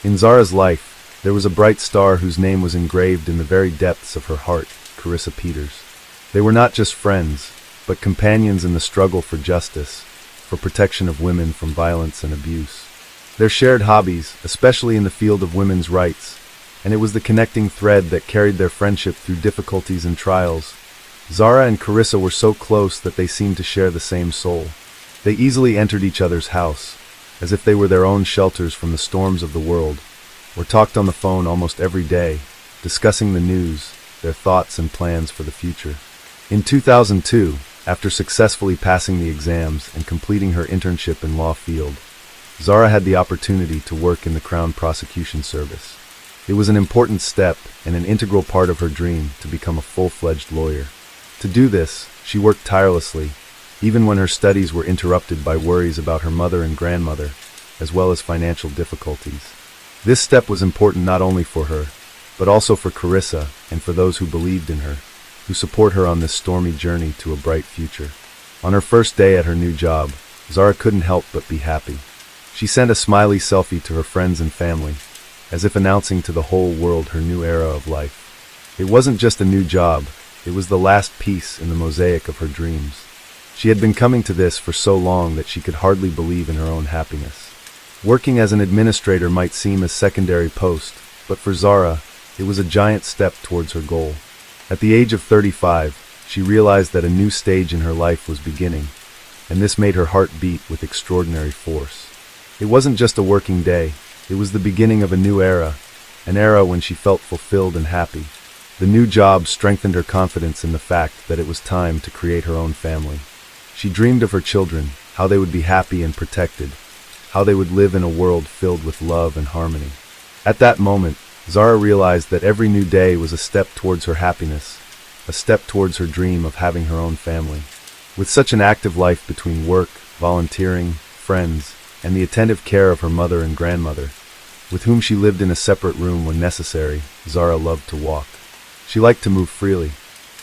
In Zara's life, there was a bright star whose name was engraved in the very depths of her heart, Carissa Peters. They were not just friends, but companions in the struggle for justice, for protection of women from violence and abuse. Their shared hobbies, especially in the field of women's rights, and it was the connecting thread that carried their friendship through difficulties and trials. Zara and Carissa were so close that they seemed to share the same soul. They easily entered each other's house, as if they were their own shelters from the storms of the world, or talked on the phone almost every day, discussing the news, their thoughts and plans for the future. In 2002, after successfully passing the exams and completing her internship in law field, Zara had the opportunity to work in the Crown Prosecution Service. It was an important step and an integral part of her dream to become a full-fledged lawyer. To do this, she worked tirelessly, even when her studies were interrupted by worries about her mother and grandmother, as well as financial difficulties. This step was important not only for her, but also for Carissa and for those who believed in her, who support her on this stormy journey to a bright future. On her first day at her new job, Zara couldn't help but be happy. She sent a smiley selfie to her friends and family, as if announcing to the whole world her new era of life. It wasn't just a new job, it was the last piece in the mosaic of her dreams. She had been coming to this for so long that she could hardly believe in her own happiness. Working as an administrator might seem a secondary post, but for Zara, it was a giant step towards her goal. At the age of 35, she realized that a new stage in her life was beginning, and this made her heart beat with extraordinary force. It wasn't just a working day, it was the beginning of a new era, an era when she felt fulfilled and happy. The new job strengthened her confidence in the fact that it was time to create her own family. She dreamed of her children, how they would be happy and protected, how they would live in a world filled with love and harmony. At that moment, Zara realized that every new day was a step towards her happiness, a step towards her dream of having her own family. With such an active life between work, volunteering, friends, and the attentive care of her mother and grandmother, with whom she lived in a separate room when necessary, Zara loved to walk. She liked to move freely.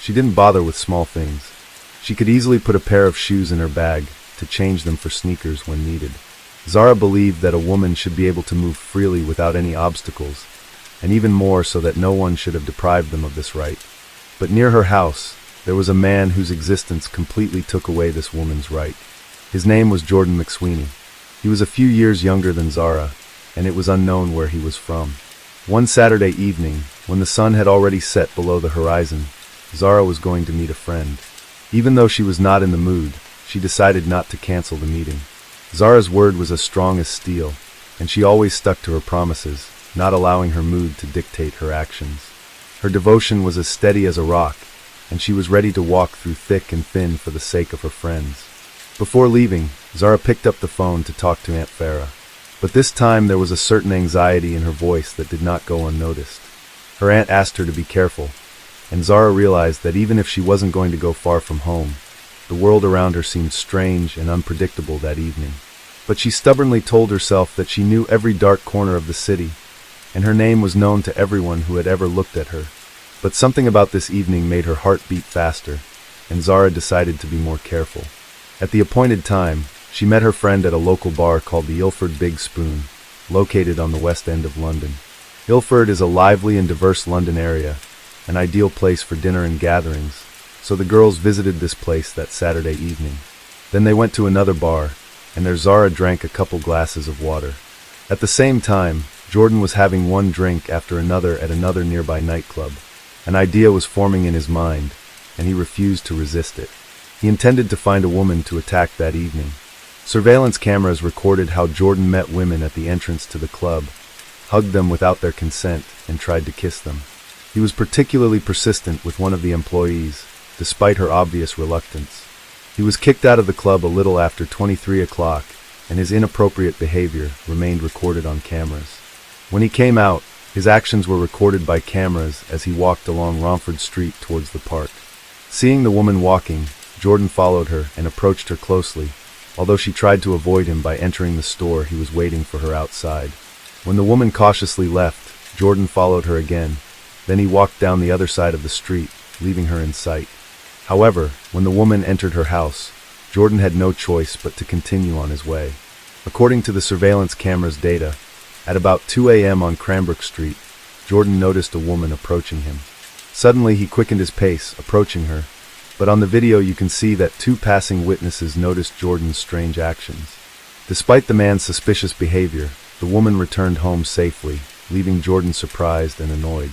She didn't bother with small things. She could easily put a pair of shoes in her bag to change them for sneakers when needed. Zara believed that a woman should be able to move freely without any obstacles, and even more so that no one should have deprived them of this right. But near her house, there was a man whose existence completely took away this woman's right. His name was Jordan McSweeney. He was a few years younger than Zara, and it was unknown where he was from. One Saturday evening, when the sun had already set below the horizon, Zara was going to meet a friend. Even though she was not in the mood, she decided not to cancel the meeting. Zara's word was as strong as steel, and she always stuck to her promises, not allowing her mood to dictate her actions. Her devotion was as steady as a rock, and she was ready to walk through thick and thin for the sake of her friends. Before leaving, Zara picked up the phone to talk to Aunt Farah. But this time there was a certain anxiety in her voice that did not go unnoticed. Her aunt asked her to be careful, and Zara realized that even if she wasn't going to go far from home, the world around her seemed strange and unpredictable that evening. But she stubbornly told herself that she knew every dark corner of the city, and her name was known to everyone who had ever looked at her. But something about this evening made her heart beat faster, and Zara decided to be more careful. At the appointed time, she met her friend at a local bar called the Ilford Big Spoon, located on the West End of London. Ilford is a lively and diverse London area, an ideal place for dinner and gatherings, so the girls visited this place that Saturday evening. Then they went to another bar, and there Zara drank a couple glasses of water. At the same time, Jordan was having one drink after another at another nearby nightclub. An idea was forming in his mind, and he refused to resist it. He intended to find a woman to attack that evening. Surveillance cameras recorded how Jordan met women at the entrance to the club, hugged them without their consent, and tried to kiss them. He was particularly persistent with one of the employees, despite her obvious reluctance. He was kicked out of the club a little after 23 o'clock, and his inappropriate behavior remained recorded on cameras. When he came out, his actions were recorded by cameras as he walked along Romford Street towards the park. Seeing the woman walking, Jordan followed her and approached her closely, although she tried to avoid him by entering the store. He was waiting for her outside. When the woman cautiously left, Jordan followed her again. Then he walked down the other side of the street, leaving her in sight. However, when the woman entered her house, Jordan had no choice but to continue on his way. According to the surveillance camera's data, at about 2 a.m. on Cranbrook Street, Jordan noticed a woman approaching him. Suddenly he quickened his pace, approaching her, but on the video you can see that two passing witnesses noticed Jordan's strange actions. Despite the man's suspicious behavior, the woman returned home safely, leaving Jordan surprised and annoyed.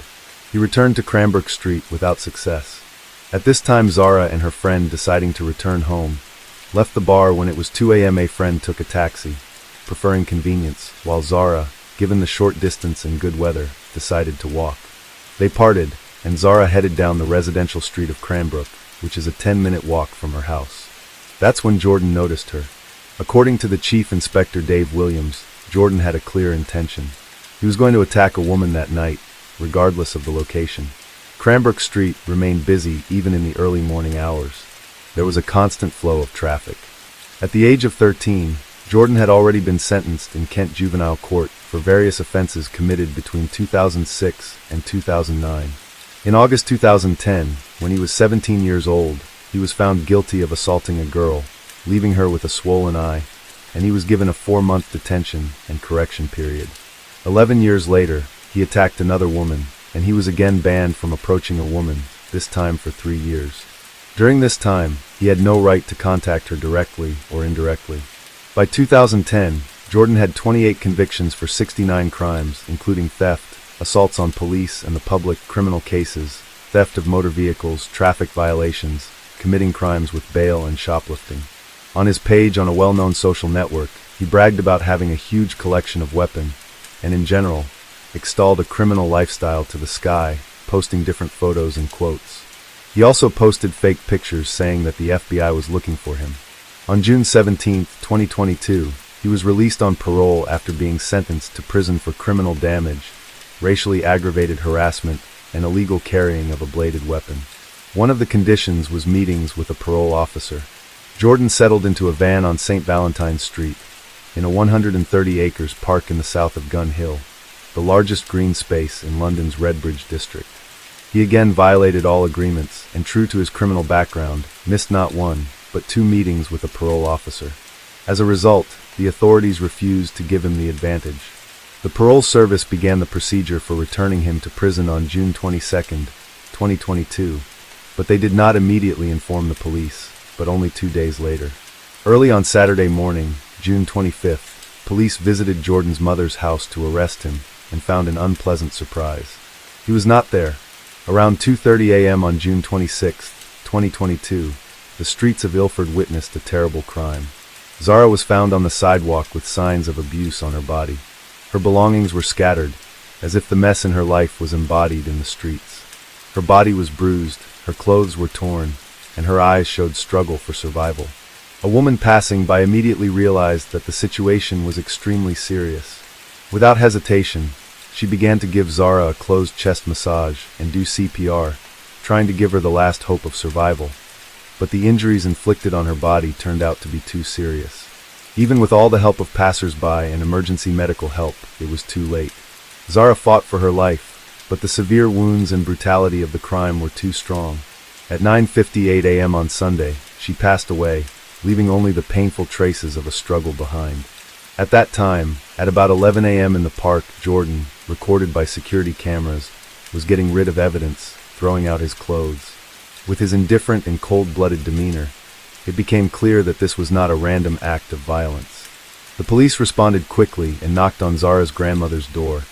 He returned to Cranbrook Street without success. At this time Zara and her friend, deciding to return home, left the bar. When it was 2 a.m. a friend took a taxi, preferring convenience, while Zara, given the short distance and good weather, decided to walk. They parted, and Zara headed down the residential street of Cranbrook, which is a 10-minute walk from her house. That's when Jordan noticed her. According to the Chief Inspector Dave Williams, Jordan had a clear intention. He was going to attack a woman that night, regardless of the location. Cranbrook Street remained busy even in the early morning hours. There was a constant flow of traffic. At the age of 13, Jordan had already been sentenced in Kent Juvenile Court for various offenses committed between 2006 and 2009. In August 2010, when he was 17 years old, he was found guilty of assaulting a girl, leaving her with a swollen eye, and he was given a 4-month detention and correction period. 11 years later, he attacked another woman, and he was again banned from approaching a woman, this time for 3 years. During this time, he had no right to contact her directly or indirectly. By 2010, Jordan had 28 convictions for 69 crimes, including theft, assaults on police and the public, criminal cases, theft of motor vehicles, traffic violations, committing crimes with bail, and shoplifting. On his page on a well-known social network, he bragged about having a huge collection of weapons, and in general, extolled a criminal lifestyle to the sky, posting different photos and quotes. He also posted fake pictures saying that the FBI was looking for him. On June 17, 2022, he was released on parole after being sentenced to prison for criminal damage, racially aggravated harassment, and illegal carrying of a bladed weapon. One of the conditions was meetings with a parole officer. Jordan settled into a van on St. Valentine's Street, in a 130-acre park in the south of Gun Hill, the largest green space in London's Redbridge district. He again violated all agreements, and true to his criminal background, missed not one, but 2 meetings with a parole officer. As a result, the authorities refused to give him the advantage. The parole service began the procedure for returning him to prison on June 22, 2022, but they did not immediately inform the police, but only 2 days later. Early on Saturday morning, June 25th, police visited Jordan's mother's house to arrest him and found an unpleasant surprise. He was not there. Around 2:30 a.m. on June 26, 2022, the streets of Ilford witnessed a terrible crime. Zara was found on the sidewalk with signs of abuse on her body. Her belongings were scattered, as if the mess in her life was embodied in the streets. Her body was bruised, her clothes were torn, and her eyes showed struggle for survival. A woman passing by immediately realized that the situation was extremely serious. Without hesitation, she began to give Zara a closed chest massage and do CPR, trying to give her the last hope of survival. But the injuries inflicted on her body turned out to be too serious. Even with all the help of passers-by and emergency medical help, it was too late. Zara fought for her life, but the severe wounds and brutality of the crime were too strong. At 9:58 a.m. on Sunday, she passed away, leaving only the painful traces of a struggle behind. At that time, at about 11 a.m. in the park, Jordan, recorded by security cameras, was getting rid of evidence, throwing out his clothes. With his indifferent and cold-blooded demeanor, it became clear that this was not a random act of violence. The police responded quickly and knocked on Zara's grandmother's door,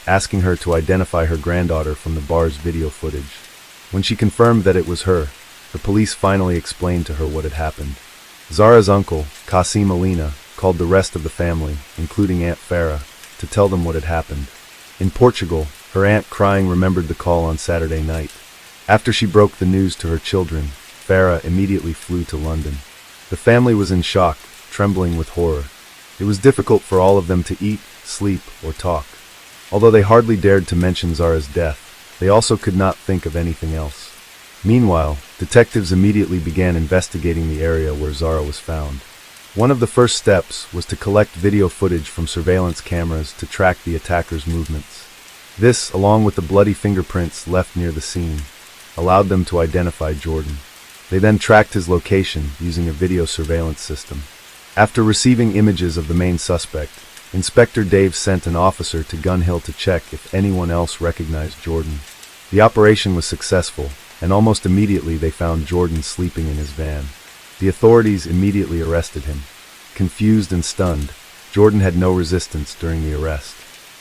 asking her to identify her granddaughter from the bar's video footage. When she confirmed that it was her, the police finally explained to her what had happened. Zara's uncle, Qasim Alina, called the rest of the family, including Aunt Farah, to tell them what had happened. In Portugal, her aunt crying remembered the call on Saturday night. After she broke the news to her children, Farah immediately flew to London. The family was in shock, trembling with horror. It was difficult for all of them to eat, sleep, or talk. Although they hardly dared to mention Zara's death, they also could not think of anything else. Meanwhile, detectives immediately began investigating the area where Zara was found. One of the first steps was to collect video footage from surveillance cameras to track the attacker's movements. This, along with the bloody fingerprints left near the scene, allowed them to identify Jordan. They then tracked his location using a video surveillance system. After receiving images of the main suspect, Inspector Dave sent an officer to Gun Hill to check if anyone else recognized Jordan. The operation was successful, and almost immediately they found Jordan sleeping in his van. The authorities immediately arrested him. Confused and stunned, Jordan had no resistance during the arrest.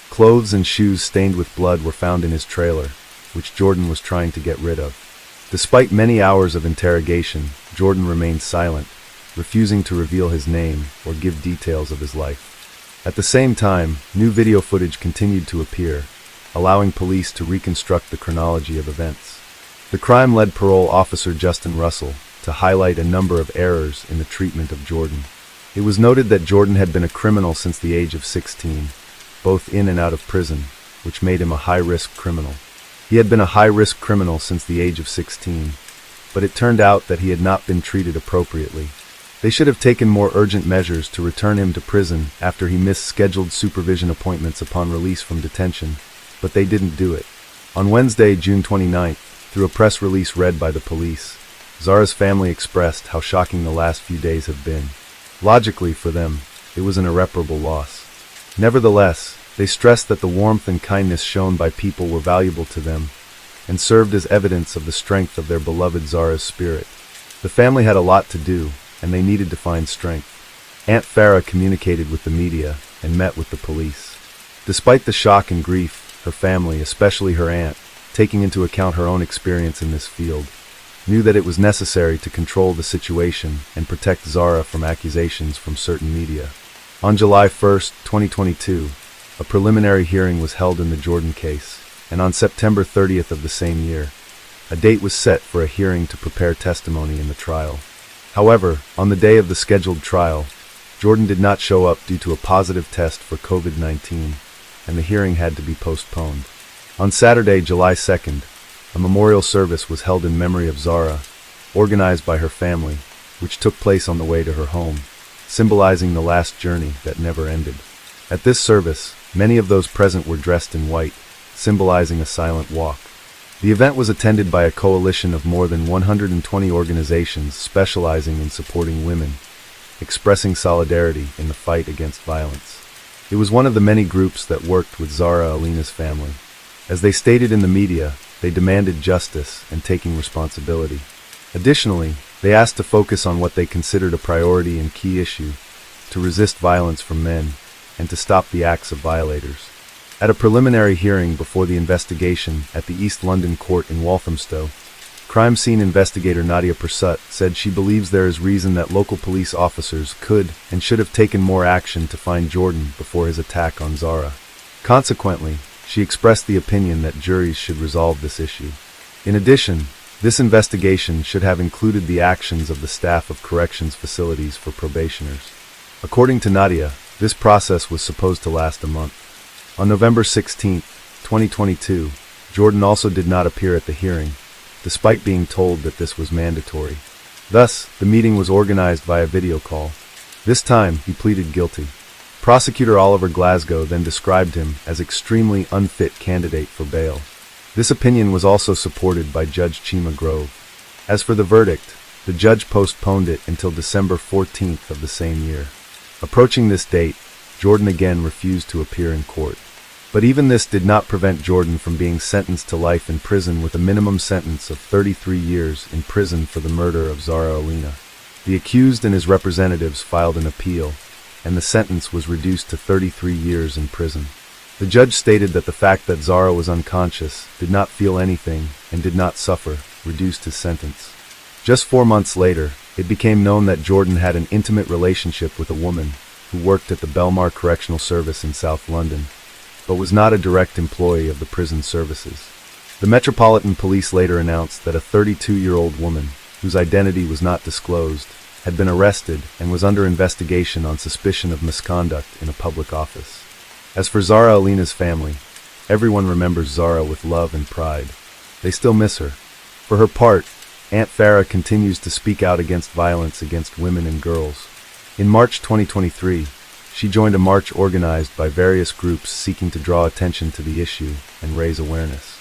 Clothes and shoes stained with blood were found in his trailer, which Jordan was trying to get rid of. Despite many hours of interrogation, Jordan remained silent, refusing to reveal his name or give details of his life. At the same time, new video footage continued to appear, allowing police to reconstruct the chronology of events. The crime led parole officer Justin Russell to highlight a number of errors in the treatment of Jordan. It was noted that Jordan had been a criminal since the age of 16, both in and out of prison, which made him a high-risk criminal. He had been a high-risk criminal since the age of 16, but it turned out that he had not been treated appropriately. They should have taken more urgent measures to return him to prison after he missed scheduled supervision appointments upon release from detention, but they didn't do it. On Wednesday, June 29th, through a press release read by the police, Zara's family expressed how shocking the last few days have been. Logically, for them, it was an irreparable loss. Nevertheless, they stressed that the warmth and kindness shown by people were valuable to them and served as evidence of the strength of their beloved Zara's spirit. The family had a lot to do, and they needed to find strength. Aunt Farah communicated with the media and met with the police. Despite the shock and grief, her family, especially her aunt, taking into account her own experience in this field, knew that it was necessary to control the situation and protect Zara from accusations from certain media. On July 1, 2022, a preliminary hearing was held in the Jordan case, and on September 30th of the same year, a date was set for a hearing to prepare testimony in the trial. However, on the day of the scheduled trial, Jordan did not show up due to a positive test for COVID-19, and the hearing had to be postponed. On Saturday, July 2nd, a memorial service was held in memory of Zara, organized by her family, which took place on the way to her home, symbolizing the last journey that never ended. At this service, many of those present were dressed in white, symbolizing a silent walk. The event was attended by a coalition of more than 120 organizations specializing in supporting women, expressing solidarity in the fight against violence. It was one of the many groups that worked with Zara Alina's family. As they stated in the media, they demanded justice and taking responsibility. Additionally, they asked to focus on what they considered a priority and key issue, to resist violence from men, and to stop the acts of violators. At a preliminary hearing before the investigation at the East London court in Walthamstow, crime scene investigator Nadia Persut said she believes there is reason that local police officers could and should have taken more action to find Jordan before his attack on Zara. Consequently, she expressed the opinion that juries should resolve this issue. In addition, this investigation should have included the actions of the staff of corrections facilities for probationers. According to Nadia, this process was supposed to last a month. On November 16, 2022, Jordan also did not appear at the hearing, despite being told that this was mandatory. Thus, the meeting was organized via video call. This time, he pleaded guilty. Prosecutor Oliver Glasgow then described him as extremely unfit candidate for bail. This opinion was also supported by Judge Chima Grove. As for the verdict, the judge postponed it until December 14th of the same year. Approaching this date, Jordan again refused to appear in court. But even this did not prevent Jordan from being sentenced to life in prison with a minimum sentence of 33 years in prison for the murder of Zara Alina. The accused and his representatives filed an appeal, and the sentence was reduced to 33 years in prison. The judge stated that the fact that Zara was unconscious, did not feel anything, and did not suffer, reduced his sentence. Just 4 months later, it became known that Jordan had an intimate relationship with a woman who worked at the Belmar Correctional Service in South London, but was not a direct employee of the prison services. The Metropolitan Police later announced that a 32-year-old woman, whose identity was not disclosed, had been arrested and was under investigation on suspicion of misconduct in a public office. As for Zara Alina's family, everyone remembers Zara with love and pride. They still miss her. For her part, Aunt Farah continues to speak out against violence against women and girls. In March 2023, she joined a march organized by various groups seeking to draw attention to the issue and raise awareness.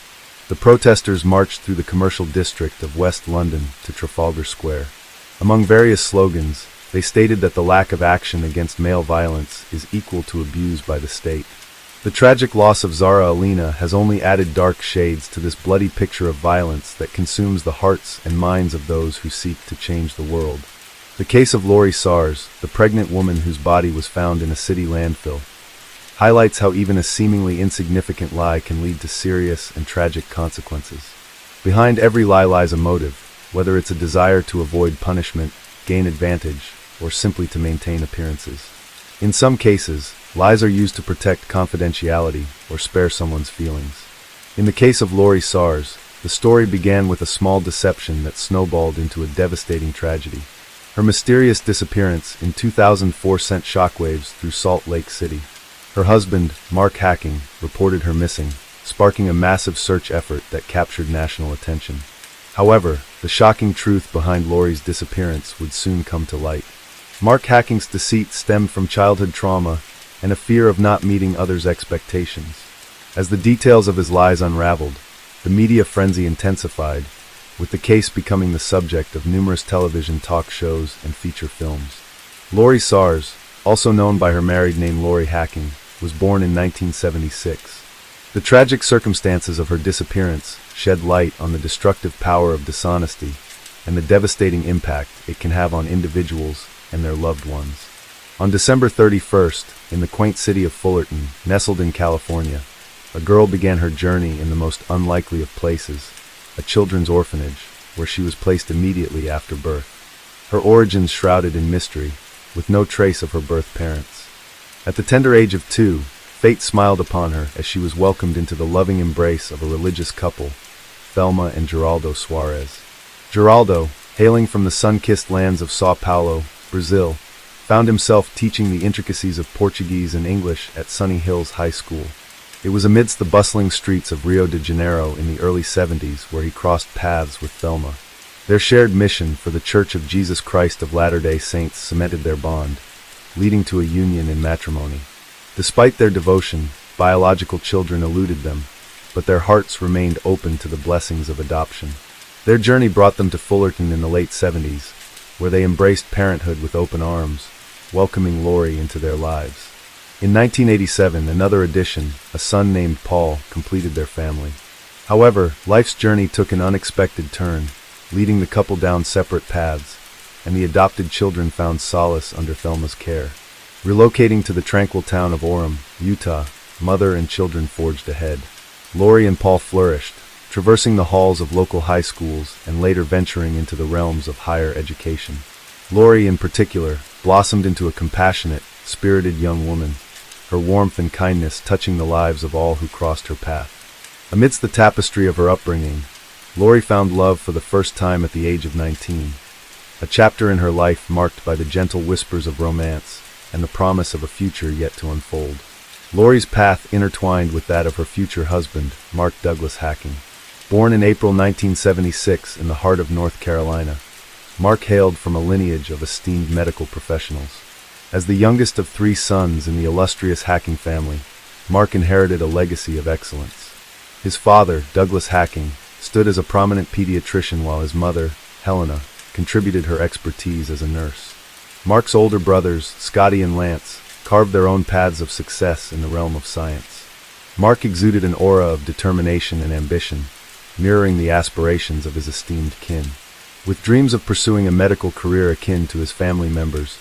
The protesters marched through the commercial district of West London to Trafalgar Square. Among various slogans, they stated that the lack of action against male violence is equal to abuse by the state. The tragic loss of Zara Alina has only added dark shades to this bloody picture of violence that consumes the hearts and minds of those who seek to change the world. The case of Lori Sars, the pregnant woman whose body was found in a city landfill, highlights how even a seemingly insignificant lie can lead to serious and tragic consequences. Behind every lie lies a motive, whether it's a desire to avoid punishment, gain advantage, or simply to maintain appearances. In some cases, lies are used to protect confidentiality or spare someone's feelings. In the case of Lori Sars, the story began with a small deception that snowballed into a devastating tragedy. Her mysterious disappearance in 2004 sent shockwaves through Salt Lake City. Her husband, Mark Hacking, reported her missing, sparking a massive search effort that captured national attention. However, the shocking truth behind Lori's disappearance would soon come to light. Mark Hacking's deceit stemmed from childhood trauma and a fear of not meeting others' expectations. As the details of his lies unraveled, the media frenzy intensified, with the case becoming the subject of numerous television talk shows and feature films. Lori Sars, also known by her married name Lori Hacking, was born in 1976. The tragic circumstances of her disappearance shed light on the destructive power of dishonesty and the devastating impact it can have on individuals and their loved ones. On December 31st, in the quaint city of Fullerton, nestled in California, a girl began her journey in the most unlikely of places, a children's orphanage, where she was placed immediately after birth. Her origins shrouded in mystery, with no trace of her birth parents. At the tender age of 2, fate smiled upon her as she was welcomed into the loving embrace of a religious couple, Thelma and Geraldo Suarez. Geraldo, hailing from the sun-kissed lands of São Paulo, Brazil, found himself teaching the intricacies of Portuguese and English at Sunny Hills High School. It was amidst the bustling streets of Rio de Janeiro in the early 70s where he crossed paths with Thelma. Their shared mission for the Church of Jesus Christ of Latter-day Saints cemented their bond, leading to a union in matrimony. Despite their devotion, biological children eluded them, but their hearts remained open to the blessings of adoption. Their journey brought them to Fullerton in the late 70s, where they embraced parenthood with open arms, welcoming Lori into their lives. In 1987, another addition, a son named Paul, completed their family. However, life's journey took an unexpected turn, leading the couple down separate paths, and the adopted children found solace under Thelma's care. Relocating to the tranquil town of Orem, Utah, mother and children forged ahead. Lori and Paul flourished, traversing the halls of local high schools and later venturing into the realms of higher education. Lori, in particular, blossomed into a compassionate, spirited young woman, her warmth and kindness touching the lives of all who crossed her path. Amidst the tapestry of her upbringing, Lori found love for the first time at the age of 19, a chapter in her life marked by the gentle whispers of romance and the promise of a future yet to unfold. Lori's path intertwined with that of her future husband, Mark Douglas Hacking. Born in April 1976 in the heart of North Carolina, Mark hailed from a lineage of esteemed medical professionals. As the youngest of three sons in the illustrious Hacking family, Mark inherited a legacy of excellence. His father, Douglas Hacking, stood as a prominent pediatrician while his mother, Helena, contributed her expertise as a nurse. Mark's older brothers, Scotty and Lance, carved their own paths of success in the realm of science. Mark exuded an aura of determination and ambition, mirroring the aspirations of his esteemed kin. With dreams of pursuing a medical career akin to his family members,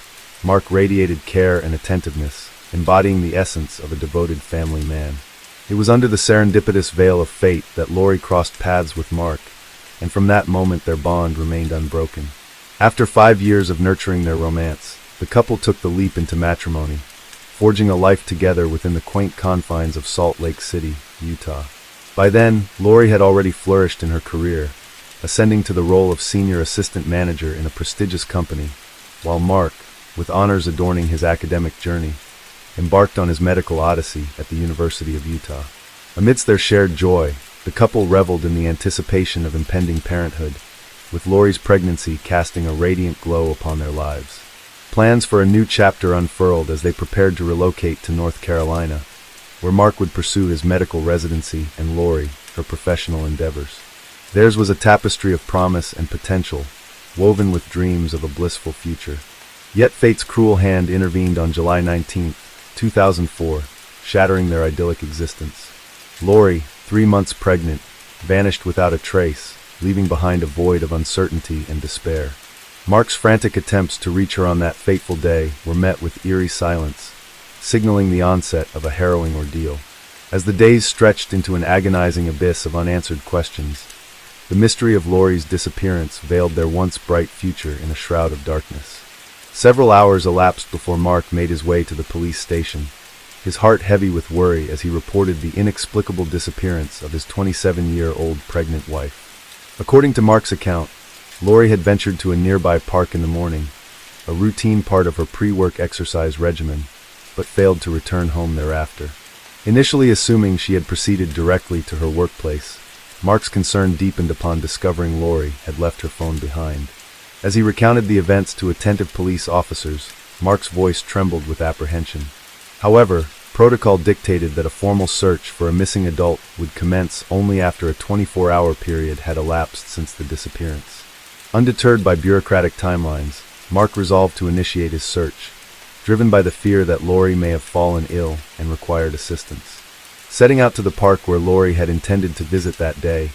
Mark radiated care and attentiveness, embodying the essence of a devoted family man. It was under the serendipitous veil of fate that Lori crossed paths with Mark, and from that moment their bond remained unbroken. After 5 years of nurturing their romance, the couple took the leap into matrimony, forging a life together within the quaint confines of Salt Lake City, Utah. By then, Lori had already flourished in her career, ascending to the role of senior assistant manager in a prestigious company, while Mark, with honors adorning his academic journey, embarked on his medical odyssey at the University of Utah. Amidst their shared joy, the couple reveled in the anticipation of impending parenthood, with Lori's pregnancy casting a radiant glow upon their lives. Plans for a new chapter unfurled as they prepared to relocate to North Carolina, where Mark would pursue his medical residency and Lori her professional endeavors. Theirs was a tapestry of promise and potential, woven with dreams of a blissful future. Yet fate's cruel hand intervened on July 19, 2004, shattering their idyllic existence. Lori, 3 months pregnant, vanished without a trace, leaving behind a void of uncertainty and despair. Mark's frantic attempts to reach her on that fateful day were met with eerie silence, signaling the onset of a harrowing ordeal. As the days stretched into an agonizing abyss of unanswered questions, the mystery of Lori's disappearance veiled their once bright future in a shroud of darkness. Several hours elapsed before Mark made his way to the police station, his heart heavy with worry as he reported the inexplicable disappearance of his 27-year-old pregnant wife. According to Mark's account, Lori had ventured to a nearby park in the morning, a routine part of her pre-work exercise regimen, but failed to return home thereafter. Initially assuming she had proceeded directly to her workplace, Mark's concern deepened upon discovering Lori had left her phone behind. As he recounted the events to attentive police officers, Mark's voice trembled with apprehension. However, protocol dictated that a formal search for a missing adult would commence only after a 24-hour period had elapsed since the disappearance. Undeterred by bureaucratic timelines, Mark resolved to initiate his search, driven by the fear that Lori may have fallen ill and required assistance. Setting out to the park where Lori had intended to visit that day,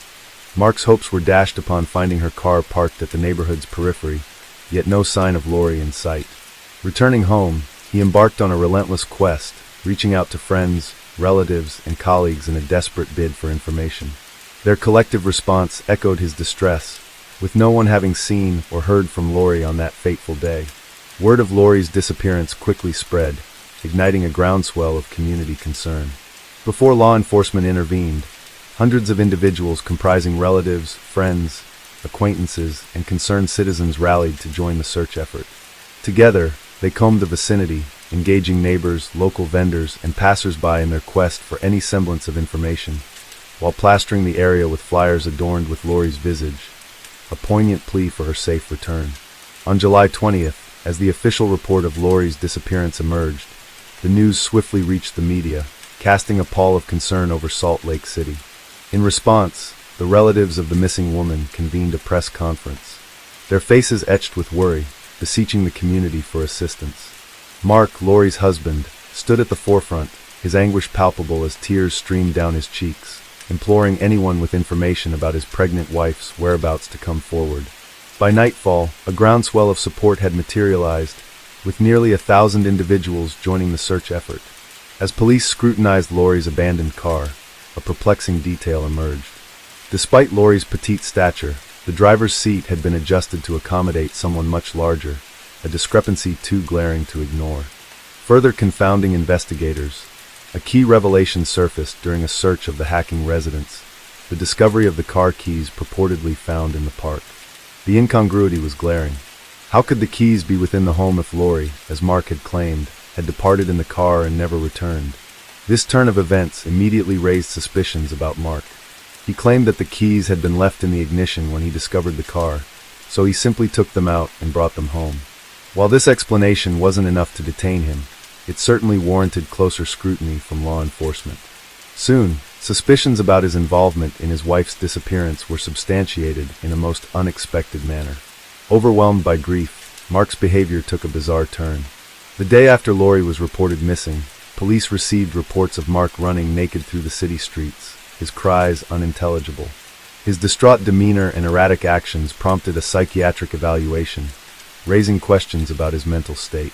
Mark's hopes were dashed upon finding her car parked at the neighborhood's periphery, yet no sign of Lori in sight. Returning home, he embarked on a relentless quest, reaching out to friends, relatives, and colleagues in a desperate bid for information. Their collective response echoed his distress, with no one having seen or heard from Lori on that fateful day. Word of Lori's disappearance quickly spread, igniting a groundswell of community concern. Before law enforcement intervened, hundreds of individuals comprising relatives, friends, acquaintances, and concerned citizens rallied to join the search effort. Together, they combed the vicinity, engaging neighbors, local vendors, and passers-by in their quest for any semblance of information, while plastering the area with flyers adorned with Lori's visage, a poignant plea for her safe return. On July 20th, as the official report of Lori's disappearance emerged, the news swiftly reached the media, casting a pall of concern over Salt Lake City. In response, the relatives of the missing woman convened a press conference, their faces etched with worry, beseeching the community for assistance. Mark, Lori's husband, stood at the forefront, his anguish palpable as tears streamed down his cheeks, imploring anyone with information about his pregnant wife's whereabouts to come forward. By nightfall, a groundswell of support had materialized, with nearly 1,000 individuals joining the search effort. As police scrutinized Lori's abandoned car, a perplexing detail emerged. Despite Lori's petite stature, the driver's seat had been adjusted to accommodate someone much larger, a discrepancy too glaring to ignore. Further confounding investigators, a key revelation surfaced during a search of the Hacking residence, the discovery of the car keys purportedly found in the park. The incongruity was glaring. How could the keys be within the home if Lori, as Mark had claimed, had departed in the car and never returned? This turn of events immediately raised suspicions about Mark. He claimed that the keys had been left in the ignition when he discovered the car, so he simply took them out and brought them home. While this explanation wasn't enough to detain him, it certainly warranted closer scrutiny from law enforcement. Soon, suspicions about his involvement in his wife's disappearance were substantiated in a most unexpected manner. Overwhelmed by grief, Mark's behavior took a bizarre turn. The day after Lori was reported missing, police received reports of Mark running naked through the city streets, his cries unintelligible. His distraught demeanor and erratic actions prompted a psychiatric evaluation, raising questions about his mental state.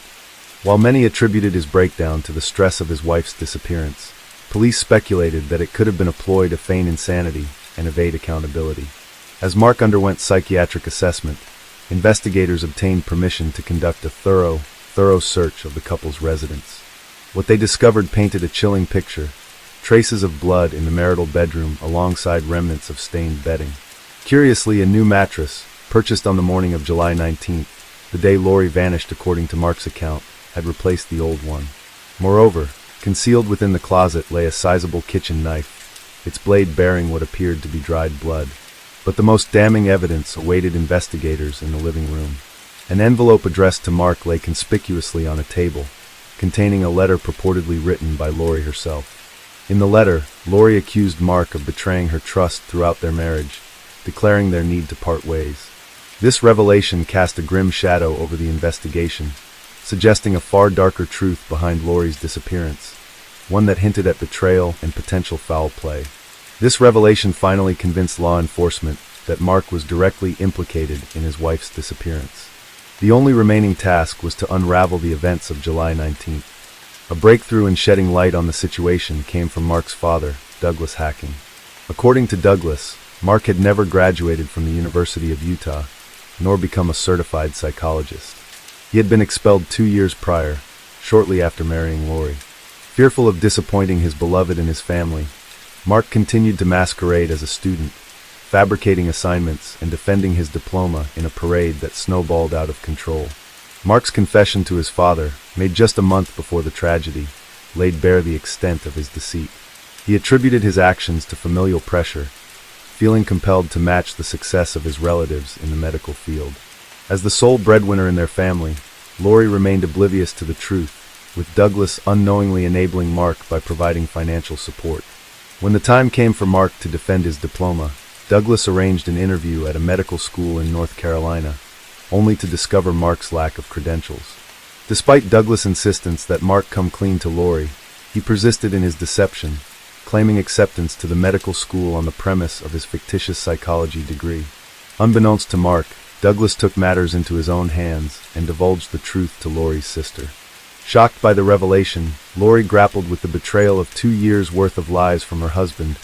While many attributed his breakdown to the stress of his wife's disappearance, police speculated that it could have been a ploy to feign insanity and evade accountability. As Mark underwent psychiatric assessment, investigators obtained permission to conduct a thorough search of the couple's residence. What they discovered painted a chilling picture: traces of blood in the marital bedroom alongside remnants of stained bedding. Curiously, a new mattress, purchased on the morning of July 19th, the day Lori vanished according to Mark's account, had replaced the old one. Moreover, concealed within the closet lay a sizable kitchen knife, its blade bearing what appeared to be dried blood. But the most damning evidence awaited investigators in the living room. An envelope addressed to Mark lay conspicuously on a table, containing a letter purportedly written by Lori herself. In the letter, Lori accused Mark of betraying her trust throughout their marriage, declaring their need to part ways. This revelation cast a grim shadow over the investigation, suggesting a far darker truth behind Lori's disappearance, one that hinted at betrayal and potential foul play. This revelation finally convinced law enforcement that Mark was directly implicated in his wife's disappearance. The only remaining task was to unravel the events of July 19th. A breakthrough in shedding light on the situation came from Mark's father, Douglas Hacking. According to Douglas, Mark had never graduated from the University of Utah, nor become a certified psychologist. He had been expelled 2 years prior, shortly after marrying Lori. Fearful of disappointing his beloved and his family, Mark continued to masquerade as a student, fabricating assignments and defending his diploma in a parade that snowballed out of control. Mark's confession to his father, made just a month before the tragedy, laid bare the extent of his deceit. He attributed his actions to familial pressure, feeling compelled to match the success of his relatives in the medical field. As the sole breadwinner in their family, Lori remained oblivious to the truth, with Douglas unknowingly enabling Mark by providing financial support. When the time came for Mark to defend his diploma, Douglas arranged an interview at a medical school in North Carolina, only to discover Mark's lack of credentials. Despite Douglas' insistence that Mark come clean to Lori, he persisted in his deception, claiming acceptance to the medical school on the premise of his fictitious psychology degree. Unbeknownst to Mark, Douglas took matters into his own hands and divulged the truth to Lori's sister. Shocked by the revelation, Lori grappled with the betrayal of 2 years' worth of lies from her husband,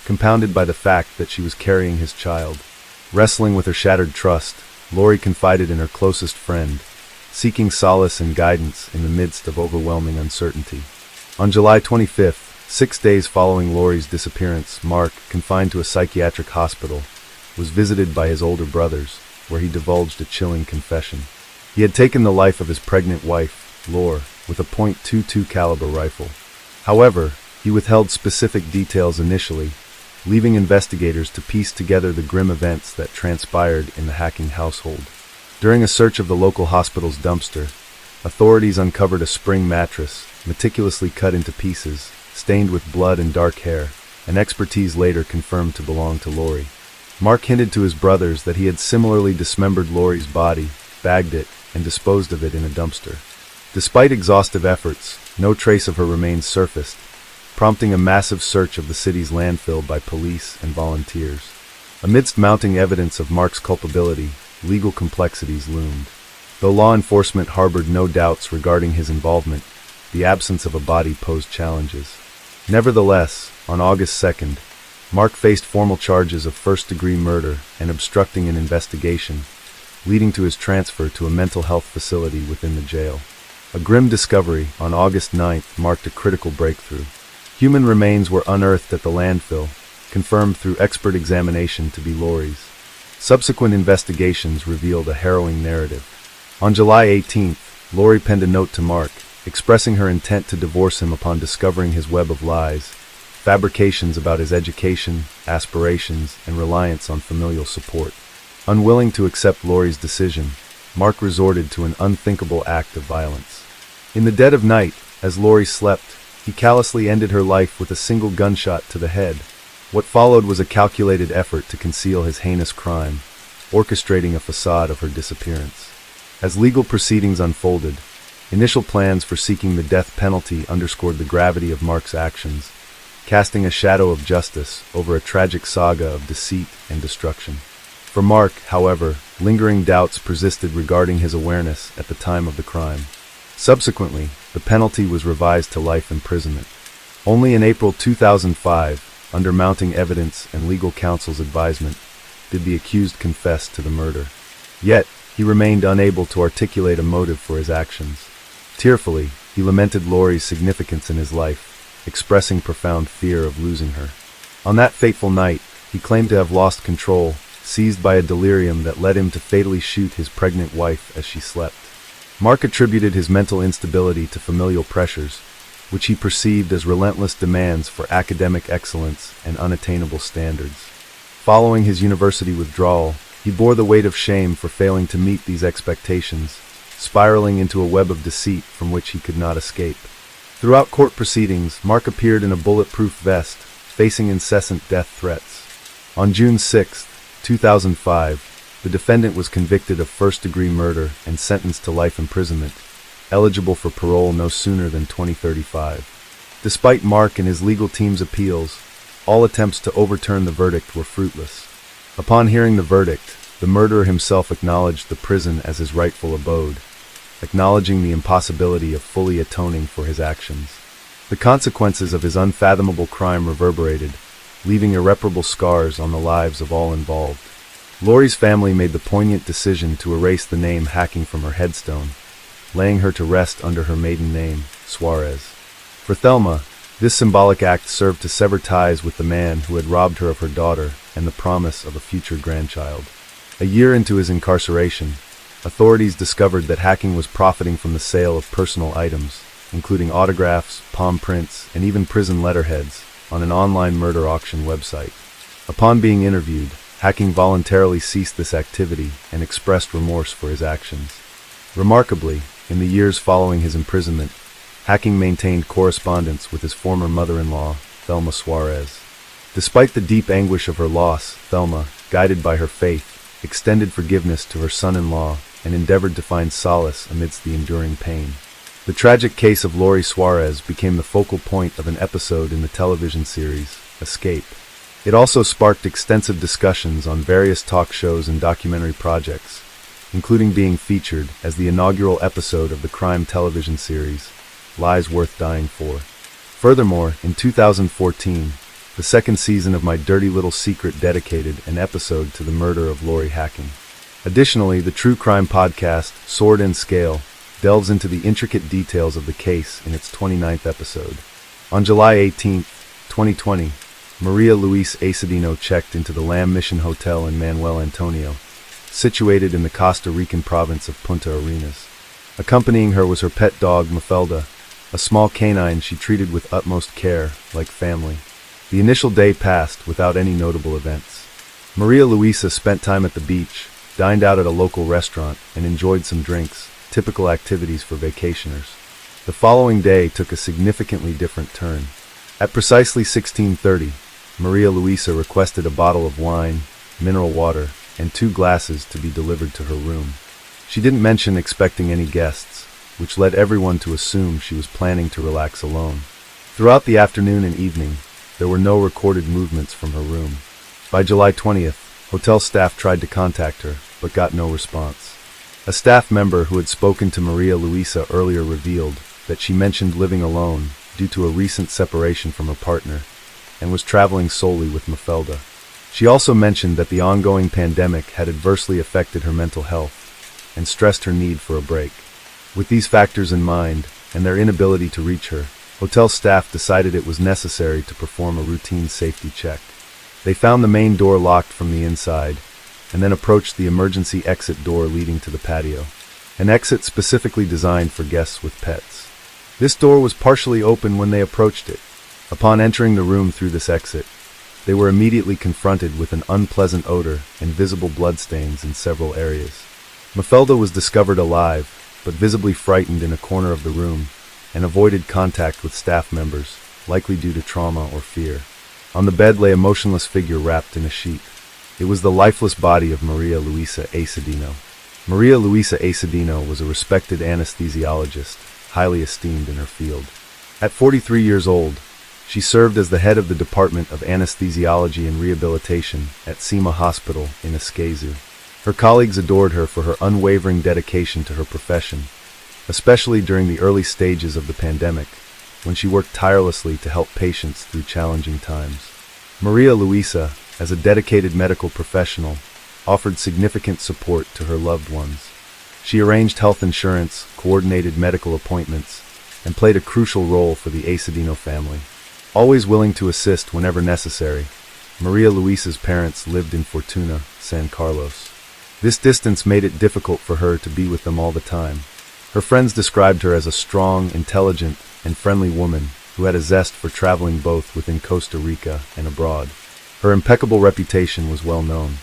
compounded by the fact that she was carrying his child. Wrestling with her shattered trust, Lori confided in her closest friend, seeking solace and guidance in the midst of overwhelming uncertainty. On July 25th, 6 days following Lori's disappearance, Mark, confined to a psychiatric hospital, was visited by his older brothers, where he divulged a chilling confession. He had taken the life of his pregnant wife, Lore, with a .22 caliber rifle. However, he withheld specific details initially, leaving investigators to piece together the grim events that transpired in the Hacking household. During a search of the local hospital's dumpster, authorities uncovered a spring mattress, meticulously cut into pieces, stained with blood and dark hair, an expertise later confirmed to belong to Lori. Mark hinted to his brothers that he had similarly dismembered Lori's body, bagged it, and disposed of it in a dumpster. Despite exhaustive efforts, no trace of her remains surfaced, prompting a massive search of the city's landfill by police and volunteers. Amidst mounting evidence of Mark's culpability, legal complexities loomed. Though law enforcement harbored no doubts regarding his involvement, the absence of a body posed challenges. Nevertheless, on August 2nd, Mark faced formal charges of first-degree murder and obstructing an investigation, leading to his transfer to a mental health facility within the jail. A grim discovery on August 9th marked a critical breakthrough. Human remains were unearthed at the landfill, confirmed through expert examination to be Lori's. Subsequent investigations revealed a harrowing narrative. On July 18th, Lori penned a note to Mark, expressing her intent to divorce him upon discovering his web of lies, fabrications about his education, aspirations, and reliance on familial support. Unwilling to accept Lori's decision, Mark resorted to an unthinkable act of violence. In the dead of night, as Lori slept, he callously ended her life with a single gunshot to the head. What followed was a calculated effort to conceal his heinous crime, orchestrating a facade of her disappearance. As legal proceedings unfolded, initial plans for seeking the death penalty underscored the gravity of Mark's actions, casting a shadow of justice over a tragic saga of deceit and destruction. For Mark, however, lingering doubts persisted regarding his awareness at the time of the crime. Subsequently, the penalty was revised to life imprisonment. Only in April 2005, under mounting evidence and legal counsel's advisement, did the accused confess to the murder. Yet, he remained unable to articulate a motive for his actions. Tearfully, he lamented Lori's significance in his life, expressing profound fear of losing her. On that fateful night, he claimed to have lost control, seized by a delirium that led him to fatally shoot his pregnant wife as she slept. Mark attributed his mental instability to familial pressures, which he perceived as relentless demands for academic excellence and unattainable standards. Following his university withdrawal, he bore the weight of shame for failing to meet these expectations, spiraling into a web of deceit from which he could not escape. Throughout court proceedings, Mark appeared in a bulletproof vest, facing incessant death threats. On June 6, 2005, the defendant was convicted of first-degree murder and sentenced to life imprisonment, eligible for parole no sooner than 2035. Despite Mark and his legal team's appeals, all attempts to overturn the verdict were fruitless. Upon hearing the verdict, the murderer himself acknowledged the prison as his rightful abode, acknowledging the impossibility of fully atoning for his actions. The consequences of his unfathomable crime reverberated, leaving irreparable scars on the lives of all involved. Lori's family made the poignant decision to erase the name Hacking from her headstone, laying her to rest under her maiden name, Suarez. For Thelma, this symbolic act served to sever ties with the man who had robbed her of her daughter and the promise of a future grandchild. A year into his incarceration, authorities discovered that Hacking was profiting from the sale of personal items, including autographs, palm prints, and even prison letterheads, on an online murder auction website. Upon being interviewed, Hacking voluntarily ceased this activity and expressed remorse for his actions. Remarkably, in the years following his imprisonment, Hacking maintained correspondence with his former mother-in-law, Thelma Suarez. Despite the deep anguish of her loss, Thelma, guided by her faith, extended forgiveness to her son-in-law and endeavored to find solace amidst the enduring pain. The tragic case of Lori Suarez became the focal point of an episode in the television series, Escape. It also sparked extensive discussions on various talk shows and documentary projects, including being featured as the inaugural episode of the crime television series, Lies Worth Dying For. Furthermore, in 2014, the second season of My Dirty Little Secret dedicated an episode to the murder of Lori Hacking. Additionally, the true crime podcast, Sword and Scale, delves into the intricate details of the case in its 29th episode. On July 18, 2020, Maria Luis Acedino checked into the Lamb Mission Hotel in Manuel Antonio, situated in the Costa Rican province of Punta Arenas. Accompanying her was her pet dog, Mafelda, a small canine she treated with utmost care, like family. The initial day passed without any notable events. Maria Luisa spent time at the beach, dined out at a local restaurant, and enjoyed some drinks, typical activities for vacationers. The following day took a significantly different turn. At precisely 16:30, Maria Luisa requested a bottle of wine, mineral water, and 2 glasses to be delivered to her room. She didn't mention expecting any guests, which led everyone to assume she was planning to relax alone. Throughout the afternoon and evening, there were no recorded movements from her room. By July 20th, hotel staff tried to contact her, but got no response. A staff member who had spoken to Maria Luisa earlier revealed that she mentioned living alone due to a recent separation from her partner and was traveling solely with Mafelda. She also mentioned that the ongoing pandemic had adversely affected her mental health and stressed her need for a break. With these factors in mind and their inability to reach her, hotel staff decided it was necessary to perform a routine safety check. They found the main door locked from the inside and then approached the emergency exit door leading to the patio, an exit specifically designed for guests with pets. This door was partially open when they approached it. Upon entering the room through this exit, they were immediately confronted with an unpleasant odor and visible bloodstains in several areas. Mafelda was discovered alive, but visibly frightened in a corner of the room, and avoided contact with staff members, likely due to trauma or fear. On the bed lay a motionless figure wrapped in a sheet. It was the lifeless body of Maria Luisa Acedino. Maria Luisa Acedino was a respected anesthesiologist, highly esteemed in her field. At 43 years old, she served as the head of the Department of Anesthesiology and Rehabilitation at Sima Hospital in Escazú. Her colleagues adored her for her unwavering dedication to her profession, especially during the early stages of the pandemic, when she worked tirelessly to help patients through challenging times. Maria Luisa, as a dedicated medical professional, offered significant support to her loved ones. She arranged health insurance, coordinated medical appointments, and played a crucial role for the Acedino family. Always willing to assist whenever necessary, Maria Luisa's parents lived in Fortuna, San Carlos. This distance made it difficult for her to be with them all the time. Her friends described her as a strong, intelligent, and friendly woman who had a zest for traveling both within Costa Rica and abroad. Her impeccable reputation was well known.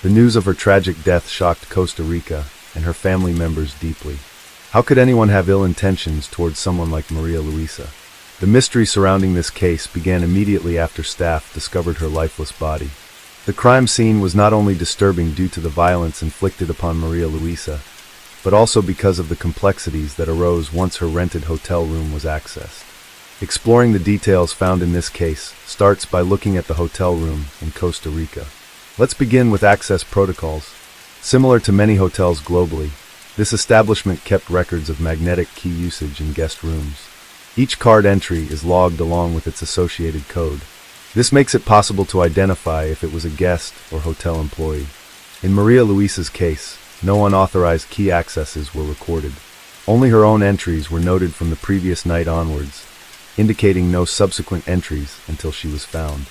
The news of her tragic death shocked Costa Rica and her family members deeply. How could anyone have ill intentions towards someone like Maria Luisa? The mystery surrounding this case began immediately after staff discovered her lifeless body. The crime scene was not only disturbing due to the violence inflicted upon Maria Luisa, but also because of the complexities that arose once her rented hotel room was accessed. Exploring the details found in this case starts by looking at the hotel room in Costa Rica. Let's begin with access protocols. Similar to many hotels globally, this establishment kept records of magnetic key usage in guest rooms. Each card entry is logged along with its associated code. This makes it possible to identify if it was a guest or hotel employee. In Maria Luisa's case, no unauthorized key accesses were recorded. Only her own entries were noted from the previous night onwards, indicating no subsequent entries until she was found.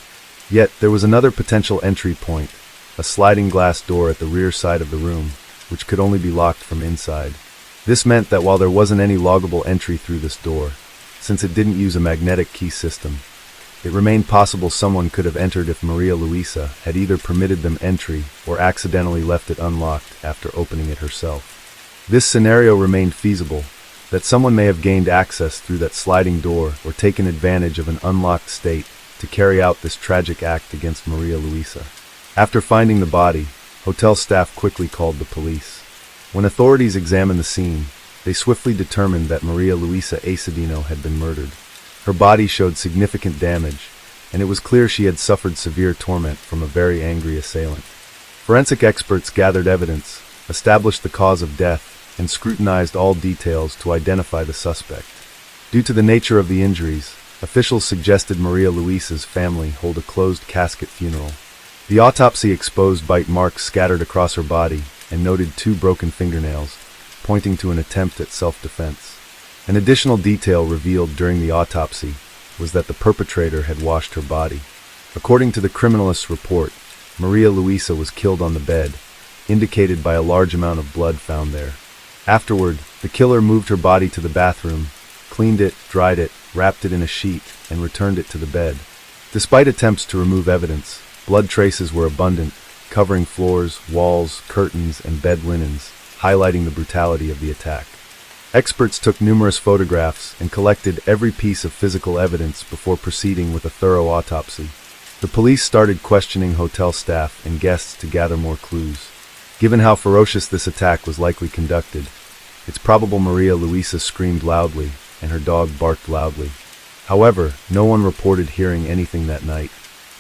Yet, there was another potential entry point, a sliding glass door at the rear side of the room, which could only be locked from inside. This meant that while there wasn't any loggable entry through this door, since it didn't use a magnetic key system, it remained possible someone could have entered if Maria Luisa had either permitted them entry or accidentally left it unlocked after opening it herself. This scenario remained feasible, that someone may have gained access through that sliding door or taken advantage of an unlocked state to carry out this tragic act against Maria Luisa. After finding the body, hotel staff quickly called the police. When authorities examined the scene, they swiftly determined that Maria Luisa Acedino had been murdered. Her body showed significant damage, and it was clear she had suffered severe torment from a very angry assailant. Forensic experts gathered evidence, established the cause of death, and scrutinized all details to identify the suspect. Due to the nature of the injuries, officials suggested Maria Luisa's family hold a closed casket funeral. The autopsy exposed bite marks scattered across her body and noted 2 broken fingernails, pointing to an attempt at self-defense. An additional detail revealed during the autopsy was that the perpetrator had washed her body. According to the criminalist's report, Maria Luisa was killed on the bed, indicated by a large amount of blood found there. Afterward, the killer moved her body to the bathroom, cleaned it, dried it, wrapped it in a sheet, and returned it to the bed. Despite attempts to remove evidence, blood traces were abundant, covering floors, walls, curtains, and bed linens, highlighting the brutality of the attack. Experts took numerous photographs and collected every piece of physical evidence before proceeding with a thorough autopsy. The police started questioning hotel staff and guests to gather more clues. Given how ferocious this attack was likely conducted, it's probable Maria Luisa screamed loudly and her dog barked loudly. However, no one reported hearing anything that night.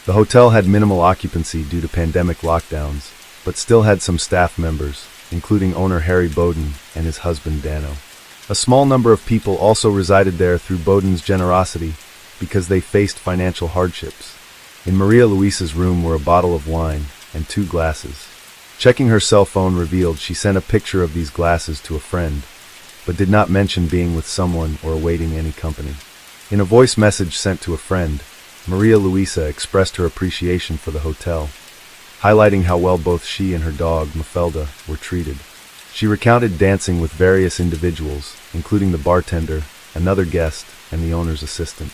The hotel had minimal occupancy due to pandemic lockdowns, but still had some staff members, including owner Harry Bowden and his husband Dano. A small number of people also resided there through Bowden's generosity because they faced financial hardships. In Maria Luisa's room were a bottle of wine and 2 glasses. Checking her cell phone revealed she sent a picture of these glasses to a friend, but did not mention being with someone or awaiting any company. In a voice message sent to a friend, Maria Luisa expressed her appreciation for the hotel, highlighting how well both she and her dog, Mafelda, were treated. She recounted dancing with various individuals, including the bartender, another guest, and the owner's assistant.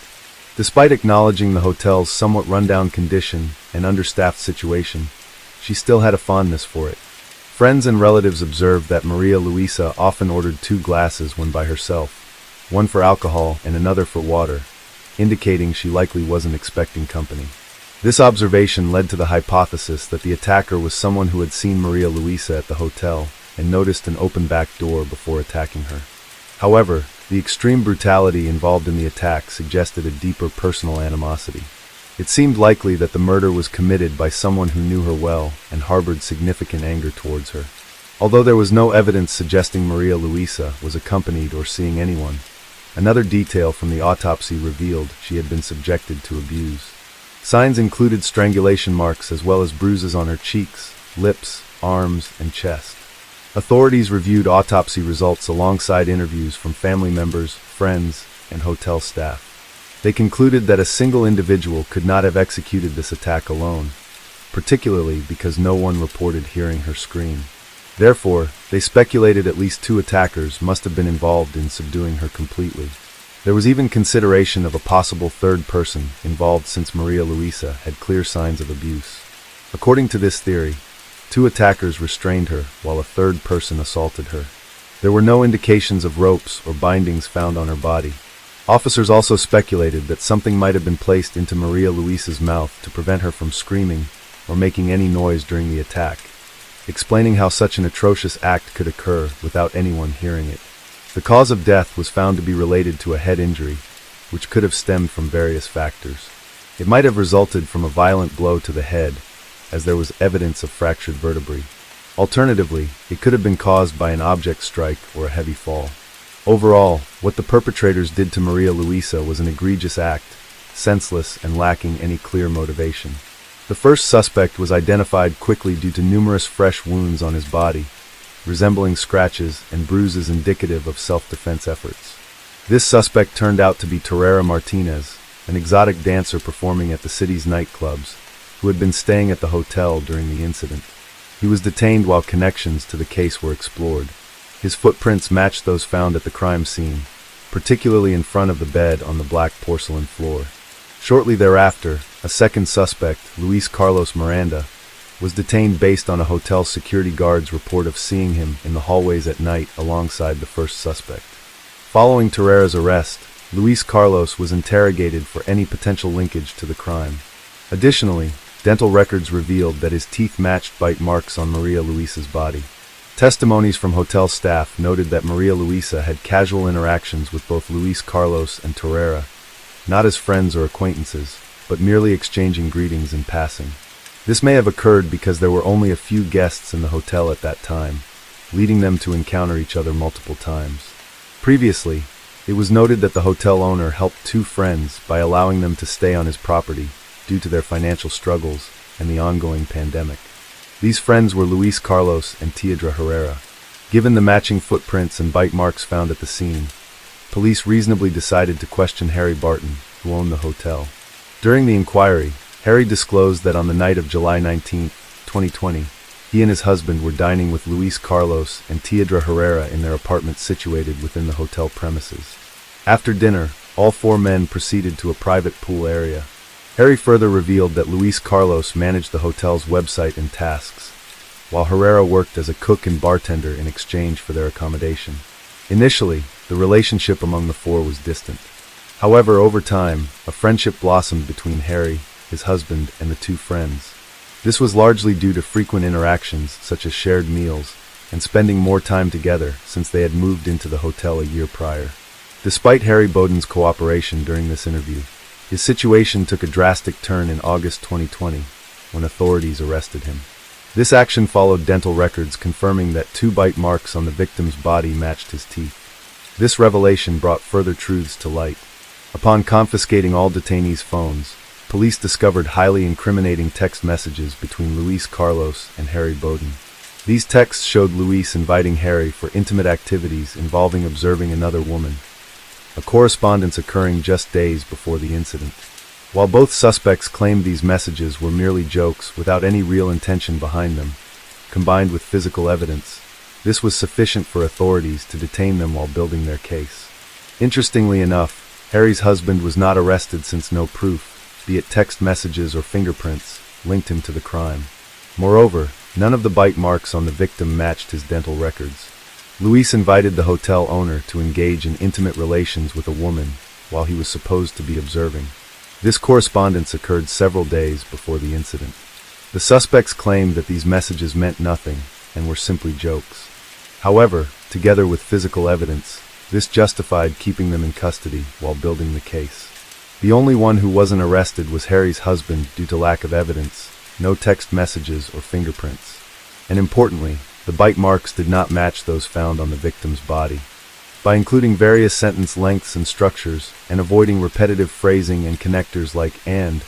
Despite acknowledging the hotel's somewhat rundown condition and understaffed situation, she still had a fondness for it. Friends and relatives observed that Maria Luisa often ordered 2 glasses when by herself, one for alcohol and another for water, indicating she likely wasn't expecting company. This observation led to the hypothesis that the attacker was someone who had seen Maria Luisa at the hotel and noticed an open back door before attacking her. However, the extreme brutality involved in the attack suggested a deeper personal animosity. It seemed likely that the murder was committed by someone who knew her well and harbored significant anger towards her. Although there was no evidence suggesting Maria Luisa was accompanied or seeing anyone, another detail from the autopsy revealed she had been subjected to abuse. Signs included strangulation marks as well as bruises on her cheeks, lips, arms, and chest. Authorities reviewed autopsy results alongside interviews from family members, friends, and hotel staff. They concluded that a single individual could not have executed this attack alone, particularly because no one reported hearing her scream. Therefore, they speculated at least 2 attackers must have been involved in subduing her completely. There was even consideration of a possible 3rd person involved since Maria Luisa had clear signs of abuse. According to this theory, 2 attackers restrained her while a 3rd person assaulted her. There were no indications of ropes or bindings found on her body. Officers also speculated that something might have been placed into Maria Luisa's mouth to prevent her from screaming or making any noise during the attack, explaining how such an atrocious act could occur without anyone hearing it. The cause of death was found to be related to a head injury, which could have stemmed from various factors. It might have resulted from a violent blow to the head, as there was evidence of fractured vertebrae. Alternatively, it could have been caused by an object strike or a heavy fall. Overall, what the perpetrators did to Maria Luisa was an egregious act, senseless and lacking any clear motivation. The first suspect was identified quickly due to numerous fresh wounds on his body, resembling scratches and bruises indicative of self-defense efforts. This suspect turned out to be Terrera Martinez, an exotic dancer performing at the city's nightclubs, who had been staying at the hotel during the incident. He was detained while connections to the case were explored. His footprints matched those found at the crime scene, particularly in front of the bed on the black porcelain floor. Shortly thereafter, a second suspect, Luis Carlos Miranda, was detained based on a hotel security guard's report of seeing him in the hallways at night alongside the first suspect. Following Terrera's arrest, Luis Carlos was interrogated for any potential linkage to the crime. Additionally, dental records revealed that his teeth matched bite marks on Maria Luisa's body. Testimonies from hotel staff noted that Maria Luisa had casual interactions with both Luis Carlos and Terrera, not as friends or acquaintances, but merely exchanging greetings in passing. This may have occurred because there were only a few guests in the hotel at that time, leading them to encounter each other multiple times. Previously, it was noted that the hotel owner helped 2 friends by allowing them to stay on his property due to their financial struggles and the ongoing pandemic. These friends were Luis Carlos and Teodra Herrera. Given the matching footprints and bite marks found at the scene, police reasonably decided to question Harry Barton, who owned the hotel. During the inquiry, Harry disclosed that on the night of July 19, 2020, he and his husband were dining with Luis Carlos and Teodra Herrera in their apartment situated within the hotel premises. After dinner, all 4 men proceeded to a private pool area. Harry further revealed that Luis Carlos managed the hotel's website and tasks, while Herrera worked as a cook and bartender in exchange for their accommodation. Initially, the relationship among the 4 was distant. However, over time, a friendship blossomed between Harry, his husband, and the 2 friends. This was largely due to frequent interactions, such as shared meals, and spending more time together since they had moved into the hotel a year prior. Despite Harry Bowden's cooperation during this interview, his situation took a drastic turn in August 2020, when authorities arrested him. This action followed dental records confirming that 2 bite marks on the victim's body matched his teeth. This revelation brought further truths to light. Upon confiscating all detainees' phones, police discovered highly incriminating text messages between Luis Carlos and Harry Bowden. These texts showed Luis inviting Harry for intimate activities involving observing another woman, a correspondence occurring just days before the incident. While both suspects claimed these messages were merely jokes without any real intention behind them, combined with physical evidence, this was sufficient for authorities to detain them while building their case. Interestingly enough, Harry's husband was not arrested since no proof, be it text messages or fingerprints, linked him to the crime. Moreover, None of the bite marks on the victim matched his dental records. Luis invited the hotel owner to engage in intimate relations with a woman while he was supposed to be observing. This correspondence occurred several days before the incident. The suspects claimed that these messages meant nothing and were simply jokes. However, together with physical evidence, this justified keeping them in custody while building the case. The only one who wasn't arrested was Harry's husband due to lack of evidence, no text messages or fingerprints. And importantly, the bite marks did not match those found on the victim's body. By including various sentence lengths and structures, and avoiding repetitive phrasing and connectors like "and,"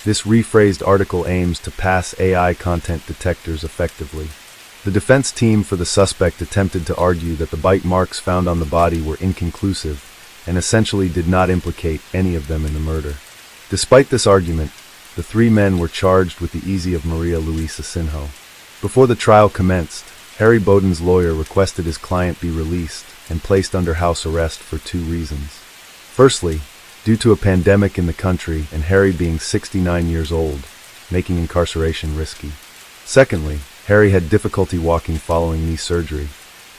this rephrased article aims to pass AI content detectors effectively. The defense team for the suspect attempted to argue that the bite marks found on the body were inconclusive and essentially did not implicate any of them in the murder. Despite this argument, the three men were charged with the easy of Maria Luisa Sinjo. Before the trial commenced, Harry Bowden's lawyer requested his client be released and placed under house arrest for two reasons. Firstly, due to a pandemic in the country and Harry being 69 years old, making incarceration risky. Secondly, Harry had difficulty walking following knee surgery.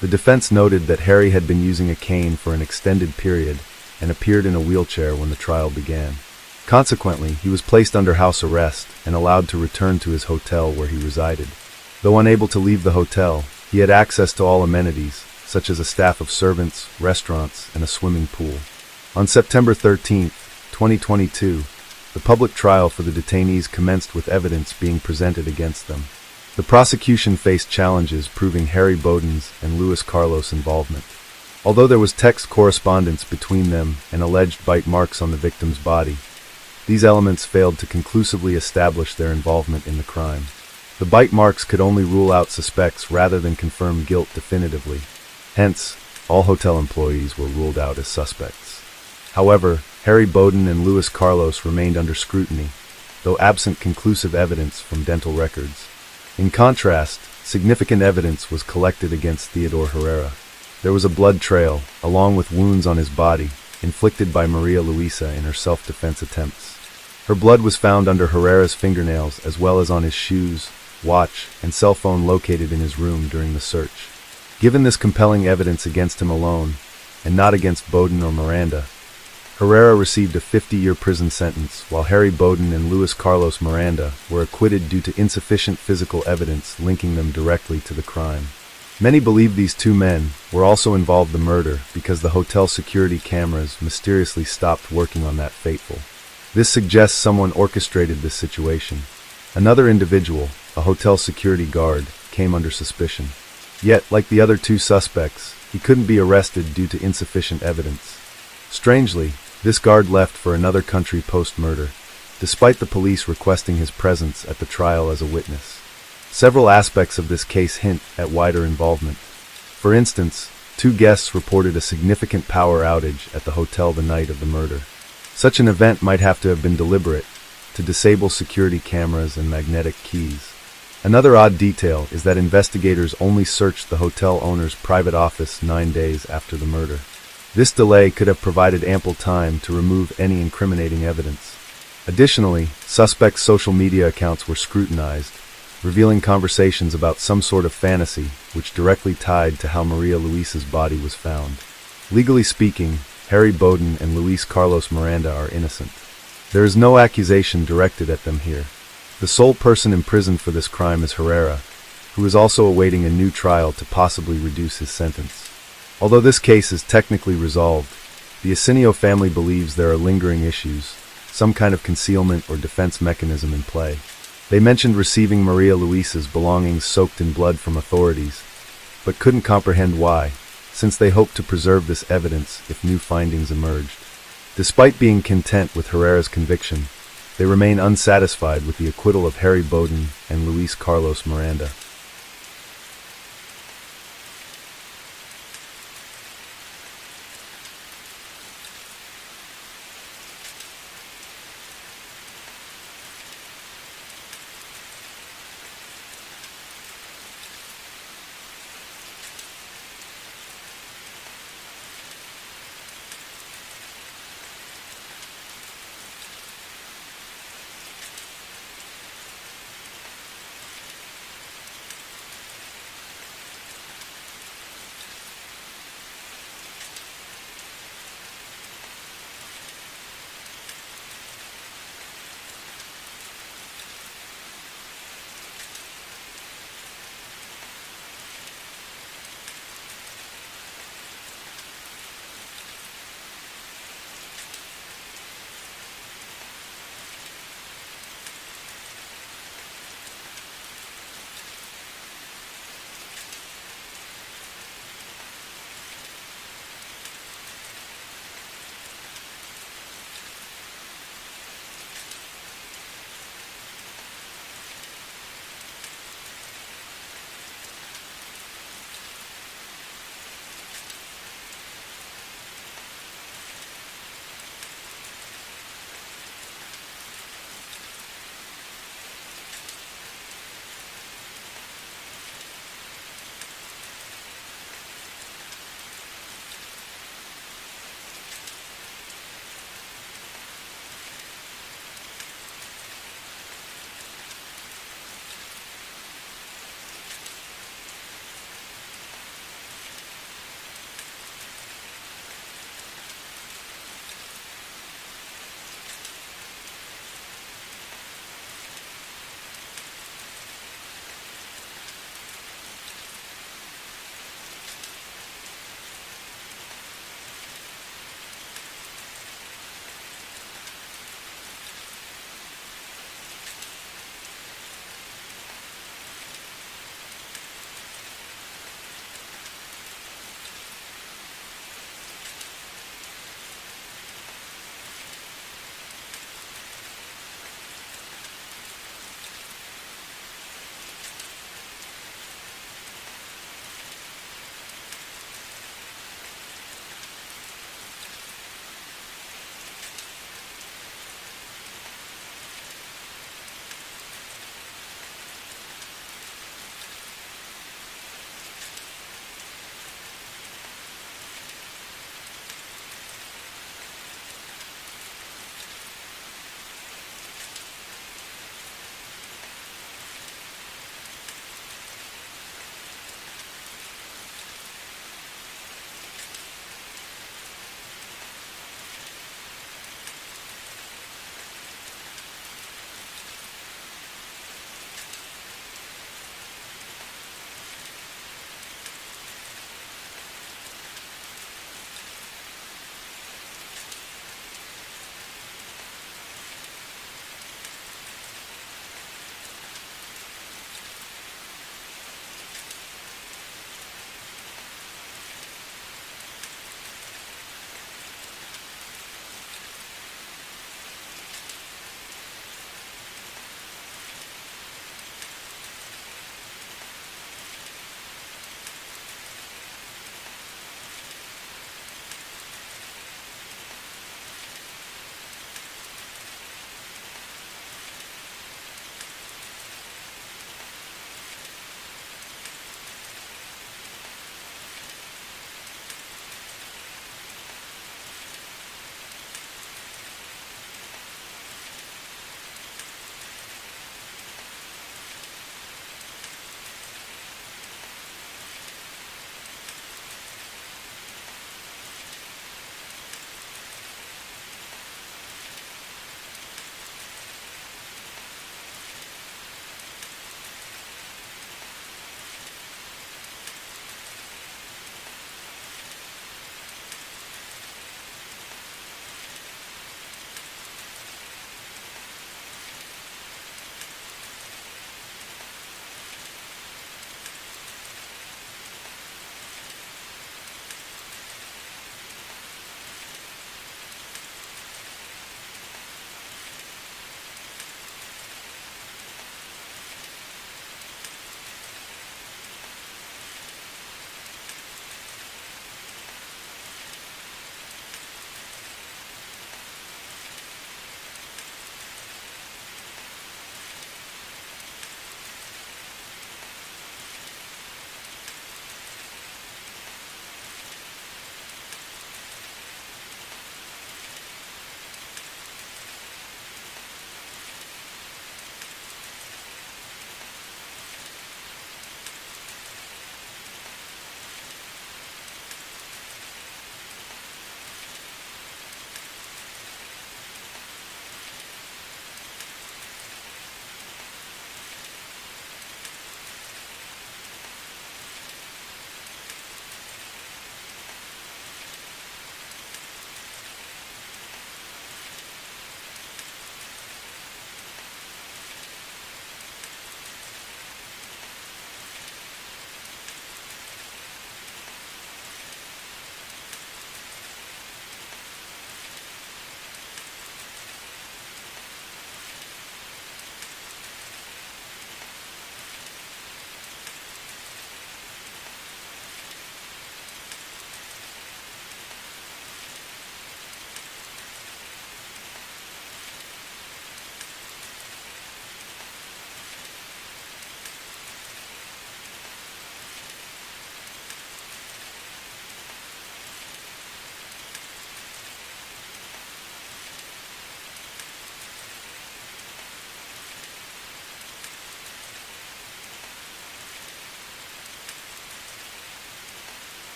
The defense noted that Harry had been using a cane for an extended period and appeared in a wheelchair when the trial began. Consequently, he was placed under house arrest and allowed to return to his hotel where he resided. Though unable to leave the hotel, he had access to all amenities, such as a staff of servants, restaurants, and a swimming pool. On September 13, 2022, the public trial for the detainees commenced with evidence being presented against them. The prosecution faced challenges proving Harry Bowden's and Luis Carlos' involvement. Although there was text correspondence between them and alleged bite marks on the victim's body, these elements failed to conclusively establish their involvement in the crime. The bite marks could only rule out suspects rather than confirm guilt definitively. Hence, all hotel employees were ruled out as suspects. However, Harry Bowden and Luis Carlos remained under scrutiny, though absent conclusive evidence from dental records. In contrast, significant evidence was collected against Theodore Herrera. There was a blood trail, along with wounds on his body, inflicted by Maria Luisa in her self-defense attempts. Her blood was found under Herrera's fingernails as well as on his shoes, watch, and cell phone located in his room during the search. Given this compelling evidence against him alone, and not against Bowden or Miranda, Herrera received a 50-year prison sentence, while Harry Bowden and Luis Carlos Miranda were acquitted due to insufficient physical evidence linking them directly to the crime. Many believe these two men were also involved in the murder because the hotel security cameras mysteriously stopped working on that fateful. This suggests someone orchestrated this situation. Another individual, a hotel security guard, came under suspicion. Yet, like the other two suspects, he couldn't be arrested due to insufficient evidence. Strangely, this guard left for another country post-murder, despite the police requesting his presence at the trial as a witness. Several aspects of this case hint at wider involvement. For instance, two guests reported a significant power outage at the hotel the night of the murder. Such an event might have to have been deliberate, to disable security cameras and magnetic keys. Another odd detail is that investigators only searched the hotel owner's private office 9 days after the murder. This delay could have provided ample time to remove any incriminating evidence. Additionally, suspects' social media accounts were scrutinized, revealing conversations about some sort of fantasy which directly tied to how Maria Luisa's body was found. Legally speaking, Harry Bowden and Luis Carlos Miranda are innocent. There is no accusation directed at them here. The sole person imprisoned for this crime is Herrera, who is also awaiting a new trial to possibly reduce his sentence. Although this case is technically resolved, the Asinio family believes there are lingering issues, some kind of concealment or defense mechanism in play. They mentioned receiving Maria Luisa's belongings soaked in blood from authorities, but couldn't comprehend why, since they hoped to preserve this evidence if new findings emerged. Despite being content with Herrera's conviction, they remain unsatisfied with the acquittal of Harry Bowden and Luis Carlos Miranda.